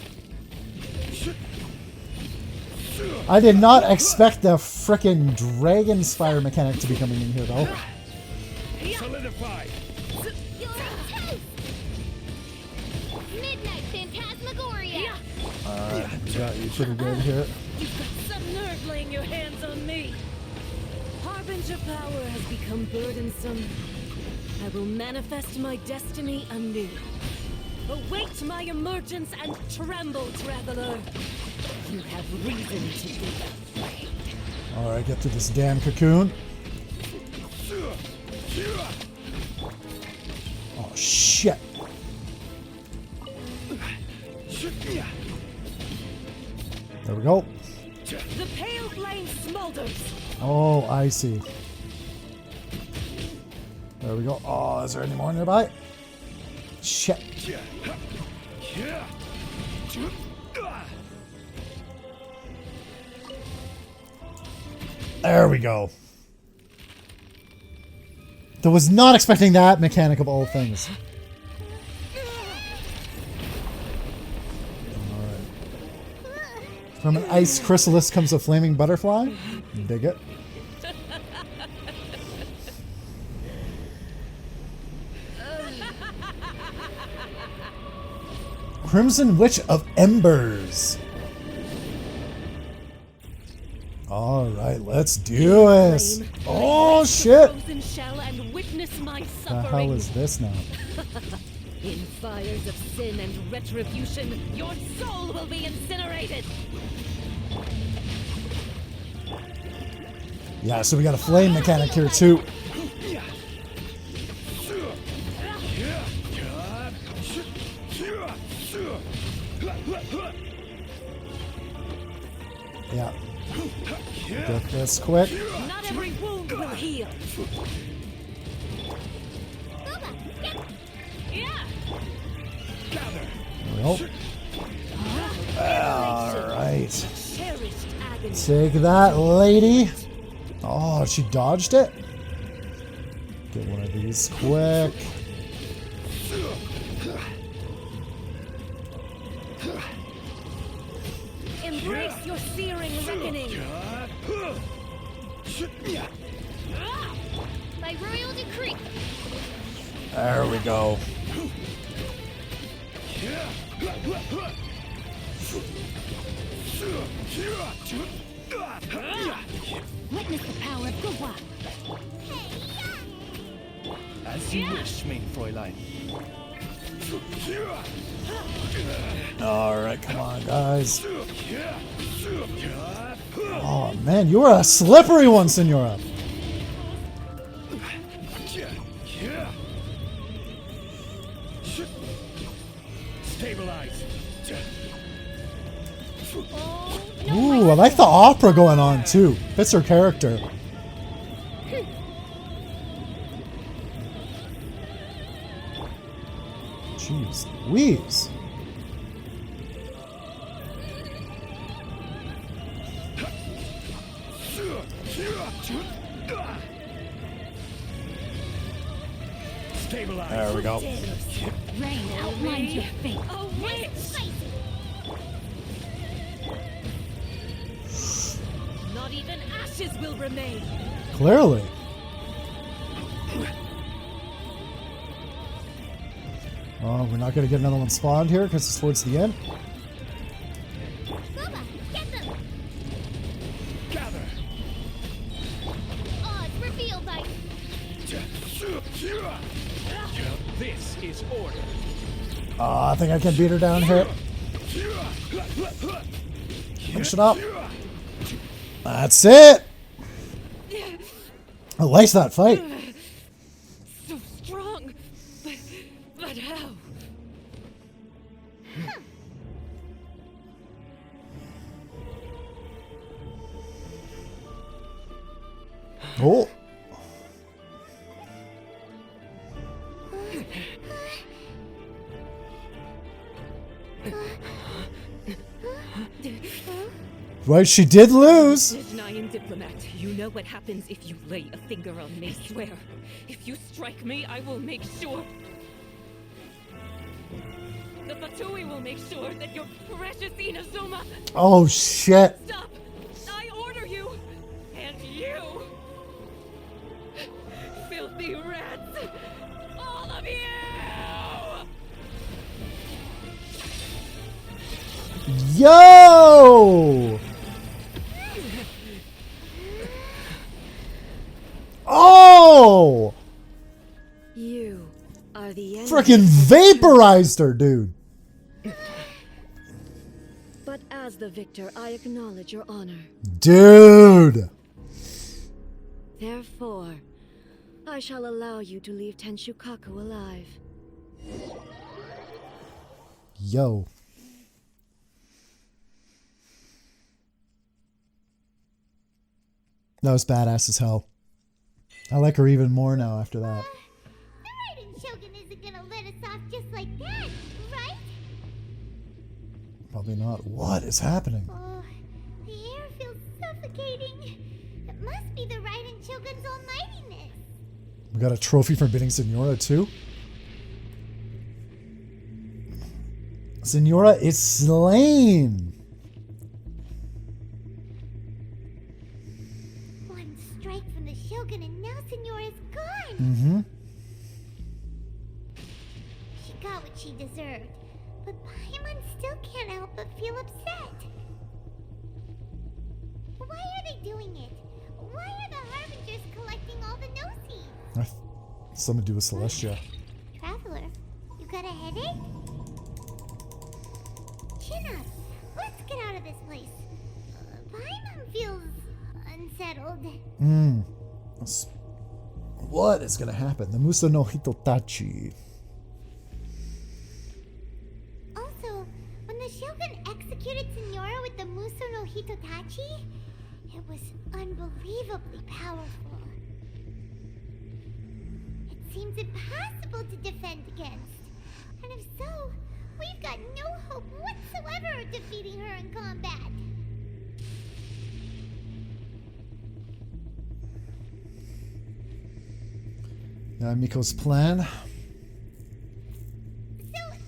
Speaker 1: I did not expect the frickin' dragon's fire mechanic to be coming in here, though.
Speaker 16: Solidify.
Speaker 3: Midnight Phantasmagoria!
Speaker 1: Alright, we got you pretty good here.
Speaker 17: You've got some nerve laying your hands on me. Harbinger power has become burdensome. I will manifest my destiny anew. Await my emergence and tremble, traveler. You have reason to be afraid.
Speaker 1: Alright, get to this damn cocoon. Oh, shit. There we go.
Speaker 17: The pale flame smolders.
Speaker 1: Oh, I see. There we go. Oh, is there any more nearby? Shit. There we go. I was not expecting that mechanic of all things. Alright. From an ice chrysalis comes a flaming butterfly. Dig it. Crimson Witch of Embers. Alright, let's do it. Oh shit! The hell is this now?
Speaker 17: In fires of sin and retribution, your soul will be incinerated.
Speaker 1: Yeah, so we got a flame mechanic here too. Yeah. Get this quick.
Speaker 17: Not every wound will heal.
Speaker 1: Nope. Alright. Take that, lady. Oh, she dodged it? Get one of these quick.
Speaker 17: Embrace your searing reckoning.
Speaker 8: By royal decree.
Speaker 1: There we go.
Speaker 17: Witness the power of Kazuha.
Speaker 10: As you wish, main Fräulein.
Speaker 1: Alright, come on, guys. Oh, man, you are a slippery one, Signora.
Speaker 16: Stabilize.
Speaker 1: Ooh, I like the opera going on, too. Fits her character. Jeez Louise. There we go.
Speaker 8: Rain outlines your fate.
Speaker 17: Oh, wait! Not even ashes will remain.
Speaker 1: Clearly. Oh, we're not going to get another one spawned here because it's towards the end.
Speaker 16: Gather.
Speaker 8: Odds revealed by.
Speaker 16: This is order.
Speaker 1: Oh, I think I can beat her down here. Finish it up. That's it. I like that fight.
Speaker 17: So strong, but how?
Speaker 1: Oh. Right, she did lose.
Speaker 17: Denying diplomat, you know what happens if you lay a finger on me, swear. If you strike me, I will make sure. The Fatui will make sure that your precious Inazuma.
Speaker 1: Oh shit.
Speaker 17: Stop! I order you! And you! Filthy rats! All of you!
Speaker 1: Yo! Oh!
Speaker 17: You are the enemy.
Speaker 1: Freaking vaporized her, dude.
Speaker 17: But as the victor, I acknowledge your honor.
Speaker 1: Dude.
Speaker 17: Therefore, I shall allow you to leave Tenshukaku alive.
Speaker 1: Yo. That was badass as hell. I like her even more now after that.
Speaker 5: The Raiden Shogun isn't gonna let us off just like that, right?
Speaker 1: Probably not. What is happening?
Speaker 5: Oh, the air feels suffocating. It must be the Raiden Shogun's almightiness.
Speaker 1: We got a trophy for beating Signora too. Signora is slain.
Speaker 5: One strike from the Shogun and now Signora's gone.
Speaker 1: Mm-hmm.
Speaker 5: She got what she deserved, but Paimon still can't help but feel upset. Why are they doing it? Why are the Harbingers collecting all the Gnosis?
Speaker 1: Something to do with Celestia.
Speaker 5: Traveler, you got a headache? Chin up. Let's get out of this place. Paimon feels unsettled.
Speaker 1: What is gonna happen? The Muso no Hitotachi.
Speaker 5: Also, when the Shogun executed Signora with the Muso no Hitotachi, it was unbelievably powerful. It seems impossible to defend against. And if so, we've got no hope whatsoever of defeating her in combat.
Speaker 1: Miko's plan.
Speaker 5: So,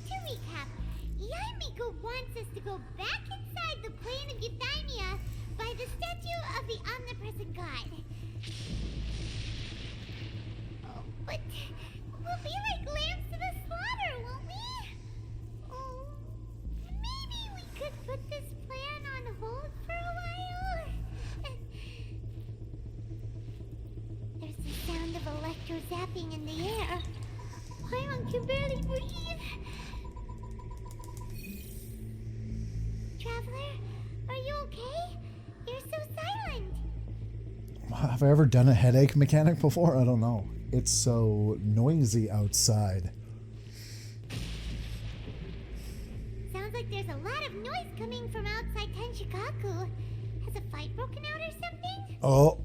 Speaker 5: to recap, Miko wants us to go back inside the plane of Euthymia by the statue of the omnipresent god. Oh, but we'll be like lambs to the slaughter, won't we? Oh, maybe we could put this plan on hold for a while? There's the sound of electro-zapping in the air. Paimon can barely breathe. Traveler, are you okay? You're so silent.
Speaker 1: Have I ever done a headache mechanic before? I don't know. It's so noisy outside.
Speaker 5: Sounds like there's a lot of noise coming from outside Tenshikaku. Has a fight broken out or something?
Speaker 1: Oh.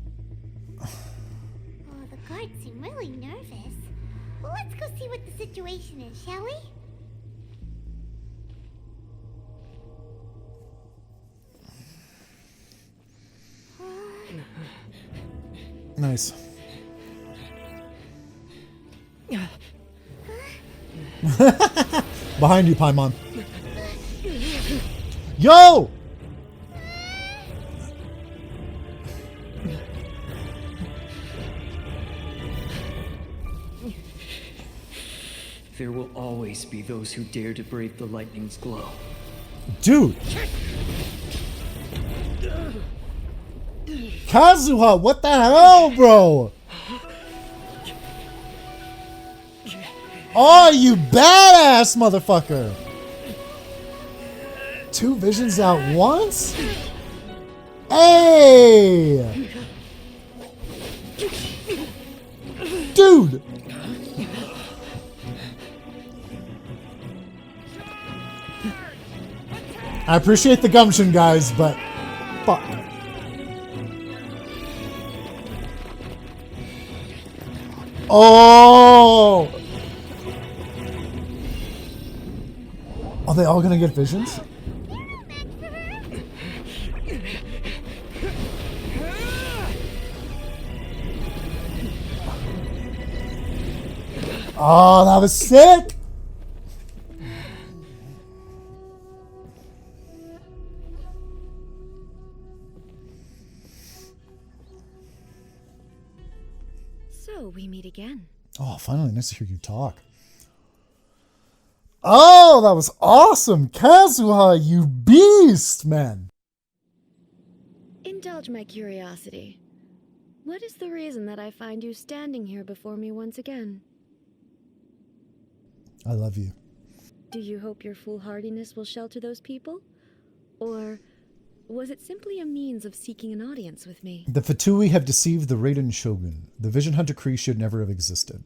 Speaker 5: Oh, the guards seem really nervous. Well, let's go see what the situation is, shall we?
Speaker 1: Nice. Behind you, Paimon. Yo!
Speaker 4: There will always be those who dare to brave the lightning's glow.
Speaker 1: Dude! Kazuha, what the hell, bro? Oh, you badass motherfucker! 2 visions at once? Hey! Dude! I appreciate the gumption, guys, but fuck. Oh! Are they all gonna get visions? Oh, that was sick!
Speaker 17: So we meet again.
Speaker 1: Oh, finally, nice to hear you talk. Oh, that was awesome! Kazuha, you beast, man!
Speaker 17: Indulge my curiosity. What is the reason that I find you standing here before me once again?
Speaker 1: I love you.
Speaker 17: Do you hope your foolhardiness will shelter those people? Or was it simply a means of seeking an audience with me?
Speaker 1: The Fatui have deceived the Raiden Shogun. The Vision Hunt decree should never have existed.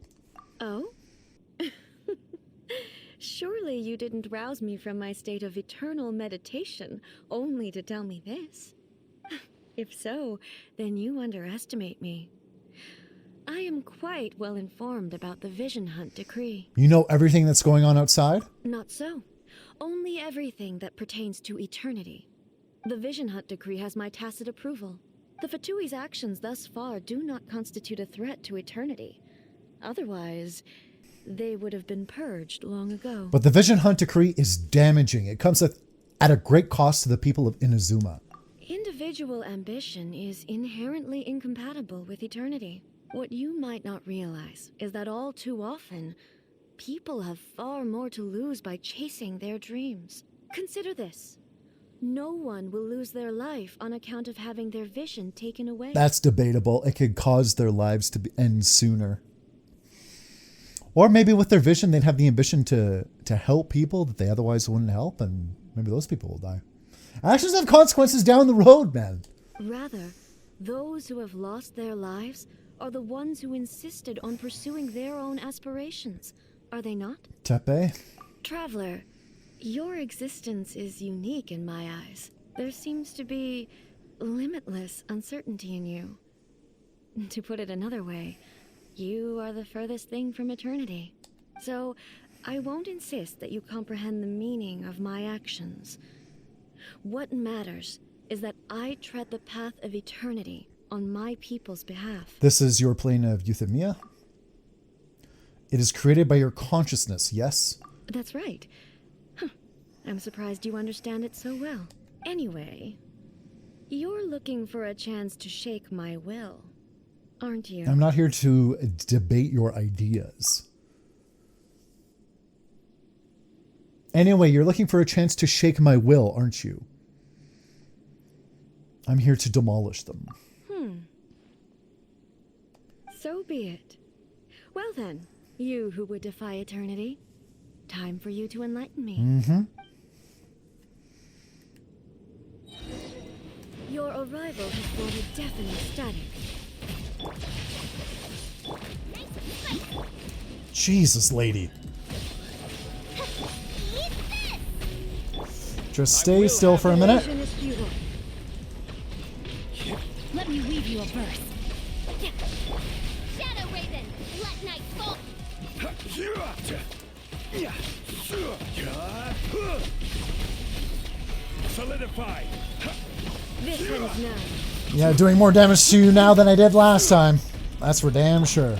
Speaker 17: Oh? Surely you didn't rouse me from my state of eternal meditation only to tell me this. If so, then you underestimate me. I am quite well informed about the Vision Hunt decree.
Speaker 1: You know everything that's going on outside?
Speaker 17: Not so. Only everything that pertains to eternity. The Vision Hunt decree has my tacit approval. The Fatui's actions thus far do not constitute a threat to eternity. Otherwise, they would have been purged long ago.
Speaker 1: But the Vision Hunt Decree is damaging. It comes at a great cost to the people of Inazuma.
Speaker 17: Individual ambition is inherently incompatible with eternity. What you might not realize is that all too often, people have far more to lose by chasing their dreams. Consider this. No one will lose their life on account of having their vision taken away.
Speaker 1: That's debatable. It could cause their lives to end sooner. Or maybe with their vision, they'd have the ambition to help people that they otherwise wouldn't help, and maybe those people will die. Actions have consequences down the road, man.
Speaker 17: Rather, those who have lost their lives are the ones who insisted on pursuing their own aspirations, are they not?
Speaker 1: Teppei?
Speaker 17: Traveler, your existence is unique in my eyes. There seems to be limitless uncertainty in you. To put it another way, you are the furthest thing from eternity. So, I won't insist that you comprehend the meaning of my actions. What matters is that I tread the path of eternity on my people's behalf.
Speaker 1: This is your plane of euthymia? It is created by your consciousness, yes?
Speaker 17: That's right. I'm surprised you understand it so well. Anyway, you're looking for a chance to shake my will, aren't you?
Speaker 1: I'm not here to debate your ideas. Anyway, you're looking for a chance to shake my will, aren't you? I'm here to demolish them.
Speaker 17: So be it. Well then, you who would defy eternity, time for you to enlighten me.
Speaker 1: Mm-hmm.
Speaker 17: Your arrival has brought a deafening static.
Speaker 1: Jesus, lady. Just stay still for a minute.
Speaker 8: Let me weave you a verse.
Speaker 5: Shadow Raven, let night fall.
Speaker 16: Solidify.
Speaker 17: This ends now.
Speaker 1: Yeah, doing more damage to you now than I did last time. That's for damn sure.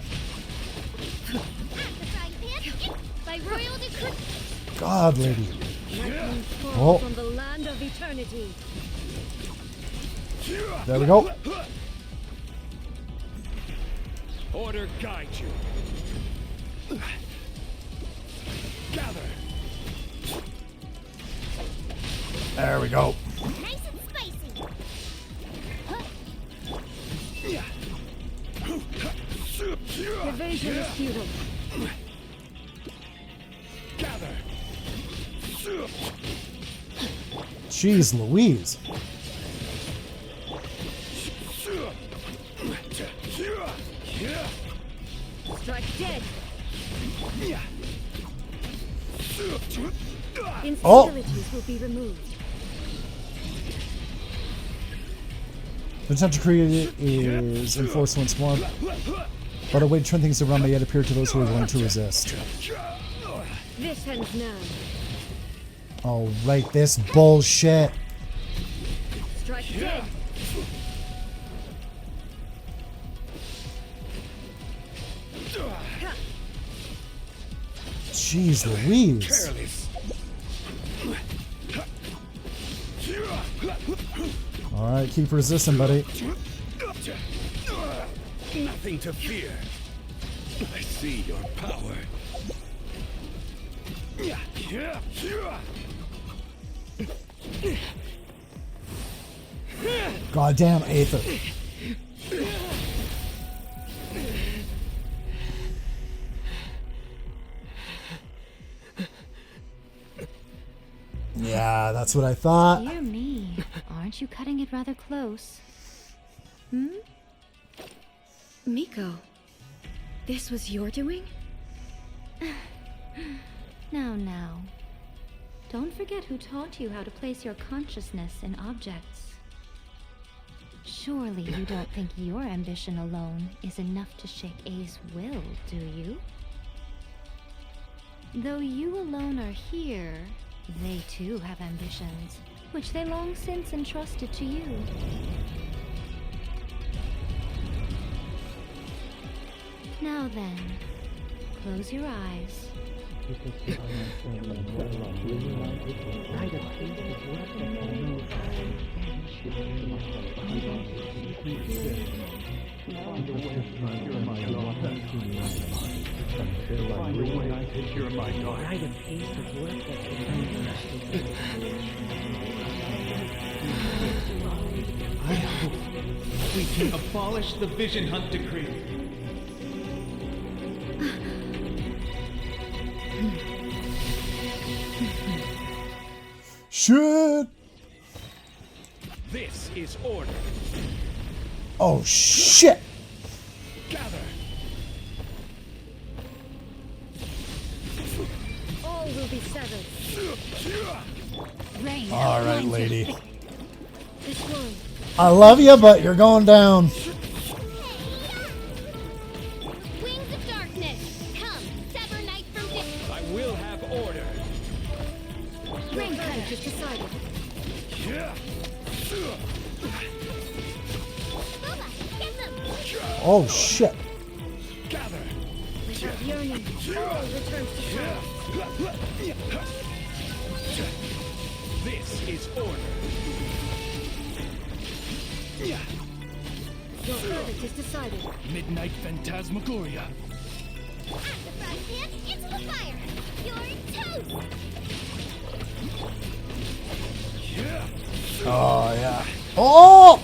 Speaker 5: By royal decree.
Speaker 1: God, lady.
Speaker 17: Fall from the land of eternity.
Speaker 1: There we go.
Speaker 16: Order guide you. Gather.
Speaker 1: There we go.
Speaker 5: Nice and spicy.
Speaker 17: Evasion is futile.
Speaker 16: Gather.
Speaker 1: Jeez Louise.
Speaker 17: Strike dead.
Speaker 1: Oh!
Speaker 17: Instabilities will be removed.
Speaker 1: The attempt to create is enforced once more. But a way to turn things around may yet appear to those who are willing to resist.
Speaker 17: This ends now.
Speaker 1: Oh, right, this bullshit.
Speaker 17: Strike dead.
Speaker 1: Jeez Louise. Alright, keep resisting, buddy.
Speaker 16: Nothing to fear. I see your power.
Speaker 1: Goddamn Aether. Yeah, that's what I thought.
Speaker 13: Dear me, aren't you cutting it rather close?
Speaker 17: Miko, this was your doing?
Speaker 13: Now. Don't forget who taught you how to place your consciousness in objects. Surely you don't think your ambition alone is enough to shake A's will, do you? Though you alone are here, they too have ambitions, which they long since entrusted to you. Now then, Close your eyes.
Speaker 2: I hope we can abolish the Vision Hunt Decree.
Speaker 1: Shit!
Speaker 16: This is order.
Speaker 1: Oh shit!
Speaker 16: Gather.
Speaker 17: All will be severed.
Speaker 13: Rain.
Speaker 1: All right, lady.
Speaker 17: This one.
Speaker 1: I love you, but you're going down.
Speaker 3: Wings of darkness, come, sever night from day.
Speaker 16: I will have order.
Speaker 17: Rain kite is decided.
Speaker 3: Boba, get them!
Speaker 1: Oh shit!
Speaker 16: Gather.
Speaker 17: Without yearning, all returns to fire.
Speaker 16: This is order.
Speaker 17: Your verdict is decided.
Speaker 16: Midnight Phantasmagoria.
Speaker 3: At the fry pan, into the fire! You're toast!
Speaker 1: Oh yeah! Oh!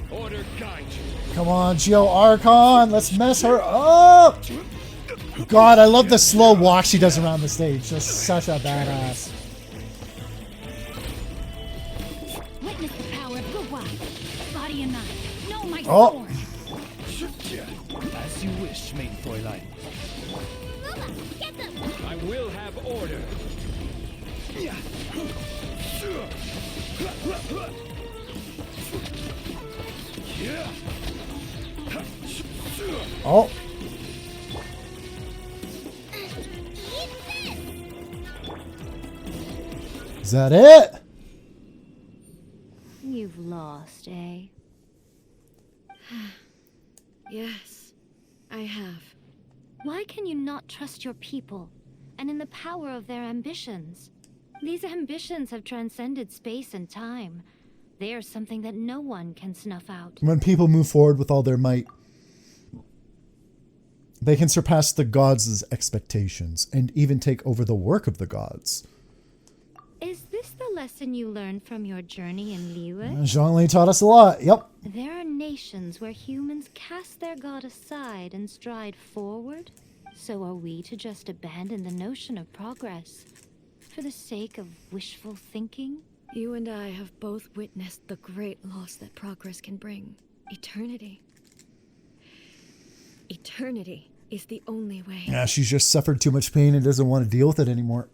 Speaker 16: Order guide you.
Speaker 1: Come on, Geo Archon, let's mess her up! God, I love the slow walk she does around the stage. That's such a badass.
Speaker 8: Witness the power of Guardsmen. Body and mind. Know my
Speaker 1: Oh.
Speaker 8: sword.
Speaker 16: As you wish, main Fräulein.
Speaker 3: Boba, get them!
Speaker 16: I will have order.
Speaker 1: Oh! Is that it?
Speaker 13: You've lost, eh?
Speaker 17: Yes, I have.
Speaker 13: Why can you not trust your people and in the power of their ambitions? These ambitions have transcended space and time. They are something that no one can snuff out.
Speaker 1: When people move forward with all their might, they can surpass the gods' expectations and even take over the work of the gods.
Speaker 13: Is this the lesson you learned from your journey in Liyue?
Speaker 1: Zhongli taught us a lot. Yep.
Speaker 13: There are nations where humans cast their god aside and stride forward. So are we to just abandon the notion of progress for the sake of wishful thinking?
Speaker 17: You and I have both witnessed the great loss that progress can bring. Eternity. Eternity is the only way.
Speaker 1: Yeah, she's just suffered too much pain and doesn't want to deal with it anymore.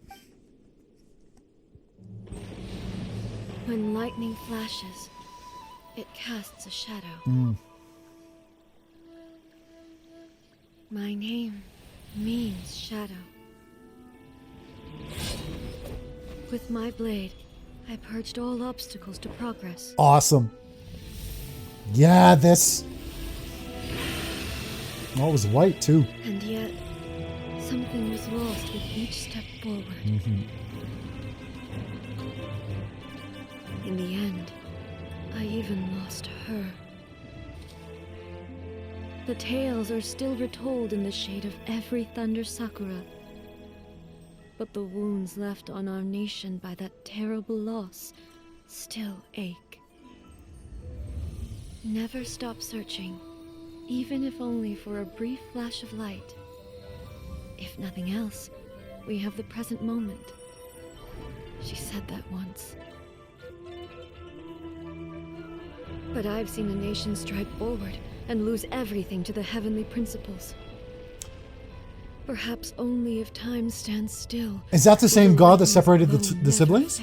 Speaker 17: When lightning flashes, it casts a shadow. My name means shadow. With my blade, I purged all obstacles to progress.
Speaker 1: Awesome. Yeah, this. Oh, it was white too.
Speaker 17: And yet, something was lost with each step forward. In the end, I even lost her. The tales are still retold in the shade of every thunder sakura. But the wounds left on our nation by that terrible loss still ache. Never stop searching, even if only for a brief flash of light. If nothing else, we have the present moment. She said that once. But I've seen a nation stride forward and lose everything to the heavenly principles. Perhaps only if time stands still.
Speaker 1: Is that the same god that separated the siblings?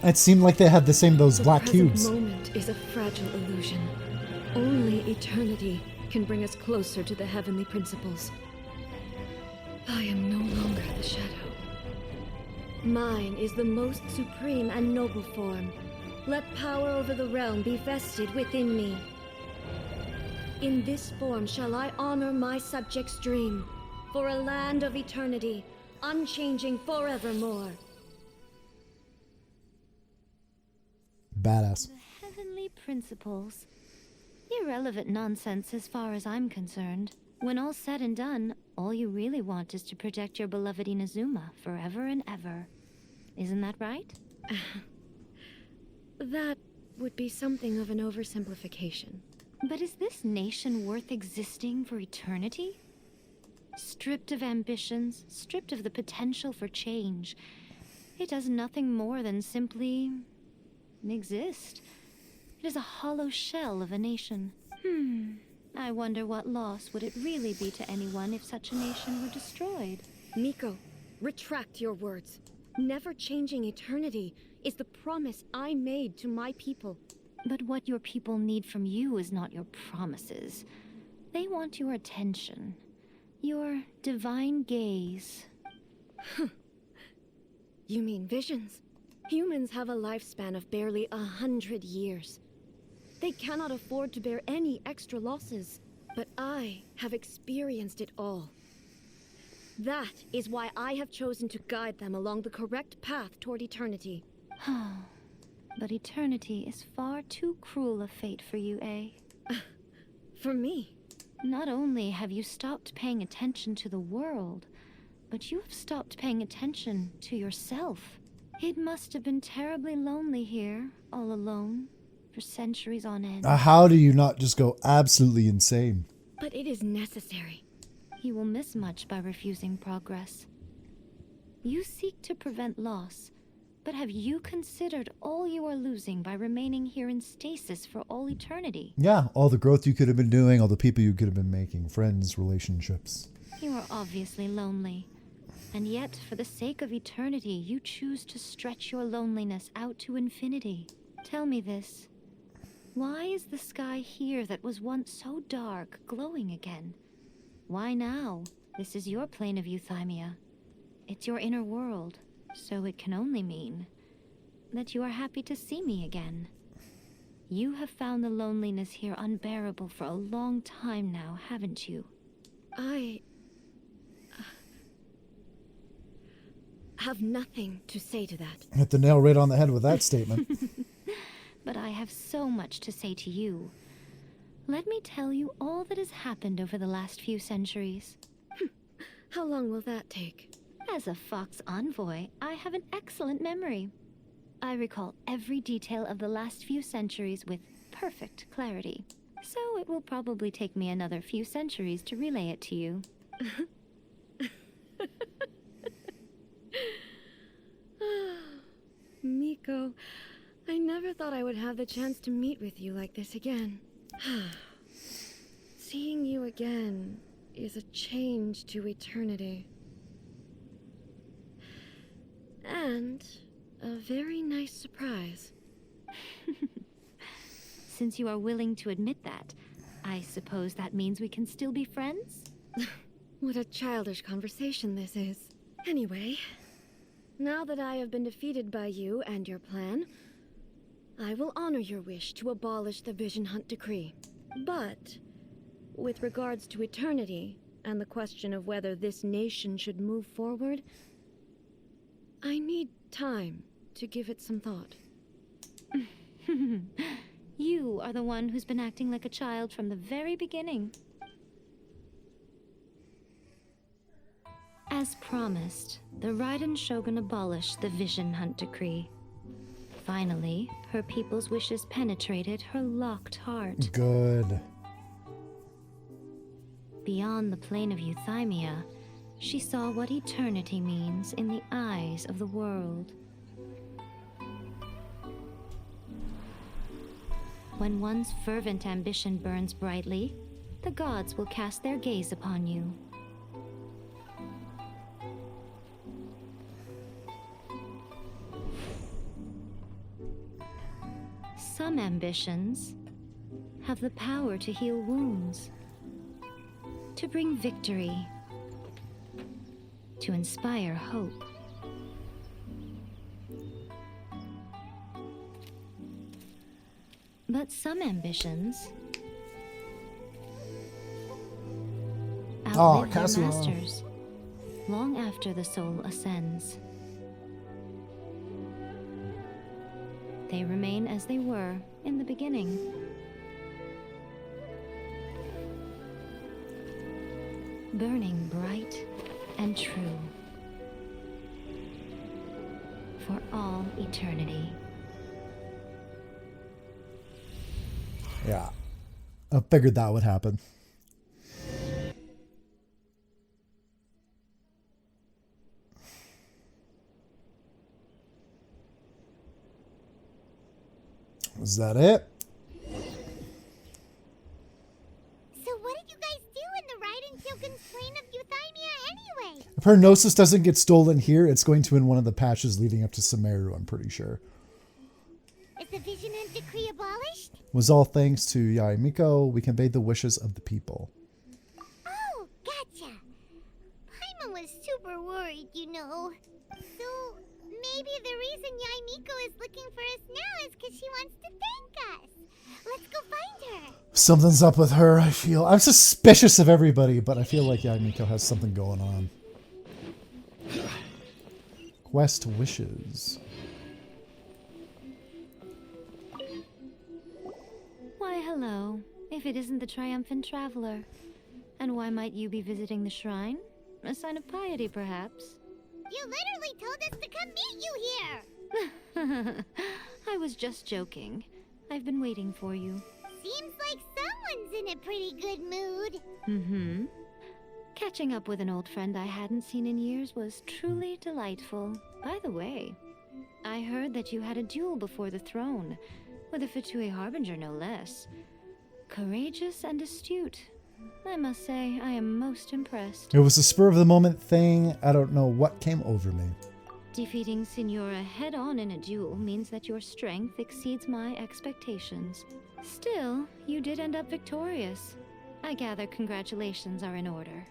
Speaker 1: It seemed like they had the same, those black cubes.
Speaker 17: The moment is a fragile illusion. Only eternity can bring us closer to the heavenly principles. I am no longer the shadow. Mine is the most supreme and noble form. Let power over the realm be vested within me. In this form shall I honor my subjects' dream, for a land of eternity, unchanging forevermore.
Speaker 1: Badass.
Speaker 13: The heavenly principles. Irrelevant nonsense as far as I'm concerned. When all's said and done, all you really want is to protect your beloved Inazuma forever and ever. Isn't that right?
Speaker 17: That would be something of an oversimplification.
Speaker 13: But is this nation worth existing for eternity? Stripped of ambitions, stripped of the potential for change, it does nothing more than simply exist. It is a hollow shell of a nation. I wonder what loss would it really be to anyone if such a nation were destroyed.
Speaker 17: Miko, retract your words. Never changing eternity is the promise I made to my people.
Speaker 13: But what your people need from you is not your promises. They want your attention. Your divine gaze.
Speaker 17: You mean visions? Humans have a lifespan of barely 100 years. They cannot afford to bear any extra losses. But I have experienced it all. That is why I have chosen to guide them along the correct path toward eternity.
Speaker 13: But eternity is far too cruel a fate for you, eh?
Speaker 17: For me?
Speaker 13: Not only have you stopped paying attention to the world, but you have stopped paying attention to yourself. It must have been terribly lonely here, all alone, for centuries on end.
Speaker 1: How do you not just go absolutely insane?
Speaker 17: But it is necessary.
Speaker 13: You will miss much by refusing progress. You seek to prevent loss, but have you considered all you are losing by remaining here in stasis for all eternity?
Speaker 1: Yeah, all the growth you could have been doing, all the people you could have been making, friends, relationships.
Speaker 13: You are obviously lonely. And yet, for the sake of eternity, you choose to stretch your loneliness out to infinity. Tell me this. Why is the sky here that was once so dark glowing again? Why now? This is your plane of Euthymia. It's your inner world, so it can only mean that you are happy to see me again. You have found the loneliness here unbearable for a long time now, haven't you?
Speaker 17: I have nothing to say to that.
Speaker 1: Hit the nail right on the head with that statement.
Speaker 13: But I have so much to say to you. Let me tell you all that has happened over the last few centuries.
Speaker 17: How long will that take?
Speaker 13: As a Fox envoy, I have an excellent memory. I recall every detail of the last few centuries with perfect clarity. So it will probably take me another few centuries to relay it to you.
Speaker 17: Miko, I never thought I would have the chance to meet with you like this again. Seeing you again is a change to eternity. And a very nice surprise.
Speaker 13: Since you are willing to admit that, I suppose that means we can still be friends?
Speaker 17: What a childish conversation this is. Anyway, now that I have been defeated by you and your plan, I will honor your wish to abolish the Vision Hunt Decree. But, with regards to eternity, and the question of whether this nation should move forward, I need time to give it some thought.
Speaker 13: You are the one who's been acting like a child from the very beginning. As promised, the Raiden Shogun abolished the Vision Hunt Decree. Finally, her people's wishes penetrated her locked heart.
Speaker 1: Good.
Speaker 13: Beyond the plane of Euthymia, she saw what eternity means in the eyes of the world. When one's fervent ambition burns brightly, the gods will cast their gaze upon you. Some ambitions have the power to heal wounds, to bring victory, to inspire hope. But some ambitions outlive their
Speaker 1: Kazuha.
Speaker 13: masters, long after the soul ascends. They remain as they were in the beginning. Burning bright and true for all eternity.
Speaker 1: Yeah. I figured that would happen. Is that it?
Speaker 5: So what did you guys do in the Raiden Shogun's plane of Euthymia anyway?
Speaker 1: If her Gnosis doesn't get stolen here, it's going to in one of the patches leading up to Sumeru, I'm pretty sure.
Speaker 5: Is the Vision Hunt decree abolished?
Speaker 1: Was all thanks to Yaimiko, we conveyed the wishes of the people.
Speaker 5: Oh, gotcha. Paimon was super worried, you know. So maybe the reason Yaimiko is looking for us now is because she wants to thank us. Let's go find her.
Speaker 1: Something's up with her, I feel. I'm suspicious of everybody, but I feel like Yaimiko has something going on. Quest wishes.
Speaker 13: Why, hello. If it isn't the triumphant traveler. And why might you be visiting the shrine? A sign of piety, perhaps?
Speaker 5: You literally told us to come meet you here.
Speaker 13: I was just joking. I've been waiting for you.
Speaker 5: Seems like someone's in a pretty good mood.
Speaker 13: Mm-hmm. Catching up with an old friend I hadn't seen in years was truly delightful. By the way, I heard that you had a duel before the throne, with a Fatui Harbinger no less. Courageous and astute. I must say, I am most impressed.
Speaker 1: It was a spur-of-the-moment thing. I don't know what came over me.
Speaker 13: Defeating Signora head-on in a duel means that your strength exceeds my expectations. Still, you did end up victorious. I gather congratulations are in order.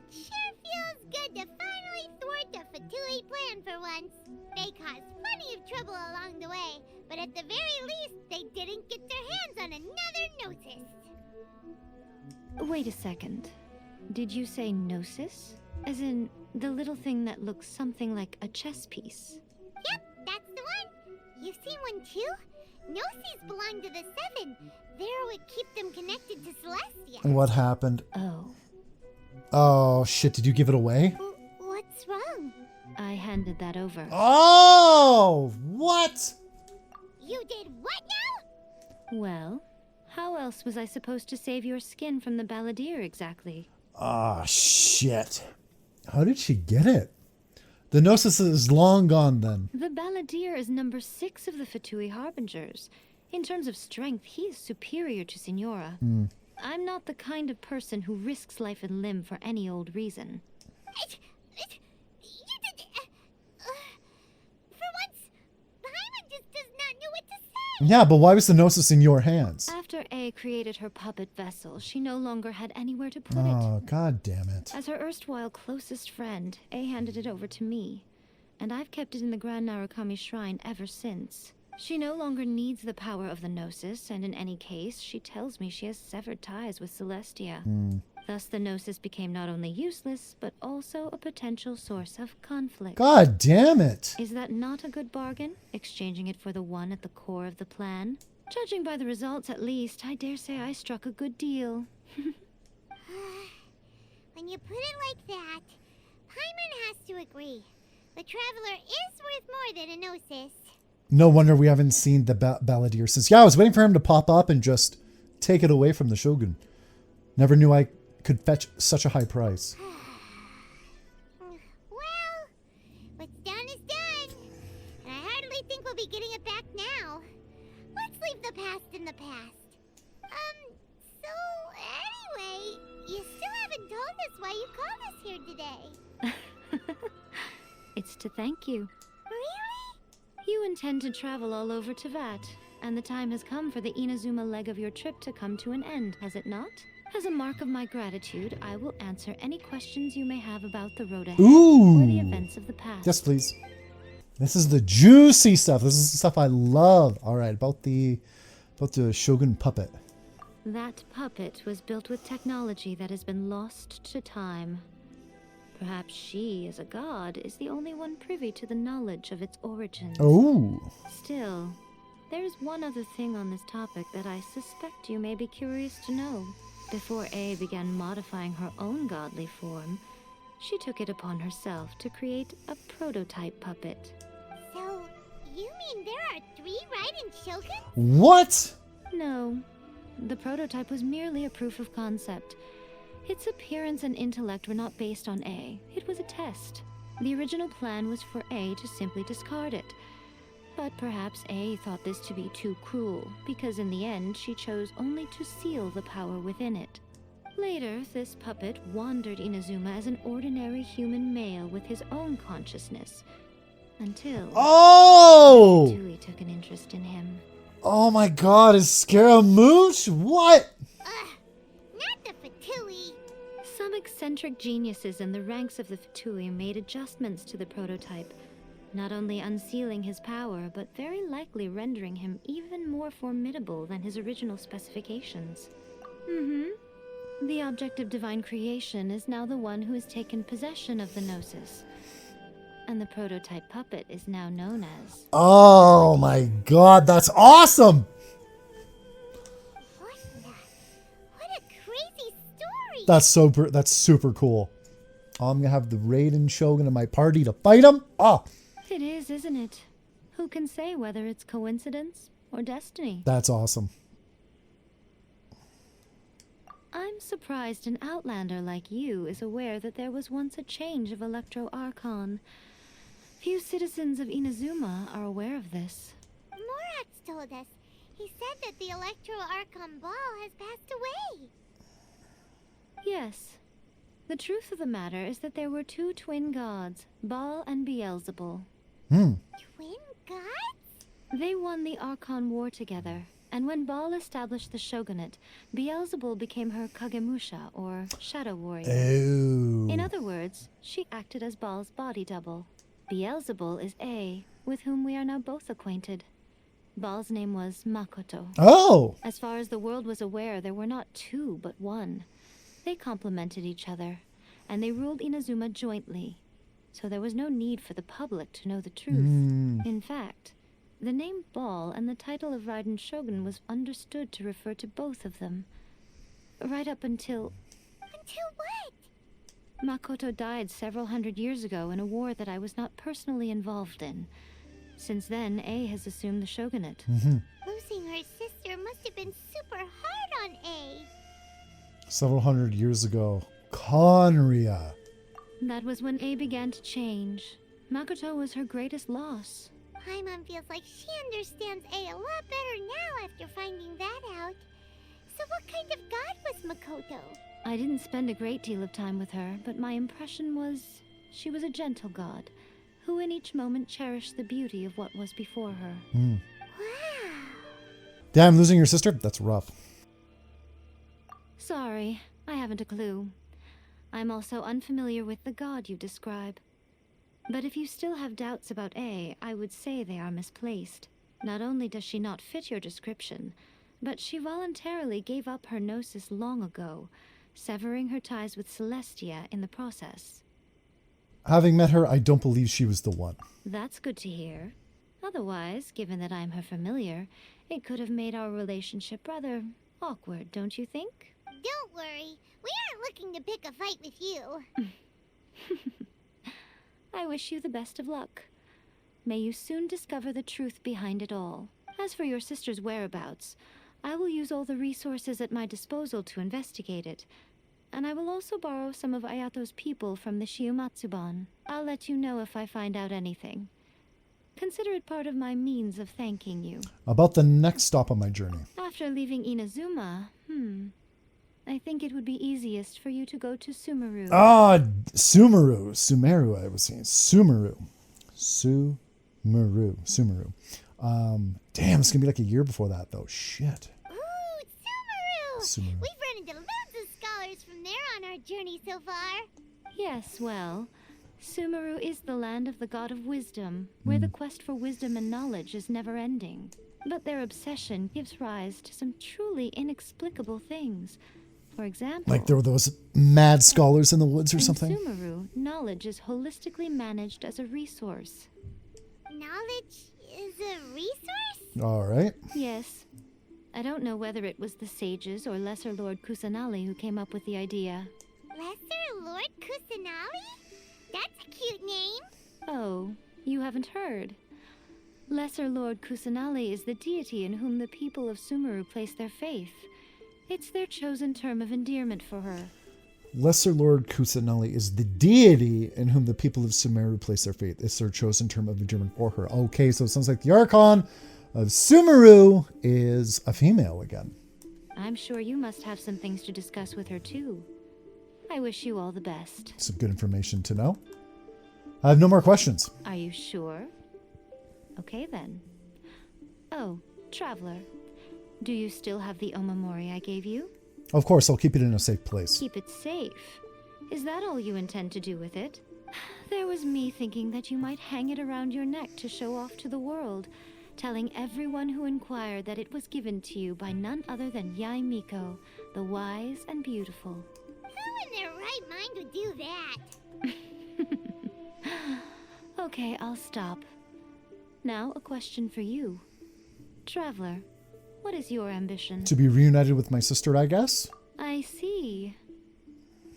Speaker 5: Sure feels good to finally thwart the Fatui plan for once. They caused plenty of trouble along the way, but at the very least, they didn't get their hands on another Gnosis.
Speaker 13: Wait a second. Did you say Gnosis? As in, the little thing that looks something like a chess piece?
Speaker 5: Yep, that's the one. You've seen one too? Gnosis belong to the Seven. They're what keep them connected to Celestia.
Speaker 1: And what happened?
Speaker 13: Oh.
Speaker 1: Oh, shit. Did you give it away?
Speaker 5: What's wrong?
Speaker 13: I handed that over.
Speaker 1: Oh! What?
Speaker 5: You did what now?
Speaker 13: Well, how else was I supposed to save your skin from the balladeer exactly?
Speaker 1: Ah, shit. How did she get it? The Gnosis is long gone then.
Speaker 13: The balladeer is number 6 of the Fatui Harbingers. In terms of strength, he is superior to Signora. I'm not the kind of person who risks life and limb for any old reason.
Speaker 5: You did... for once, Paimon just does not know what to say.
Speaker 1: Yeah, but why was the Gnosis in your hands?
Speaker 13: After A created her puppet vessel, she no longer had anywhere to put it.
Speaker 1: Oh, god damn it.
Speaker 13: As her erstwhile closest friend, A handed it over to me, and I've kept it in the Grand Narukami Shrine ever since. She no longer needs the power of the Gnosis, and in any case, she tells me she has severed ties with Celestia. Thus, the Gnosis became not only useless, but also a potential source of conflict.
Speaker 1: God damn it.
Speaker 13: Is that not a good bargain, exchanging it for the one at the core of the plan? Judging by the results, at least, I dare say I struck a good deal.
Speaker 5: When you put it like that, Paimon has to agree. The Traveler is worth more than a Gnosis.
Speaker 1: No wonder we haven't seen the balladeer since. Yeah, I was waiting for him to pop up and just take it away from the Shogun. Never knew I could fetch such a high price.
Speaker 5: Well, what's done is done. And I hardly think we'll be getting it back now. Let's leave the past in the past. So anyway, you still haven't told us why you called us here today.
Speaker 13: It's to thank you.
Speaker 5: Really?
Speaker 13: You intend to travel all over Teyvat, and the time has come for the Inazuma leg of your trip to come to an end, has it not? As a mark of my gratitude, I will answer any questions you may have about the road ahead or the events of the past.
Speaker 1: Yes, please. This is the juicy stuff. This is the stuff I love. All right, about the Shogun puppet.
Speaker 13: That puppet was built with technology that has been lost to time. Perhaps she, as a god, is the only one privy to the knowledge of its origins.
Speaker 1: Oh.
Speaker 13: Still, there's one other thing on this topic that I suspect you may be curious to know. Before A began modifying her own godly form, she took it upon herself to create a prototype puppet.
Speaker 5: So, you mean there are 3 Raiden Shoguns?
Speaker 1: What?
Speaker 13: No. The prototype was merely a proof of concept. Its appearance and intellect were not based on A. It was a test. The original plan was for A to simply discard it. But perhaps A thought this to be too cruel, because in the end she chose only to seal the power within it. Later, this puppet wandered Inazuma as an ordinary human male with his own consciousness, until Fatui took an interest in him.
Speaker 1: Oh my god, is Scaramouche? What?
Speaker 5: Not the Fatui.
Speaker 13: Some eccentric geniuses in the ranks of the Fatui made adjustments to the prototype, not only unsealing his power, but very likely rendering him even more formidable than his original specifications. The object of divine creation is now the one who has taken possession of the Gnosis, and the prototype puppet is now known as...
Speaker 1: Oh my god, that's awesome!
Speaker 5: What a crazy story!
Speaker 1: That's super cool. I'm gonna have the Raiden Shogun in my party to fight him. Oh,
Speaker 13: It is, isn't it? Who can say whether it's coincidence or destiny?
Speaker 1: that's awesome.
Speaker 13: I'm surprised an outlander like you is aware that there was once a change of Electro Archon. Few citizens of Inazuma are aware of this.
Speaker 5: Morax told us. He said that the Electro Archon Ball has passed away.
Speaker 13: Yes. The truth of the matter is that there were 2 twin gods, Baal and Beelzebul.
Speaker 5: Twin gods?
Speaker 13: They won the Archon War together, and when Baal established the shogunate, Beelzebul became her Kagemusha, or shadow warrior.
Speaker 1: Oh.
Speaker 13: In other words, she acted as Baal's body double. Beelzebul is A, with whom we are now both acquainted. Baal's name was Makoto.
Speaker 1: Oh!
Speaker 13: As far as the world was aware, there were not 2, but 1. They complemented each other, and they ruled Inazuma jointly, so there was no need for the public to know the truth. In fact, the name Baal and the title of Raiden Shogun was understood to refer to both of them. Right up until...
Speaker 5: Until what?
Speaker 13: Makoto died several hundred years ago in a war that I was not personally involved in. Since then, A has assumed the shogunate.
Speaker 5: Losing her sister must have been super hard on A.
Speaker 1: Several hundred years ago. Conria.
Speaker 13: That was when A began to change. Makoto was her greatest loss.
Speaker 5: Paimon feels like she understands A a lot better now after finding that out. So what kind of god was Makoto?
Speaker 13: I didn't spend a great deal of time with her, but my impression was she was a gentle god, who in each moment cherished the beauty of what was before her.
Speaker 5: Wow.
Speaker 1: Damn, losing your sister? That's rough.
Speaker 13: Sorry, I haven't a clue. I'm also unfamiliar with the god you describe. But if you still have doubts about A, I would say they are misplaced. Not only does she not fit your description, but she voluntarily gave up her Gnosis long ago, severing her ties with Celestia in the process.
Speaker 1: Having met her, I don't believe she was the one.
Speaker 13: That's good to hear. Otherwise, given that I'm her familiar, it could have made our relationship rather awkward, don't you think?
Speaker 5: Don't worry. We aren't looking to pick a fight with you.
Speaker 13: I wish you the best of luck. May you soon discover the truth behind it all. As for your sister's whereabouts, I will use all the resources at my disposal to investigate it. And I will also borrow some of Ayato's people from the Shiumatsuban. I'll let you know if I find out anything. Consider it part of my means of thanking you.
Speaker 1: About the next stop on my journey.
Speaker 13: After leaving Inazuma, I think it would be easiest for you to go to Sumeru.
Speaker 1: Ah, Sumeru, I was saying. Sumeru. Damn, it's gonna be like a year before that, though. Shit.
Speaker 5: Ooh,
Speaker 1: Sumeru.
Speaker 5: We've run into loads of scholars from there on our journey so far.
Speaker 13: Yes, well, Sumeru is the land of the god of wisdom, where the quest for wisdom and knowledge is never ending. But their obsession gives rise to some truly inexplicable things. For example,
Speaker 1: Like there were those mad scholars in the woods or something?
Speaker 13: In Sumeru, knowledge is holistically managed as a resource.
Speaker 5: Knowledge is a resource?
Speaker 1: All right.
Speaker 13: Yes. I don't know whether it was the sages or Lesser Lord Kusanali who came up with the idea.
Speaker 5: Lesser Lord Kusanali? That's a cute name.
Speaker 13: Oh, you haven't heard. Lesser Lord Kusanali is the deity in whom the people of Sumeru place their faith. It's their chosen term of endearment for her.
Speaker 1: Lesser Lord Kusanali is the deity in whom the people of Sumeru place their faith. It's their chosen term of endearment for her. Okay, so it sounds like the Archon of Sumeru is a female again.
Speaker 13: I'm sure you must have some things to discuss with her too. I wish you all the best.
Speaker 1: Some good information to know. I have no more questions.
Speaker 13: Are you sure? Okay then. Oh, Traveler. Do you still have the Omamori I gave you?
Speaker 1: Of course, I'll keep it in a safe place.
Speaker 13: Keep it safe. Is that all you intend to do with it? There was me thinking that you might hang it around your neck to show off to the world, telling everyone who inquired that it was given to you by none other than Yai Miko, the wise and beautiful.
Speaker 5: Who in their right mind would do that?
Speaker 13: Okay, I'll stop. Now, a question for you. Traveler, what is your ambition?
Speaker 1: To be reunited with my sister, I guess?
Speaker 13: I see.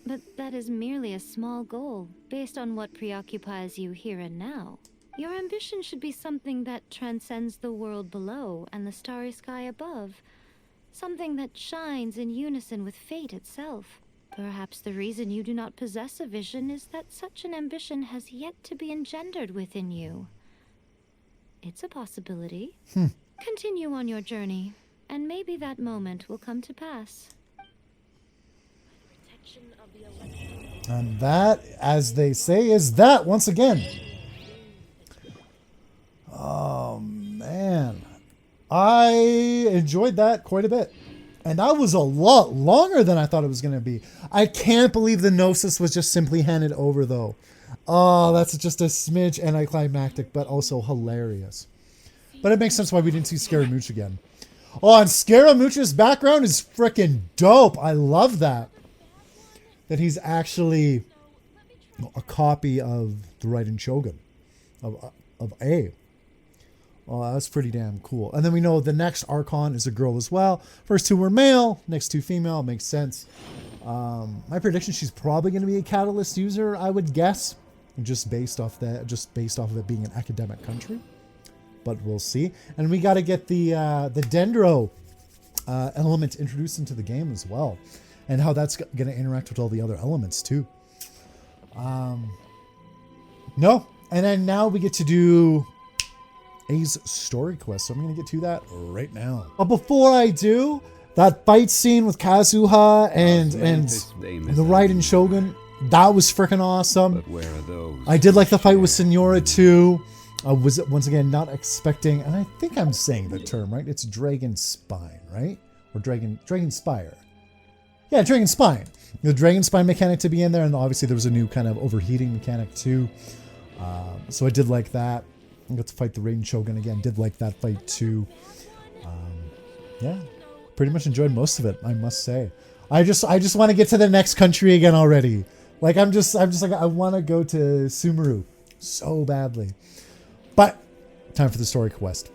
Speaker 13: But that is merely a small goal, based on what preoccupies you here and now. Your ambition should be something that transcends the world below and the starry sky above. Something that shines in unison with fate itself. Perhaps the reason you do not possess a vision is that such an ambition has yet to be engendered within you. It's a possibility. Continue on your journey, and maybe that moment will come to pass.
Speaker 1: And that, as they say, is that once again. Oh, man. I enjoyed that quite a bit. And that was a lot longer than I thought it was going to be. I can't believe the Gnosis was just simply handed over, though. Oh, that's just a smidge anticlimactic, but also hilarious. But it makes sense why we didn't see Scaramouche again. Oh, and Scaramouche's background is freaking dope. I love that. That he's actually a copy of the Raiden Shogun. Of A. Oh, that's pretty damn cool. And then we know the next Archon is a girl as well. First two were male, next two female. Makes sense. My prediction, she's probably going to be a Catalyst user, I would guess. Just based off of it being an academic country. But we'll see. And we got to get the Dendro element introduced into the game as well. And how that's going to interact with all the other elements too. No. And then now we get to do A's story quest. So I'm going to get to that right now. But before I do, that fight scene with Kazuha and the Raiden Shogun, that was freaking awesome.
Speaker 18: But where are those?
Speaker 1: I did like the fight with Signora too. I was once again not expecting, and I think I'm saying the term right. It's Dragon Spine, right? Or Dragon Spire. Yeah, Dragon Spine. The Dragon Spine mechanic to be in there, and obviously there was a new kind of overheating mechanic too. So I did like that. I got to fight the Raiden Shogun again. Did like that fight too. Yeah, pretty much enjoyed most of it, I must say. I just want to get to the next country again already. Like I'm just like I want to go to Sumeru so badly. But time for the story quest.